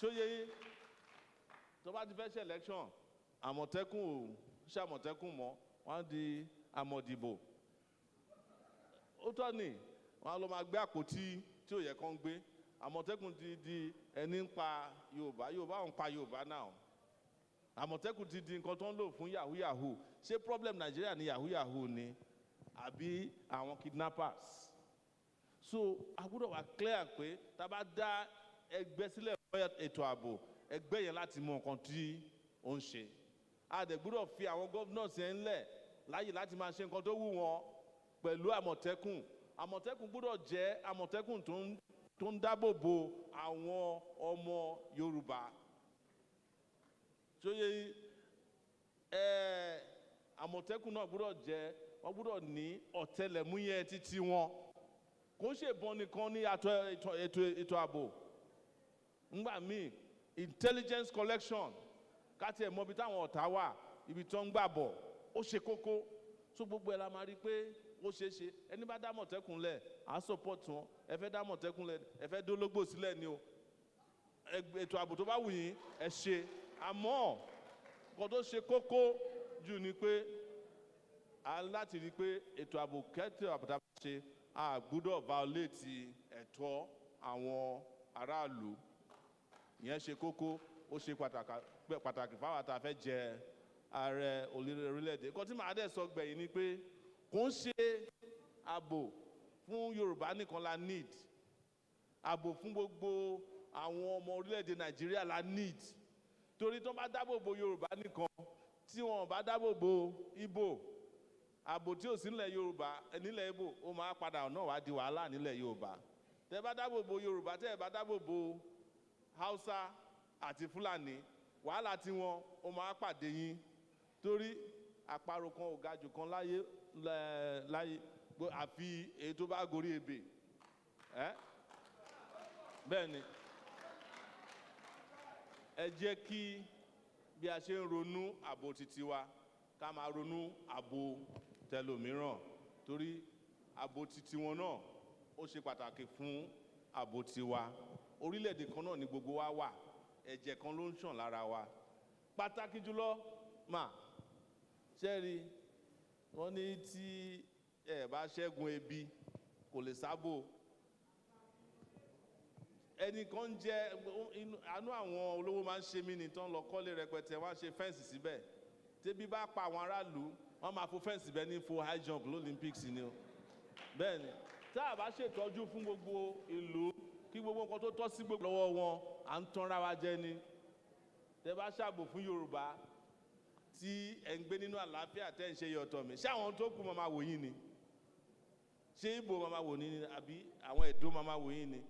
S17: ṣó yẹ yín tó bá ti fẹ́ ṣe election àmọ̀tẹ́kùn ò ṣe àmọ̀tẹ́kùn mọ́ wọ́n á di àmọ̀dìbò ó tọ́ ni wọ́n á lọ máa gbé àpótí tí ò yẹ kán gbé àmọ̀tẹ́kùn ti di ẹni ń pa yorùbá ò ń pa yorùbá náà àmọ̀tẹ́kùn ti di nǹkan tó ń lò fún yahoo yahoo ṣé problem nàìjíríà ní yahoo yahoo ni àbí àwọn kidnappers so a gbọ́dọ̀ wá clear pé tá a bá dá ẹgbẹ́ sílẹ̀ fún ètò ààbò ẹgbẹ́ yẹn láti mọ nǹkan tí ó ń ṣe a dẹ̀ gbọ́dọ̀ fi àwọn governors yẹn ńlẹ̀ láyè láti máa ṣe nǹkan tó wù wọ́n pẹ̀lú àmọ̀tẹ́kùn àmọ̀tẹ́kùn gbọ́dọ̀ jẹ́ àmọ̀tẹ́kùn tó ń dáàbò bo àwọn ọmọ yorùbá sóye àmọ̀tẹ́kùn náà gbọ́dọ̀ jẹ́ wọ́n gbọ́dọ̀ ní ọ̀tẹlẹ̀múyẹ́ títí wọn kò ń ṣèbọn nìkan ní ètò ààbò ńgbà míì intelligence collection káti ẹ̀ mọ ibi táwọn ọ̀tá wà ibi tó ń gbà bọ̀ ó ṣe kókó so gbogbo ẹ̀ la máa rí i pé ó ṣeé ṣe ẹni bá dá àmọ̀tẹ́kùn lẹ̀ à ń support wọn ẹ fẹ́ dá àmọ̀tẹ́kùn lẹ̀ ẹ fẹ́ dólógbò sílẹ̀ ni o ètò ààbò tó bá wù yín ẹ ṣe àmọ́ nǹkan tó ṣe kókó jù ni pé a láti rí i pé ètò ààbò kẹ́tì àbùtà bá ṣe a gbúdọ̀ violate ẹ̀tọ́ àwọn aráàlú ìyẹn ṣe kókó ó ṣe pàtàkì fáwọn àtà fẹ́ jẹ ààrẹ orílẹ̀-èdè nǹkan tí màá dẹ̀ sọ gbẹ̀yìn ni pé kò ń ṣe ààbò fún yorùbá nìkan la need ààbò fún gbogbo àwọn ọmọ orílẹ̀-èdè nàìjíríà la need torí tó bá dáàbò bo yorùbá nìkan tí wọn bá dáàbò bo ibo ààbò tí ò sí nílẹ̀ yorùbá nílẹ̀ ibo ó máa padà náà wá di wàhálà nílẹ̀ yorùbá tẹ́ bá dáàbò bo yorùbá tẹ́ bá dáàbò bo hausa àti fúlàní wàhálà tí wọn ó máa pàdé yín torí àparò kan ò ga jù kan láyé àfi èyí tó bá gorí ebè bẹ́ẹ̀ ni ẹ jẹ́ kí bí a ṣe ń ronú ààbò títí wa ká máa ronú ààbò tẹlòmíràn torí ààbò títí wọn náà ó ṣe pàtàkì fún ààbò tiwa orílẹ̀-èdè kan náà ni gbogbo wa wà ẹ̀jẹ̀ kan ló ń ṣàn lára wa pàtàkì jùlọ mà ṣẹ́ẹ̀rí wọ́n ní tí ẹ bá ṣẹ́gun ebi kò lè sábò ẹnìkan jẹ́ àánú àwọn olówó máa ń ṣe mí ní tán lọ kọ́lé rẹpẹtẹ wọ́n á ṣe fẹ́ǹsì síbẹ̀ tẹ́bí bá pa àwọn aráàlú wọ́n máa fo fẹ́ǹsì bẹ́ẹ̀ ní fo high jump lólympics ni o bẹ́ẹ̀ ni tá a bá ṣètọ́jú fún gbogbo ìlú kí gbogbo nǹkan tó tọ́ sí gbogbo lọ́wọ́ wọn à ń tanra wa jẹ ni tẹ́ bá ṣàbò fún yorùbá tí ẹ̀ ń gbé nínú àlàáfíà tẹ́ ń ṣe yọ̀tọ̀ mi ṣé àwọn tó kù mọ́ máa wò yín ni ṣé ibo máa wò ní àbí àwọn ẹ̀dọ́ máa wò yín ni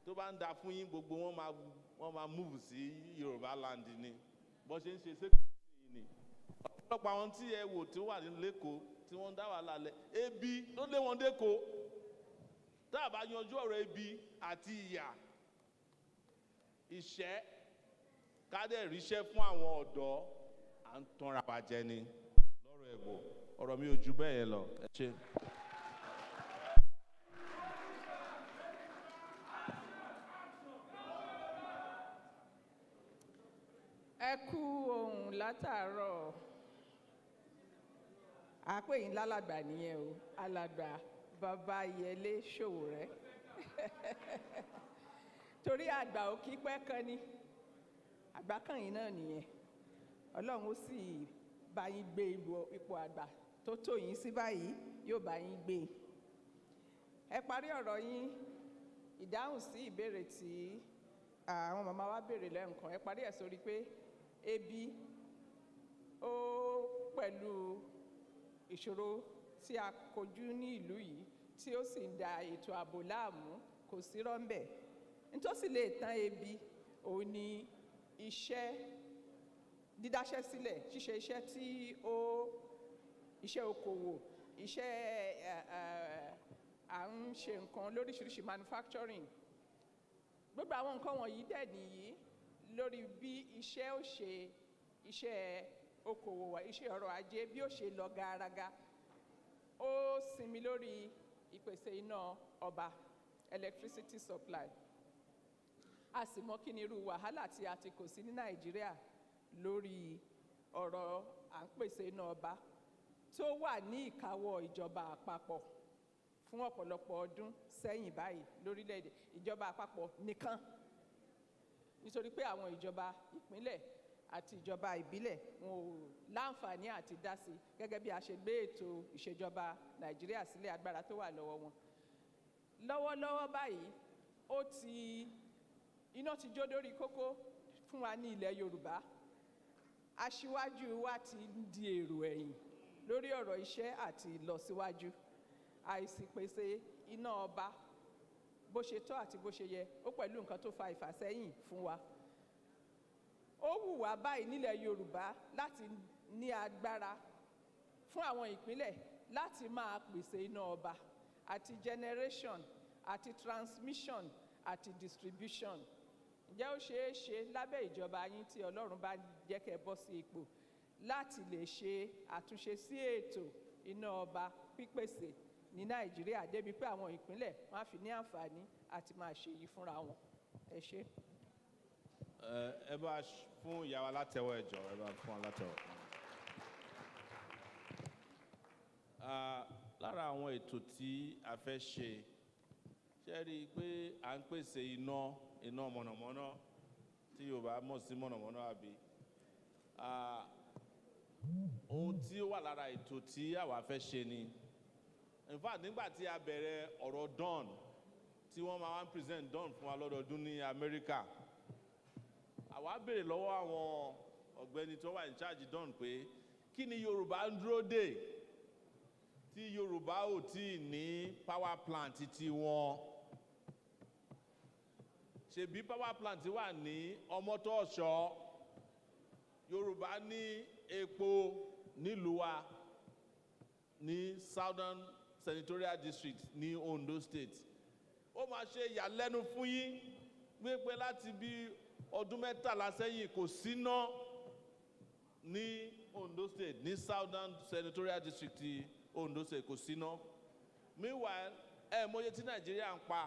S17: tó bá ń da fún yín gbogbo wọ́n máa move sí Yorùbá land ni bó ṣe ń ṣe sékòó ni ọ̀pọ̀lọpọ̀ àwọn tí ẹ wò tí ó wà ní lẹ́kọ̀ọ́ tí wọ́n ń dá wàhálà lẹ̀ ebi ló lé wọn dẹ́kọ̀ọ́ tá a bá yanjú ọ̀rọ̀ ebi àti ìyà ìṣẹ́ ká dẹ̀ ríṣẹ́ fún àwọn ọ̀dọ́ à ń tanra wa jẹ ni lọ́rọ̀ ẹ̀gbọ́ ọ̀rọ̀ mi ò ju bẹ́ẹ̀ yẹn lọ ẹ ṣé.
S20: ẹ kú ohùn látàárọ̀ àpè yín lálàgbà nìyẹn o alàgbà Babayẹlé Sowore torí àgbà ò kí pẹ́ kan ní àgbà kan yìí náà nìyẹn Ọlọ́run ó sì bá yín gbé ipò àgbà tó tó yín sí báyìí yóò bá yín gbé ẹ parí ọ̀rọ̀ yín ìdáhùn sí ìbéèrè tí àwọn màmá wa béèrè lẹ́ǹkan ẹ parí ẹ̀ sórí pé ebi ó pẹ̀lú ìṣòro tí a kojú ní ìlú yìí tí ó sì ń da ètò ààbò láàmú kò sí rọ́ńbẹ̀ nítòsí lè tán ebi òun ni iṣẹ́ dídáṣẹ́ sílẹ̀ ṣíṣe iṣẹ́ tí ó iṣẹ́ okòwò iṣẹ́ à ń ṣe nǹkan lóríṣiríṣi manufacturing gbogbo àwọn nǹkan wọ̀nyí dẹ̀ nìyí lórí bí iṣẹ́ ó ṣe iṣẹ́ okòwò wa iṣẹ́ ọrọ̀ ajé bí ó ṣe lọ gàràgà ó sinmi lórí ìpèsè iná ọba electricity supply a sì mọ̀ kí ni irú wàhálà tí a ti kò sí ní Nàìjíríà lórí ọ̀rọ̀ à ń pèsè iná ọba tó wà ní ìkáwọ́ ìjọba àpapọ̀ fún ọ̀pọ̀lọpọ̀ ọdún sẹ́yìn báyìí lórílẹ̀‐èdè ìjọba àpapọ̀ nìkan nítorí pé àwọn ìjọba ìpínlẹ̀ àti ìjọba ìbílẹ̀ wọn ò láǹfààní àti dá sí gẹ́gẹ́ bí a ṣe gbé ètò ìṣèjọba Nàìjíríà sílẹ̀ agbára tó wà lọ́wọ́ wọn lọ́wọ́lọ́wọ́ báyìí iná ti jó dórí kókó fún wa ní ilẹ̀ Yorùbá aṣíwájú wa ti ń di èrò ẹ̀yìn lórí ọ̀rọ̀ iṣẹ́ àti ìlọsíwájú àìsí pèsè iná ọba bó ṣe tọ́ àti bó ṣe yẹ ó pẹ̀lú nǹkan tó fa ìfàsẹ́yìn fún wa ó wù wá báyìí nílẹ̀ Yorùbá láti ní agbára fún àwọn ìpínlẹ̀ láti máa pèsè iná ọba àti generation àti transmission àti distribution ǹjẹ́ ó ṣeé ṣe lábẹ́ ìjọba yín tí Ọlọ́run bá jẹ́ kẹ́ bọ́ sí ipò láti lè ṣe àtúnṣe sí ètò iná ọba pípèsè ní Nàìjíríà débi pé àwọn ìpínlẹ̀ wọn á fi ní àǹfààní àti máa ṣe èyí fúnra wọn ẹ ṣé.
S17: ẹ bá fún ìyá wa látẹ̀wọ́ ẹ̀jọ̀ ẹ bá fún wa látẹ̀wọ́. lára àwọn ètò tí a fẹ́ ṣe ṣe rí i pé à ń pèsè iná mọ̀nàmọ́ná tí Yorùbá mọ̀ sí mọ̀nàmọ́ná àbí ohun tí ó wà lára ètò tí àwa fẹ́ ṣe ni in fact nígbà tí a bẹ̀rẹ̀ ọ̀rọ̀ dawn tí wọ́n máa ń present dawn fún wa lọ́dọọdún ní Amẹ́ríkà àwa béèrè lọ́wọ́ àwọn ọ̀gbẹ́ni tó wà in charge dawn pé kí ni Yorùbá ń dúró dè tí Yorùbá ò tí ì ní power plant ti wọn ṣebí power plant wà ní Ọmọtọ́ṣọ́ Yorùbá ní epo nílùú wa ní Southern Senatorial District ní Ondo State ó máa ṣe ìyàlẹ́nu fún yín wípé láti bí ọdún mẹ́tàlá sẹ́yìn kò síná ní Ondo State ní Southern Senatorial District ti Ondo State kò síná meanwhile mọ̀ye tí Nàìjíríà ń pa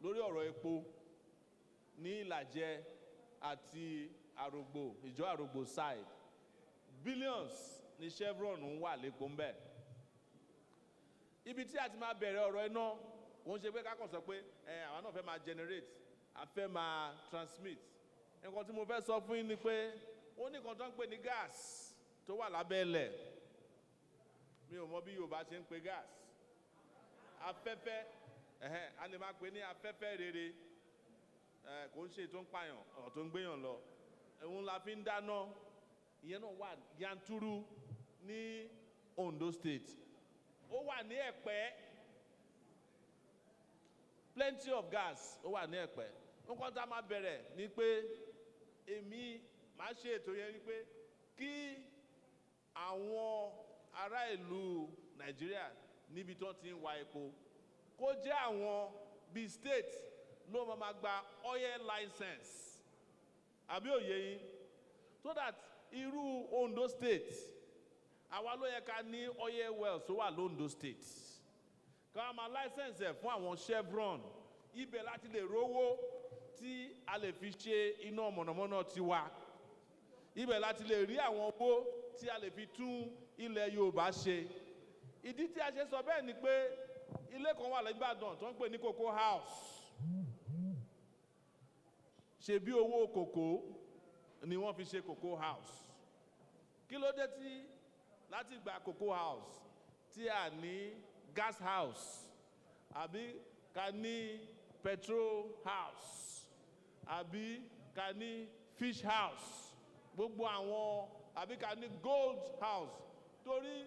S17: lórí ọ̀rọ̀ epo ní Ìlàjẹ àti Àrògbò ìjọ Àrògbò side billions ní Chevron ń wà lẹ́kọ̀ọ́ ń bẹ̀ ibi tí a ti máa bẹ̀rẹ̀ ọ̀rọ̀ iná wọ́n ṣe pé kákan sọ pé àwọn náà fẹ́ máa generate a fẹ́ máa transmit nǹkan tí mo fẹ́ sọ fún yín ni pé ó ní nǹkan tó ń pè ní gas tó wà lábẹ́ ilẹ̀ mi ò mọ bí Yorùbá ṣe ń pe gas afẹ́fẹ́ a lè máa pè ní afẹ́fẹ́ rere kò ń ṣe tó ń pààyàn ọ̀ tó ń gbéyàn lọ òun la fi ń dáná ìyẹn náà wà yanturu ní Ondo State ó wà ní Ẹ̀pẹ́ plenty of gas ó wà ní ẹ̀pẹ́ nǹkan tá a máa bẹ̀rẹ̀ ni pé èmi máa ṣe ètò yẹn ni pé kí àwọn ará ìlú nàìjíríà níbi tó ti ń wa epo kó jẹ́ àwọn bíi state ló máa gba oil license àbí òye yín so that irú Ondo state àwa ló yẹ ká ní oil wells tó wà lóńdó state ká máa license ẹ̀ fún àwọn Chevron ibẹ̀ láti lè rówó tí a lè fi ṣe iná mọ̀nàmọ́ná tiwa ibẹ̀ láti lè rí àwọn owó tí a lè fi tún ilẹ̀ Yorùbá ṣe ìdí tí a ṣe sọ bẹ́ẹ̀ ni pé ilé kan wà l'Íbàdàn tó ń pè ní Cocoa House ṣe bí owó kòkó ni wọ́n fi ṣe Cocoa House kí ló dé tí láti gba Cocoa House tí a ní gas house àbí ká ní petrol house àbí ká ní fish house gbogbo àwọn àbí ká ní gold house torí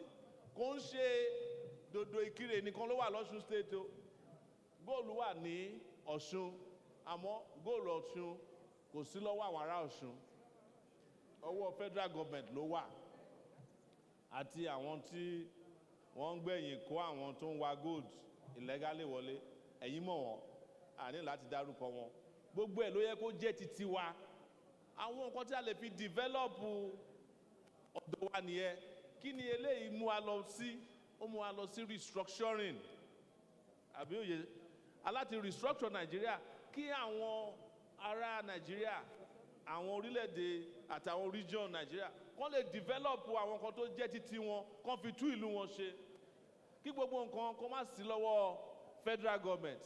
S17: kò ń ṣe Dòdò Ìkirè nìkan ló wà l'Ọ̀ṣun state o góòlù wà ní Ọ̀ṣun àmọ́ góòlù Ọ̀ṣun kò sí lọ́wọ́ àwọn ará Ọ̀ṣun ọwọ́ federal government ló wà àti àwọn tí wọ́n ń gbẹ̀yìn kó àwọn tó ń wa gold illegally wọlé ẹ̀yin mọ̀ wọ́n àní láti dárúkọ wọn gbogbo ẹ̀ ló yẹ kó jẹ́ titi wa àwọn nǹkan tí a lè fi develop ọ̀dọ̀ wa nìyẹn kí ni eléyìí mú wa lọ sí ó mú wa lọ sí restructuring àbí òye aláti restructure Nàìjíríà kí àwọn ará Nàìjíríà àwọn orílẹ̀-èdè àtàwọn region Nàìjíríà kán lè develop àwọn nǹkan tó jẹ́ títí wọn kán fi tú ìlú wọn ṣe kí gbogbo nǹkan kó má sí lọ́wọ́ federal government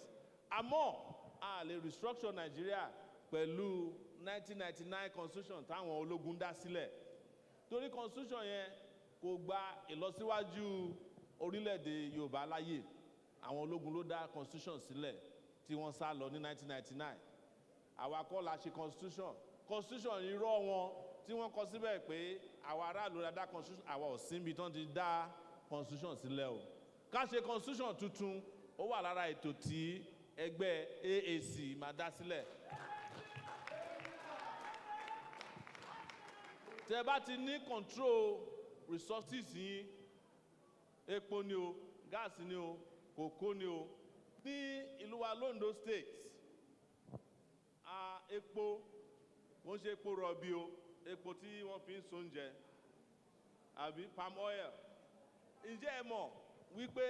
S17: àmọ́ a lè restructure Nàìjíríà pẹ̀lú 1999 constitution táwọn ológun dá sílẹ̀ torí constitution yẹn kò gba ìlọsíwájú orílẹ̀-èdè Yorùbá láyè àwọn ológun ló dá constitution sílẹ̀ tí wọ́n sá lọ ní 1999 àwa kọ́ la ṣe constitution irọ́ wọn tí wọ́n kọ síbẹ̀ pé àwa aráàlú la dá constitution àwa ò síbi tán ti dá constitution sílẹ̀ o ká ṣe constitution tuntun ó wà lára ètò tí ẹgbẹ́ AAC máa dá sílẹ̀. tẹ́ bá ti ní control resources yín epo ni o gáàsì ni o kòkó ni o ní ìlú wa l'Ondo state epo wọ́n ṣe epo rọ̀bì o epo tí wọ́n fi ń ṣoúnjẹ àbí palm oil ǹjẹ́ ẹ mọ̀ wípé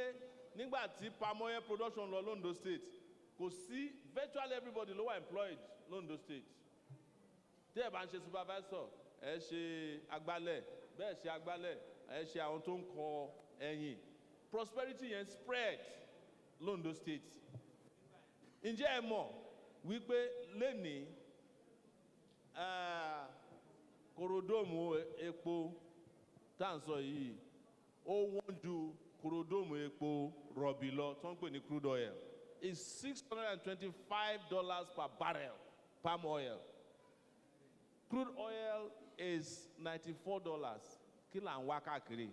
S17: nígbà tí palm oil production lọ l'Ondo state kò sí virtually everybody ló wà employed l'Ondo state tí ẹ bá ń ṣe supervisor ẹ ṣe agbálẹ̀ bẹ́ẹ̀ ṣe agbálẹ̀ ẹ ṣe àwọn tó ń kọ ẹ̀yìn prosperity yẹn spread l'Ondo state ǹjẹ́ ẹ mọ̀ wípé lẹ́nìí kòròdóòmù epo tá à ń sọ yìí ó wọ́n ju kòròdóòmù epo rọ̀bì lọ tó ń pè ní crude oil is $625 per barrel palm oil crude oil is $94 kí là ń wá káàkiri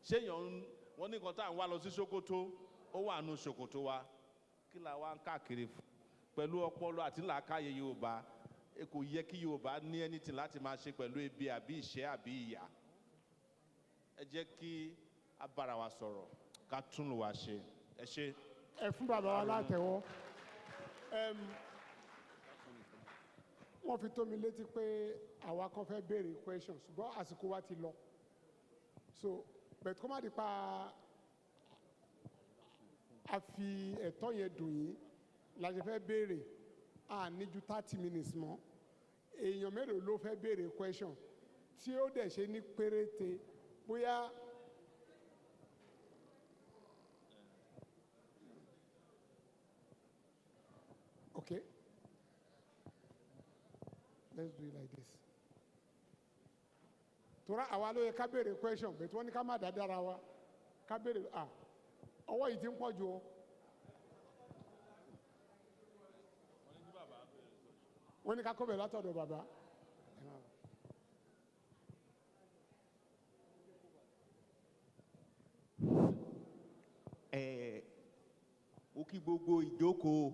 S17: ṣé èèyàn wọ́n ní nǹkan tá à ń wá lọ sí Sokoto ó wà nù Sokoto wa kí là wá káàkiri pẹ̀lú ọpọlọ àti làákàyè Yorùbá kò yẹ kí Yorùbá ní anything láti máa ṣe pẹ̀lú ebi àbí ìṣẹ́ àbí ìyà ẹ jẹ́ kí a bára wa sọ̀rọ̀ ká tún lù wá ṣe ẹ ṣe.
S18: ẹ fún bàbá wa látẹ̀wọ́ wọ́n fi tó mi létí pé àwa kan fẹ́ béèrè question ṣùgbọ́n àsìkò wa ti lọ so bẹ̀t kó má di pa a fi ẹ̀tọ́ yẹn dùn yín la ṣe fẹ́ béèrè a ní ju 30 minutes mọ́ èèyàn mélòó ló fẹ́ béèrè question tí ó dẹ̀ ṣe ní péréte bóyá okay let's do it like this tora àwa ló yẹ ká béèrè question bẹ́ẹ̀ tí wọ́n ní ká má dá dára wa ká béèrè ọwọ́ yìí ti ń pọ̀ jù o. wọ́n ní ká kọ́ bẹ̀ látọ̀dọ̀ bàbá.
S21: mo kí gbogbo ìjókòó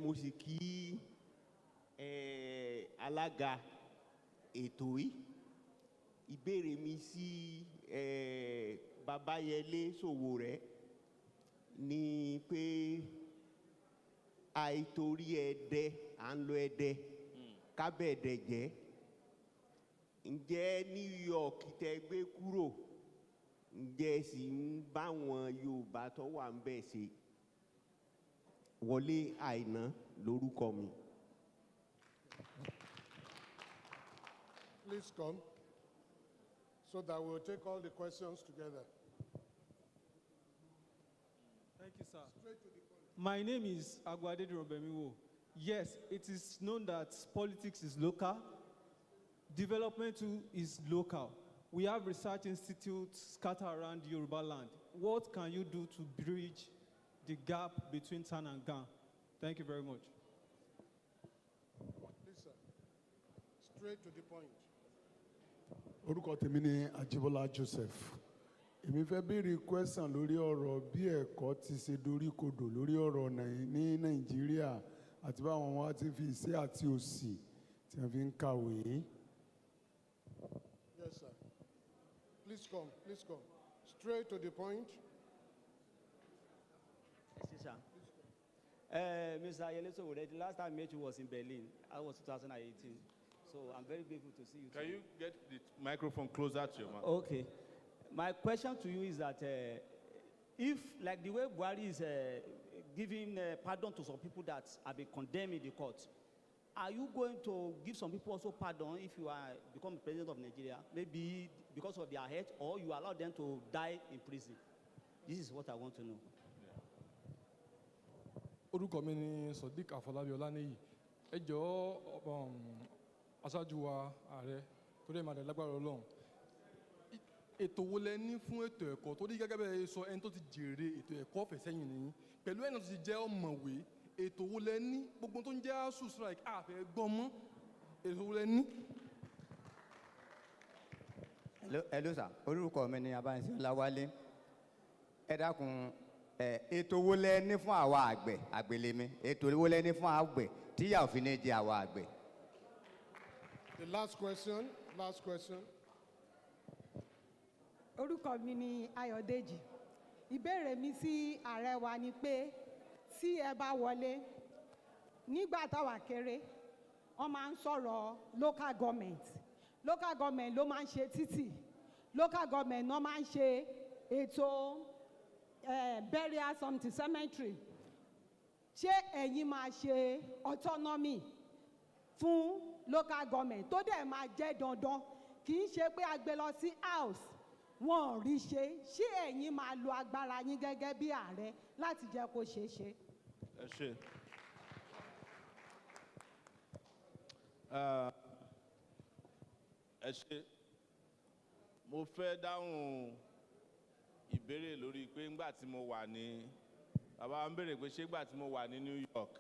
S21: mo sì kí alága ètò yìí. Ìbéèrè mi sí Babayẹlé Sowore ni pé àìtorí Ẹdẹ à ń lọ Ẹdẹ kábẹ̀ẹ̀dẹ̀ jẹ́. Ǹjẹ́ New York tẹ gbé kúrò ǹjẹ́ sì ń báwọn Yorùbá tó wà ń bẹ̀ ṣe? Wọlé Àìná lórúkọ mi.
S1: Please come so that we'll take all the questions together.
S22: Thank you, sir. My name is Agwadede Robemiwo. Yes, it is known that politics is local, development too is local. We have research institutes scattered around Yoruba land. What can you do to bridge the gap between Tan and Gan? Thank you very much.
S1: Please, sir. Straight to the point.
S23: Orúkọ tèmi ni Ajibola Joseph. Èmi fẹ́ béèrè question lórí ọ̀rọ̀ bí ẹ̀kọ́ ti ṣe dorí kodò lórí ọ̀rọ̀ ní Nàìjíríà àti báwọn wá ti fi ìṣẹ́ àti òṣì tí wọ́n fi ń kàwé.
S1: Yes, sir. Please come, please come. Straight to the point.
S24: Yes, sir. Mr. Ayele Sowore, the last time I met you was in Berlin. That was 2018. So I'm very grateful to see you.
S17: Can you get the microphone closer to your mouth?
S24: Okay. My question to you is that if, like the way Buhari is giving pardon to some people that have been condemned in the court, are you going to give some people also pardon if you are become president of Nigeria, maybe because of their health, or you allow them to die in prison? This is what I want to know.
S25: Orúkọ mi ni Sodiq Afọlábí Ọláníyì. Ẹ jọ̀ọ́ aṣáájú wa ààrẹ torí ẹ̀ma lágbára Ọlọ́run. Ètò wo lẹ ní fún ètò ẹ̀kọ́ torí gẹ́gẹ́ bẹ́ẹ̀ sọ ẹni tó ti jèrè ètò ẹ̀kọ́ ọ̀fẹ́ sẹ́yìn nìyí. Pẹ̀lú ẹni tó ti jẹ́ ọ̀mọ̀wé, ètò wo lẹ ní gbogbo tó ń jẹ́ ASUU strike àfẹ́ gbọ́n mọ́. Ètò wo lẹ ní.
S11: Hello sir, orúkọ mi ni Abáyẹsí Ọláwálé. Ẹ dákun ètò wo lẹ ní fún àwa àgbẹ̀ àgbèlémi? Ètò wo lẹ ní fún àgbẹ̀ tíyà òfin ní jẹ àwa àgbẹ̀?
S1: The last question, last question.
S26: Orúkọ mi ni Ayọ̀dèjì. Ìbéèrè mi sí ààrẹ wa ni pé tí ẹ bá wọlé nígbà táwa kéré wọ́n máa ń sọ̀rọ̀ local government. Local government ló máa ń ṣe títì. Local government náà máa ń ṣe ètò burial something cemetery. Ṣé ẹ̀yin máa ṣe autonomy fún local government tó dẹ̀ máa jẹ́ dandan kì í ṣe pé a gbé lọ sí house wọn ò rí ṣe ṣé ẹ̀yin máa lo agbára yín gẹ́gẹ́ bí ààrẹ láti jẹ́ kó ṣeé ṣe.
S17: Ẹ ṣé. Ẹ ṣé. Mo fẹ́ dáhùn ìbéèrè lórí pé ńgbà tí mo wà ní bàbá wa ń béèrè pé ṣé ńgbà tí mo wà ní New York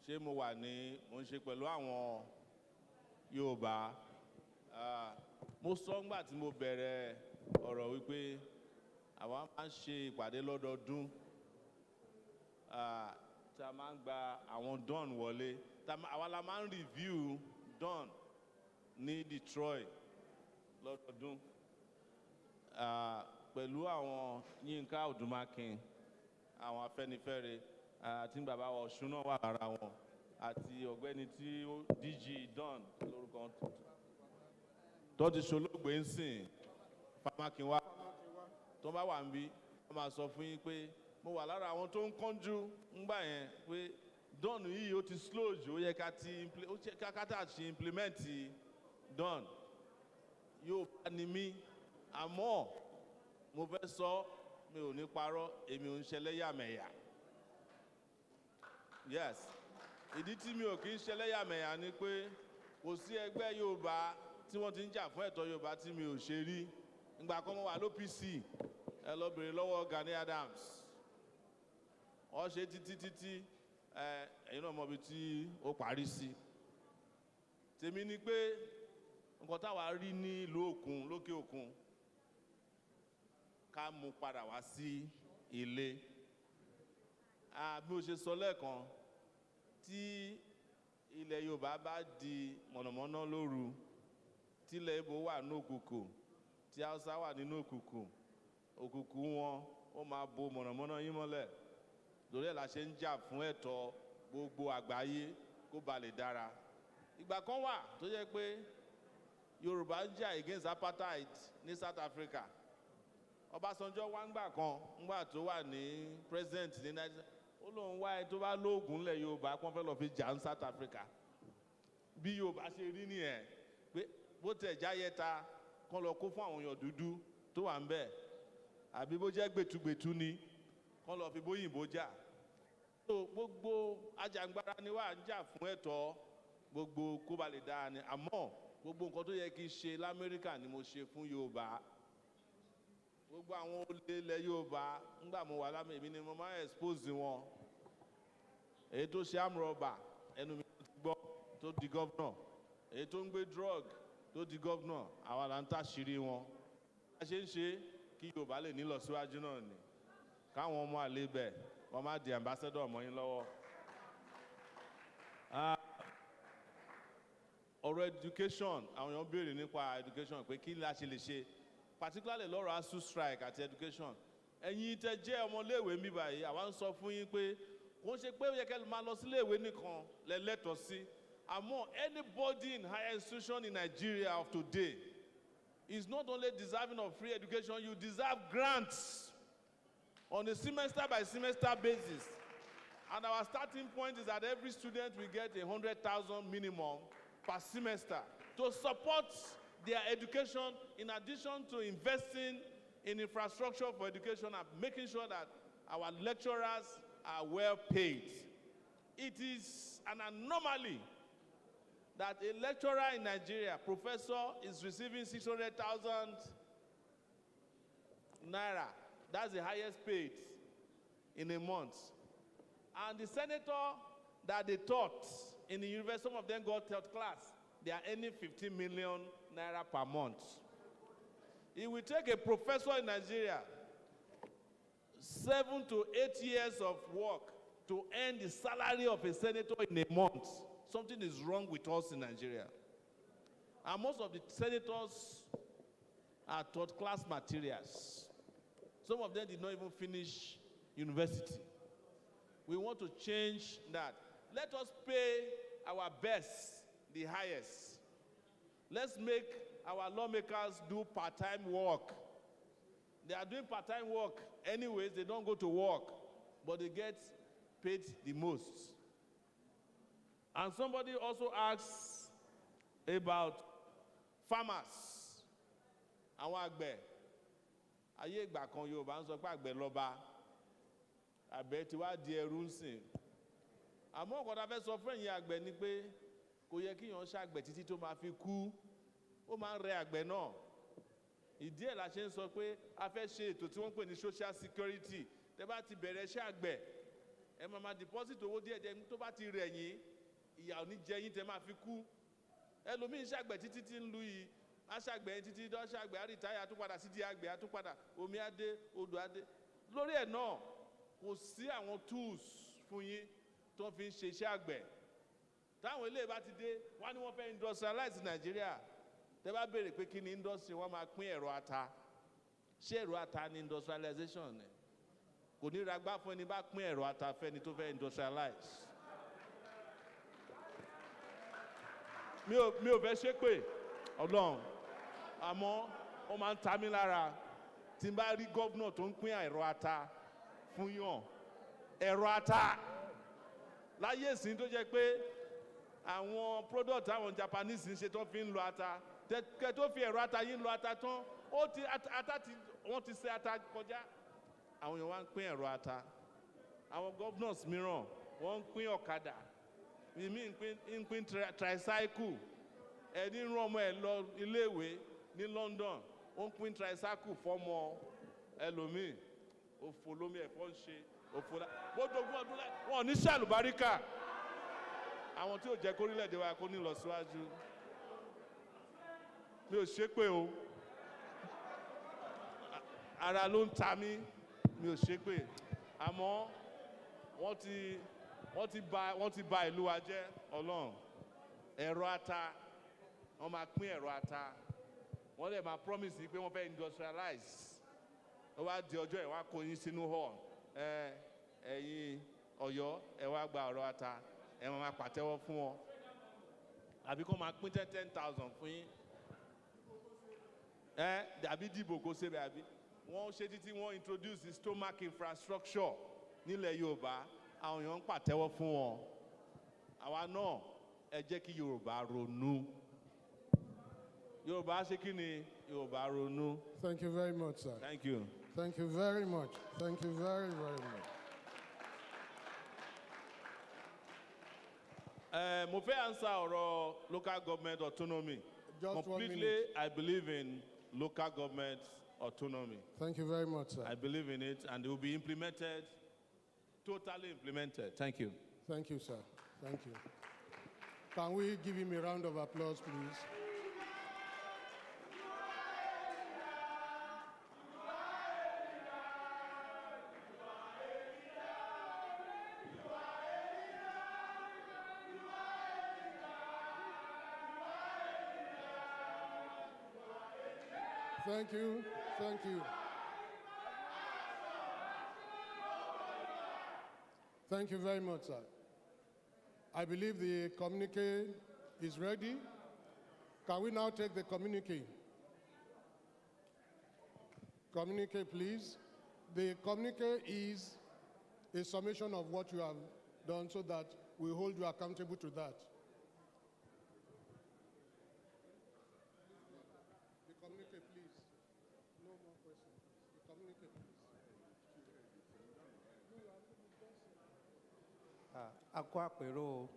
S17: ṣé mo wà ní mo ń ṣe pẹ̀lú àwọn Yorùbá. Mo sọ ńgbà tí mo bẹ̀rẹ̀ ọ̀rọ̀ wípé àwa máa ń ṣe ìpàdé lọ́dọọdún tá a máa ń gba àwọn don wọlé àwa la máa ń review don ní Detroit lọ́dọọdún pẹ̀lú àwọn Yínká Odùmákin àwọn Afẹ́nifẹ́re àti bàbá wa Ọ̀ṣun náà wà lára wọn àti ọ̀gbẹ́ni tí DG don lórúkọ tó ti ṣolóògbé ń sìn Fámákinwá tó bá wà ń bí wọ́n máa sọ fún yín pé mo wà lára àwọn tó ń kánjú ńgbà yẹn pé don yìí ó ti slow jù ó yẹ ká ti implement don yóò bá ní mí àmọ́ mo fẹ́ sọ mi ò ní parọ́ èmi ò ń ṣẹlẹ́yàmẹ̀yà yes ìdí tí mi ò kí ń ṣẹlẹ́yàmẹ̀yà ni pé kò sí ẹgbẹ́ Yorùbá tí wọ́n ti ń jà fún ẹ̀tọ́ Yorùbá tí mi ò ṣe rí ìgbà kan mo wà l'OPC ẹ lọ bèrè lọ́wọ́ Gani Adams wọ́n ṣe títí ẹ̀yin náà mọ̀ bí tí ó parí sí tèmi ni pé nǹkan táwa rí ní ìlú òkun lókè òkun ká mú padà wá sí ilé bí mo ṣe sọ lẹ́ẹ̀kan tí ilẹ̀ Yorùbá bá di mọ̀nàmọ́ná lóru tí ilẹ̀ Ìgbò wà ní òkùnkùn tí Haúsá wà nínú òkùnkùn wọn ó máa bo mọ̀nàmọ́ná yín mọ́lẹ̀ lórí ẹ̀ la ṣe ń jà fún ẹ̀tọ́ gbogbo àgbáyé kó ba lè dára. Ìgbà kan wà tó jẹ́ pé Yorùbá ń jà against apartheid ní South Africa. Ọbásanjọ́ wá ńgbà kan ńgbà tó wà ní president ní Nigeria ó lóun wá ẹ tó bá lóògùn lẹ̀ Yorùbá kán fẹ́ lọ fi jà ní South Africa. Bí Yorùbá ṣe rí nìyẹn pé bó tẹ̀ jáyẹta kán lọ kó fún àwọn èèyàn dúdú tó wà ń bẹ̀ àbí bó jẹ́ gbẹ̀tugbẹ̀tu ni kán lọ fi bóyìnbó jà. So gbogbo ajàngbara ni wà ń jà fún ẹ̀tọ́ gbogbo kó ba lè dáa ni àmọ́ gbogbo nǹkan tó yẹ kí n ṣe l'Amẹ́ríkà ni mo ṣe fún Yorùbá. Gbogbo àwọn olè ilẹ̀ Yorùbá ńgbà mo wà lámẹ́ èmi ni mo máa expose wọn. Èyí tó ṣe amrọ̀bà ẹnu mi ti gbọ́ tó di gọ́vnọ̀. Èyí tó ń gbé drug tó di gọ́vnọ̀ àwa là ń tàṣírí wọn. A ṣe ń ṣe kí Yorùbá lè ní ìlọsíwájú náà ni. Káwọn ọmọ àlè bẹ̀ wọ́n má di ambassador mọ́ yín lọ́wọ́. Ọ̀rọ̀ education àwọn èèyàn béèrè nípa education pé kí la ṣe lè ṣe particularly lọ́rọ̀ ASUU strike àti education. Ẹ̀yin tẹ́ jẹ́ ọmọléèwé ń bí báyìí àwa ń sọ fún yín pé kò ń ṣe pé ó yẹ kẹ́ máa lọ síléèwé nìkan lẹ́lẹ́tọ̀ọ́ sí. Àmọ́ anybody in higher institution in Nigeria of today is not only deserving of free education, you deserve grants on a semester by semester basis. And our starting point is that every student will get 100,000 minimum per semester to support their education, in addition to investing in infrastructure for education and making sure that our lecturers are well paid. It is an anomaly that a lecturer in Nigeria, professor, is receiving 600,000 naira. That's the highest paid in a month. And the senator that they taught in the university, some of them got third class. They are earning 15 million naira per month. It will take a professor in Nigeria 7 to 8 years of work to earn the salary of a senator in a month. Something is wrong with us in Nigeria. And most of the senators are third class materials. Some of them did not even finish university. We want to change that. Let us pay our best, the highest. Let's make our lawmakers do part-time work. They are doing part-time work anyways, they don't go to work, but they get paid the most. And somebody also asks about farmers. Àwọn àgbẹ̀. Ayé ìgbà kan Yorùbá ń sọ pé àgbẹ̀ lọ́ba. Àgbẹ̀ ti wá di ẹrú ń sìn. Àmọ́ ọ̀kan tá a fẹ́ sọ fún ẹ̀yin àgbẹ̀ ni pé kò yẹ kí yàn ṣàgbẹ̀ títí tó máa fi kú. Ó máa ń rẹ àgbẹ̀ náà. Ìdí ẹ̀ la ṣe ń sọ pé a fẹ́ ṣe ètò tí wọ́n pè ní social security. Tẹ́ bá ti bẹ̀rẹ̀ iṣẹ́ àgbẹ̀, ẹ máa deposit owó díẹ̀díẹ̀ tó bá ti rẹ̀ yín, ìyà ò ní jẹ yín tẹ́ máa fi kú. Ẹlòmíín ṣàgbẹ̀ títí tí ń lu yìí, á ṣàgbẹ̀ títí tó ṣàgbẹ̀ á rìtáyà, á tún padà sí di àgbẹ̀, á tún padà omi á dé, odò á dé. Lórí ẹ̀ náà, kò sí àwọn tools fún yín tó fi ń ṣe iṣẹ́ àgbẹ̀. Táwọn ilé bá ti dé, wọ́n ní wọ́n fẹ́ industrialize Nàìjíríà. Tẹ́ bá béèrè pé kí ni industry, wọ́n máa pín ẹ̀rọ ata. Ṣé ẹ̀rọ ata ni industrialization ni? Kò ní ra gbá fún ẹni bá pín ẹ̀rọ ata fẹ́ni tó fẹ́ industrialize. Mi ò fẹ́ ṣépè Ọlọ́run, àmọ́ ó máa ń ta mí lára tí n bá rí gọ́vnọ̀ tó ń pín ẹ̀rọ ata fún yàn. Ẹ̀rọ ata láyé ìsìn tó jẹ́ pé àwọn product àwọn Japanese ń ṣe tó fi ń lo ata, kẹ́ tó fi ẹ̀rọ ata yín lo ata tán, wọ́n ti ṣe ata kọjá. Àwọn èèyàn wá ń pín ẹ̀rọ ata. Àwọn governors mìíràn wọ́n ń pín ọ̀kadà. Ìmí ń pín tricycle. Ẹni ń rán ọmọ ẹ̀ lọ iléèwé ní London, ó ń pín tricycle fọ́mọ ẹlòmíì. Òfò lómi ẹ̀fọ́ ń ṣe. Òfò gbódógún ọdún láì. Wọ́n ò ní ṣàlùbáríkà. Àwọn tí ò jẹ́ kórílẹ̀-èdè wa kó ní lọ síwájú. Mi ò ṣépè o. Ara ló ń ta mí. Mi ò ṣépè. Àmọ́ wọ́n wọ́n ti ba ìlú wa jẹ́ ọlọ́run ẹ̀rọ ata wọ́n máa pín ẹ̀rọ ata wọ́n lè máa promise pé wọ́n fẹ́ industrialize ó wá di ọjọ́ ẹ̀ wá kó yín sínú hall ẹ̀yin ọ̀yọ́ ẹ̀ wá gba ọ̀rọ̀ ata ẹ̀ máa pàtẹ́wọ́ fún wọn àbí kó máa pín 10,000 fún yín àbí dìbò kó ṣe bẹ́ẹ̀ àbí wọ́n ṣe títí wọ́n introduce the stomach infrastructure nílẹ̀ yorùbá àwọn èèyàn ń pàtẹ́wọ́ fún wọn àwa náà ẹ jẹ́ kí yorùbá ronú yorùbá ṣe kí ni yorùbá ronú.
S1: Thank you very much, sir.
S17: Thank you.
S1: Thank you very much. Thank you very, very much.
S17: Mo fẹ́ answer ọ̀rọ̀ local government autonomy.
S1: Just 1
S17: Completely,
S1: minute.
S17: I believe in local government autonomy.
S1: Thank you very much, sir.
S17: I believe in it, and it will be implemented, totally implemented. Thank you.
S1: Thank you, sir. Thank you. Can we give him a round of applause, please? Thank you. Thank you. Thank you very much, sir. I believe the communique is ready. Can we now take the communique? Communique, please. The communique is a summation of what you have done so that we hold you accountable to that. The communique, please. No more questions. The communique, please.
S2: Akwapero,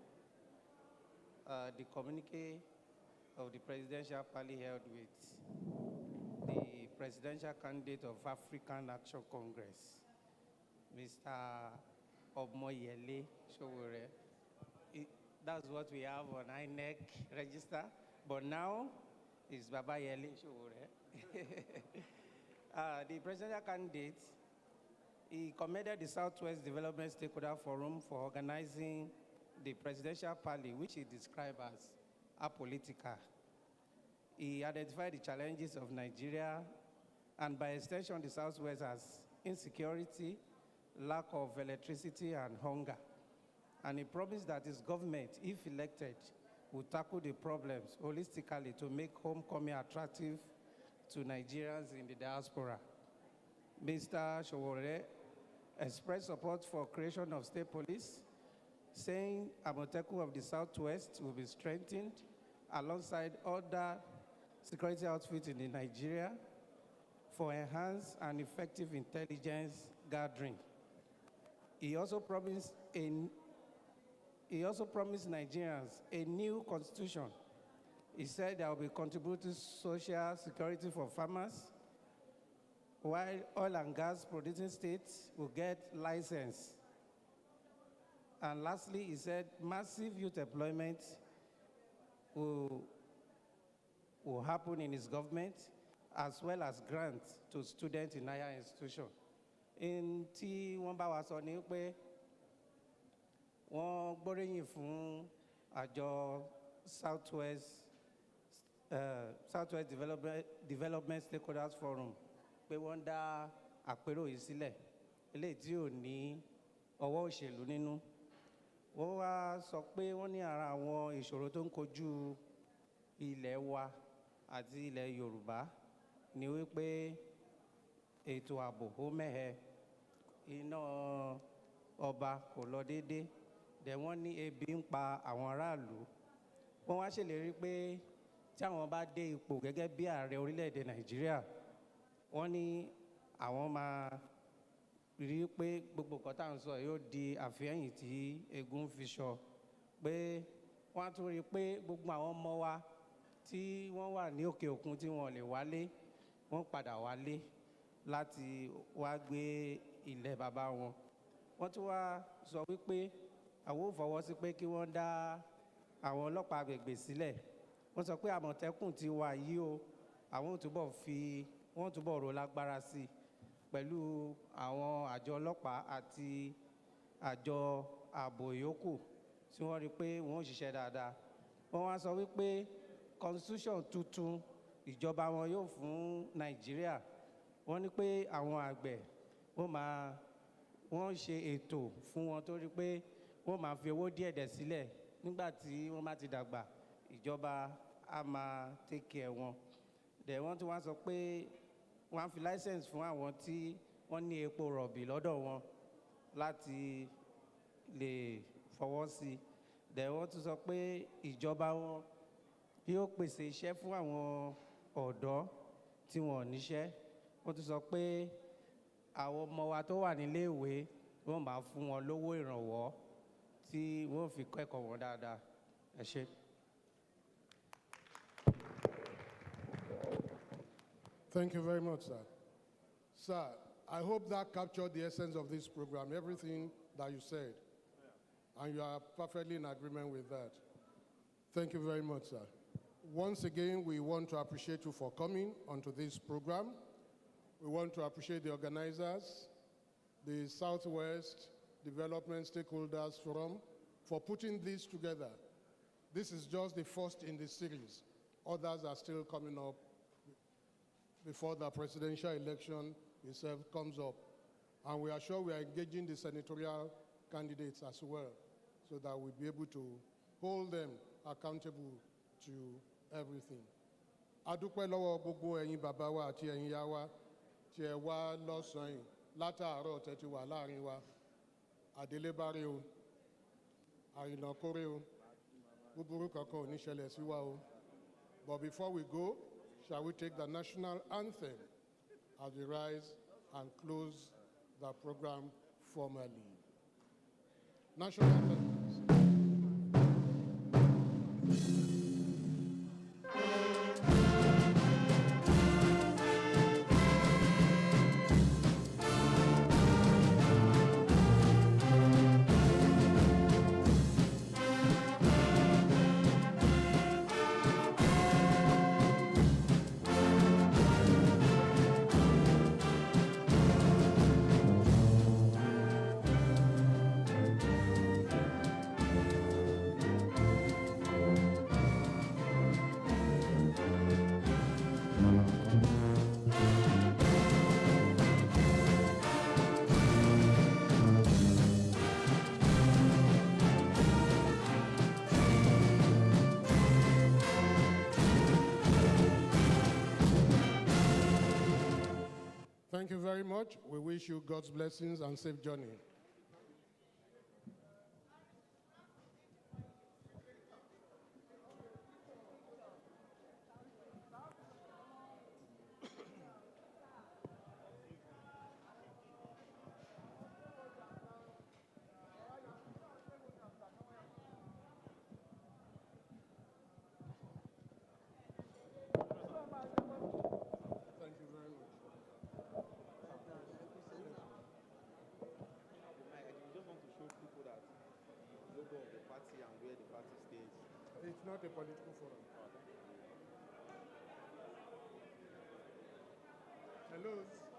S2: the communique of the presidential party held with the presidential candidate of African Action Congress, Mr. Omoyele Sowore. That's what we have on INEC register, but now it's Baba Yele Sowore. The presidential candidate, he commended the Southwest Development Stakeholder Forum for organizing the presidential party, which he described as apolitical. He identified the challenges of Nigeria and by extension the Southwest as insecurity, lack of electricity and hunger. And he promised that his government, if elected, would tackle the problems holistically to make homecoming attractive to Nigerians in the diaspora. Mr. Sowore expressed support for creation of state police, saying Amotekun of the Southwest will be strengthened alongside other security outfits in Nigeria for enhanced and effective intelligence gathering. He also promised Nigerians a new constitution. He said there will be contributing social security for farmers, while oil and gas producing states will get license. And lastly, he said massive youth employment will happen in his government, as well as grants to students in higher institutions. In tí wọ́n bá wa sọ ni pé wọ́n gbóríyìn fún àjọ Southwest Development Stakeholders Forum pé wọ́n dá àpérò yìí sílẹ̀ eléyìí tí ò ní ọwọ́ òṣèlú nínú. Wọ́n wá sọ pé wọ́n ní ara àwọn ìṣòro tó ń kojú ilẹ̀ wa àti ilẹ̀ Yorùbá ni wípé ètò ààbò ó mẹ́hẹ, iná ọba kò lọ déédé, dẹ̀ wọ́n ní ebi ń pa àwọn aráàlú. Wọ́n wá ṣèlérí pé tí àwọn bá dé ipò gẹ́gẹ́ bí ààrẹ orílẹ̀-èdè Nàìjíríà, wọ́n ní àwọn máa rí pé gbogbo nǹkan tá à ń sọ yóò di àfihàn tí egun fi sọ, pé wọ́n á tún rí pé gbogbo àwọn ọmọ wa tí wọ́n wà ní òkè òkun tí wọ́n lè wálé, wọ́n padà wálé láti wá gbé ilẹ̀ bàbá wọn. Wọ́n tún wá sọ wípé àwọn ò fọwọ́ sí pé kí wọ́n dá àwọn ọlọ́pàá agbègbè sílẹ̀. Wọ́n sọ pé Àmọ̀tẹ́kùn ti wà yìí o, àwọn ò túbọ̀ ró lágbára sí i pẹ̀lú àwọn àjọ ọlọ́pàá àti àjọ ààbò yòókù tí wọ́n rí pé wọ́n ò ṣiṣẹ́ dáadáa. Wọ́n wá sọ wípé constitution tuntun ìjọba wọn yóò fún Nàìjíríà. Wọ́n ní pé àwọn àgbẹ̀ wọ́n ṣe ètò fún wọn torí pé wọ́n máa fi owó díẹ̀dẹ̀ sílẹ̀ nígbà tí wọ́n bá ti dàgbà ìjọba á máa take care wọn. Dẹ̀ wọ́n tún wá sọ pé wọ́n á fi license fún àwọn tí wọ́n ní epo rọ̀bì lọ́dọ̀ wọn láti lè fọwọ́ sí i. Dẹ̀ wọ́n tún sọ pé ìjọba wọn yóò pèsè iṣẹ́ fún àwọn ọ̀dọ́ tí wọn ò níṣẹ́. Wọ́n tún sọ pé àwọn ọmọ wa tó wà nílé ìwé wọ́n máa fún wọn lówó ìrànwọ́ tí wọ́n fi kẹ́kọ̀ọ́ wọn dáadáa. Ẹ ṣé.
S1: Thank you very much, sir. Sir, I hope that captured the essence of this program, everything that you said. And you are perfectly in agreement with that. Thank you very much, sir. Once again, we want to appreciate you for coming onto this program. We want to appreciate the organizers, the Southwest Development Stakeholders Forum, for putting this together. This is just the first in the series. Others are still coming up before the presidential election itself comes up. And we are sure we are engaging the senatorial candidates as well, so that we'll be able to hold them accountable to everything. Adúpẹ́ lọ́wọ́ gbogbo ẹ̀yin bàbá wa àti ẹ̀yin ìyá wa tí ẹ wá lọ́sàn-án yìí látàárọ̀ tẹ́ ti wà láàrin wa. Àdélébárí o, àrìnàkórè o, búburú kankan ò ní ṣẹlẹ̀ sí wa o. But before we go, shall we take the national anthem as we rise and close the program formally? National anthem. Thank you very much. We wish you God's blessings and safe journey. It's not a political forum. Hello.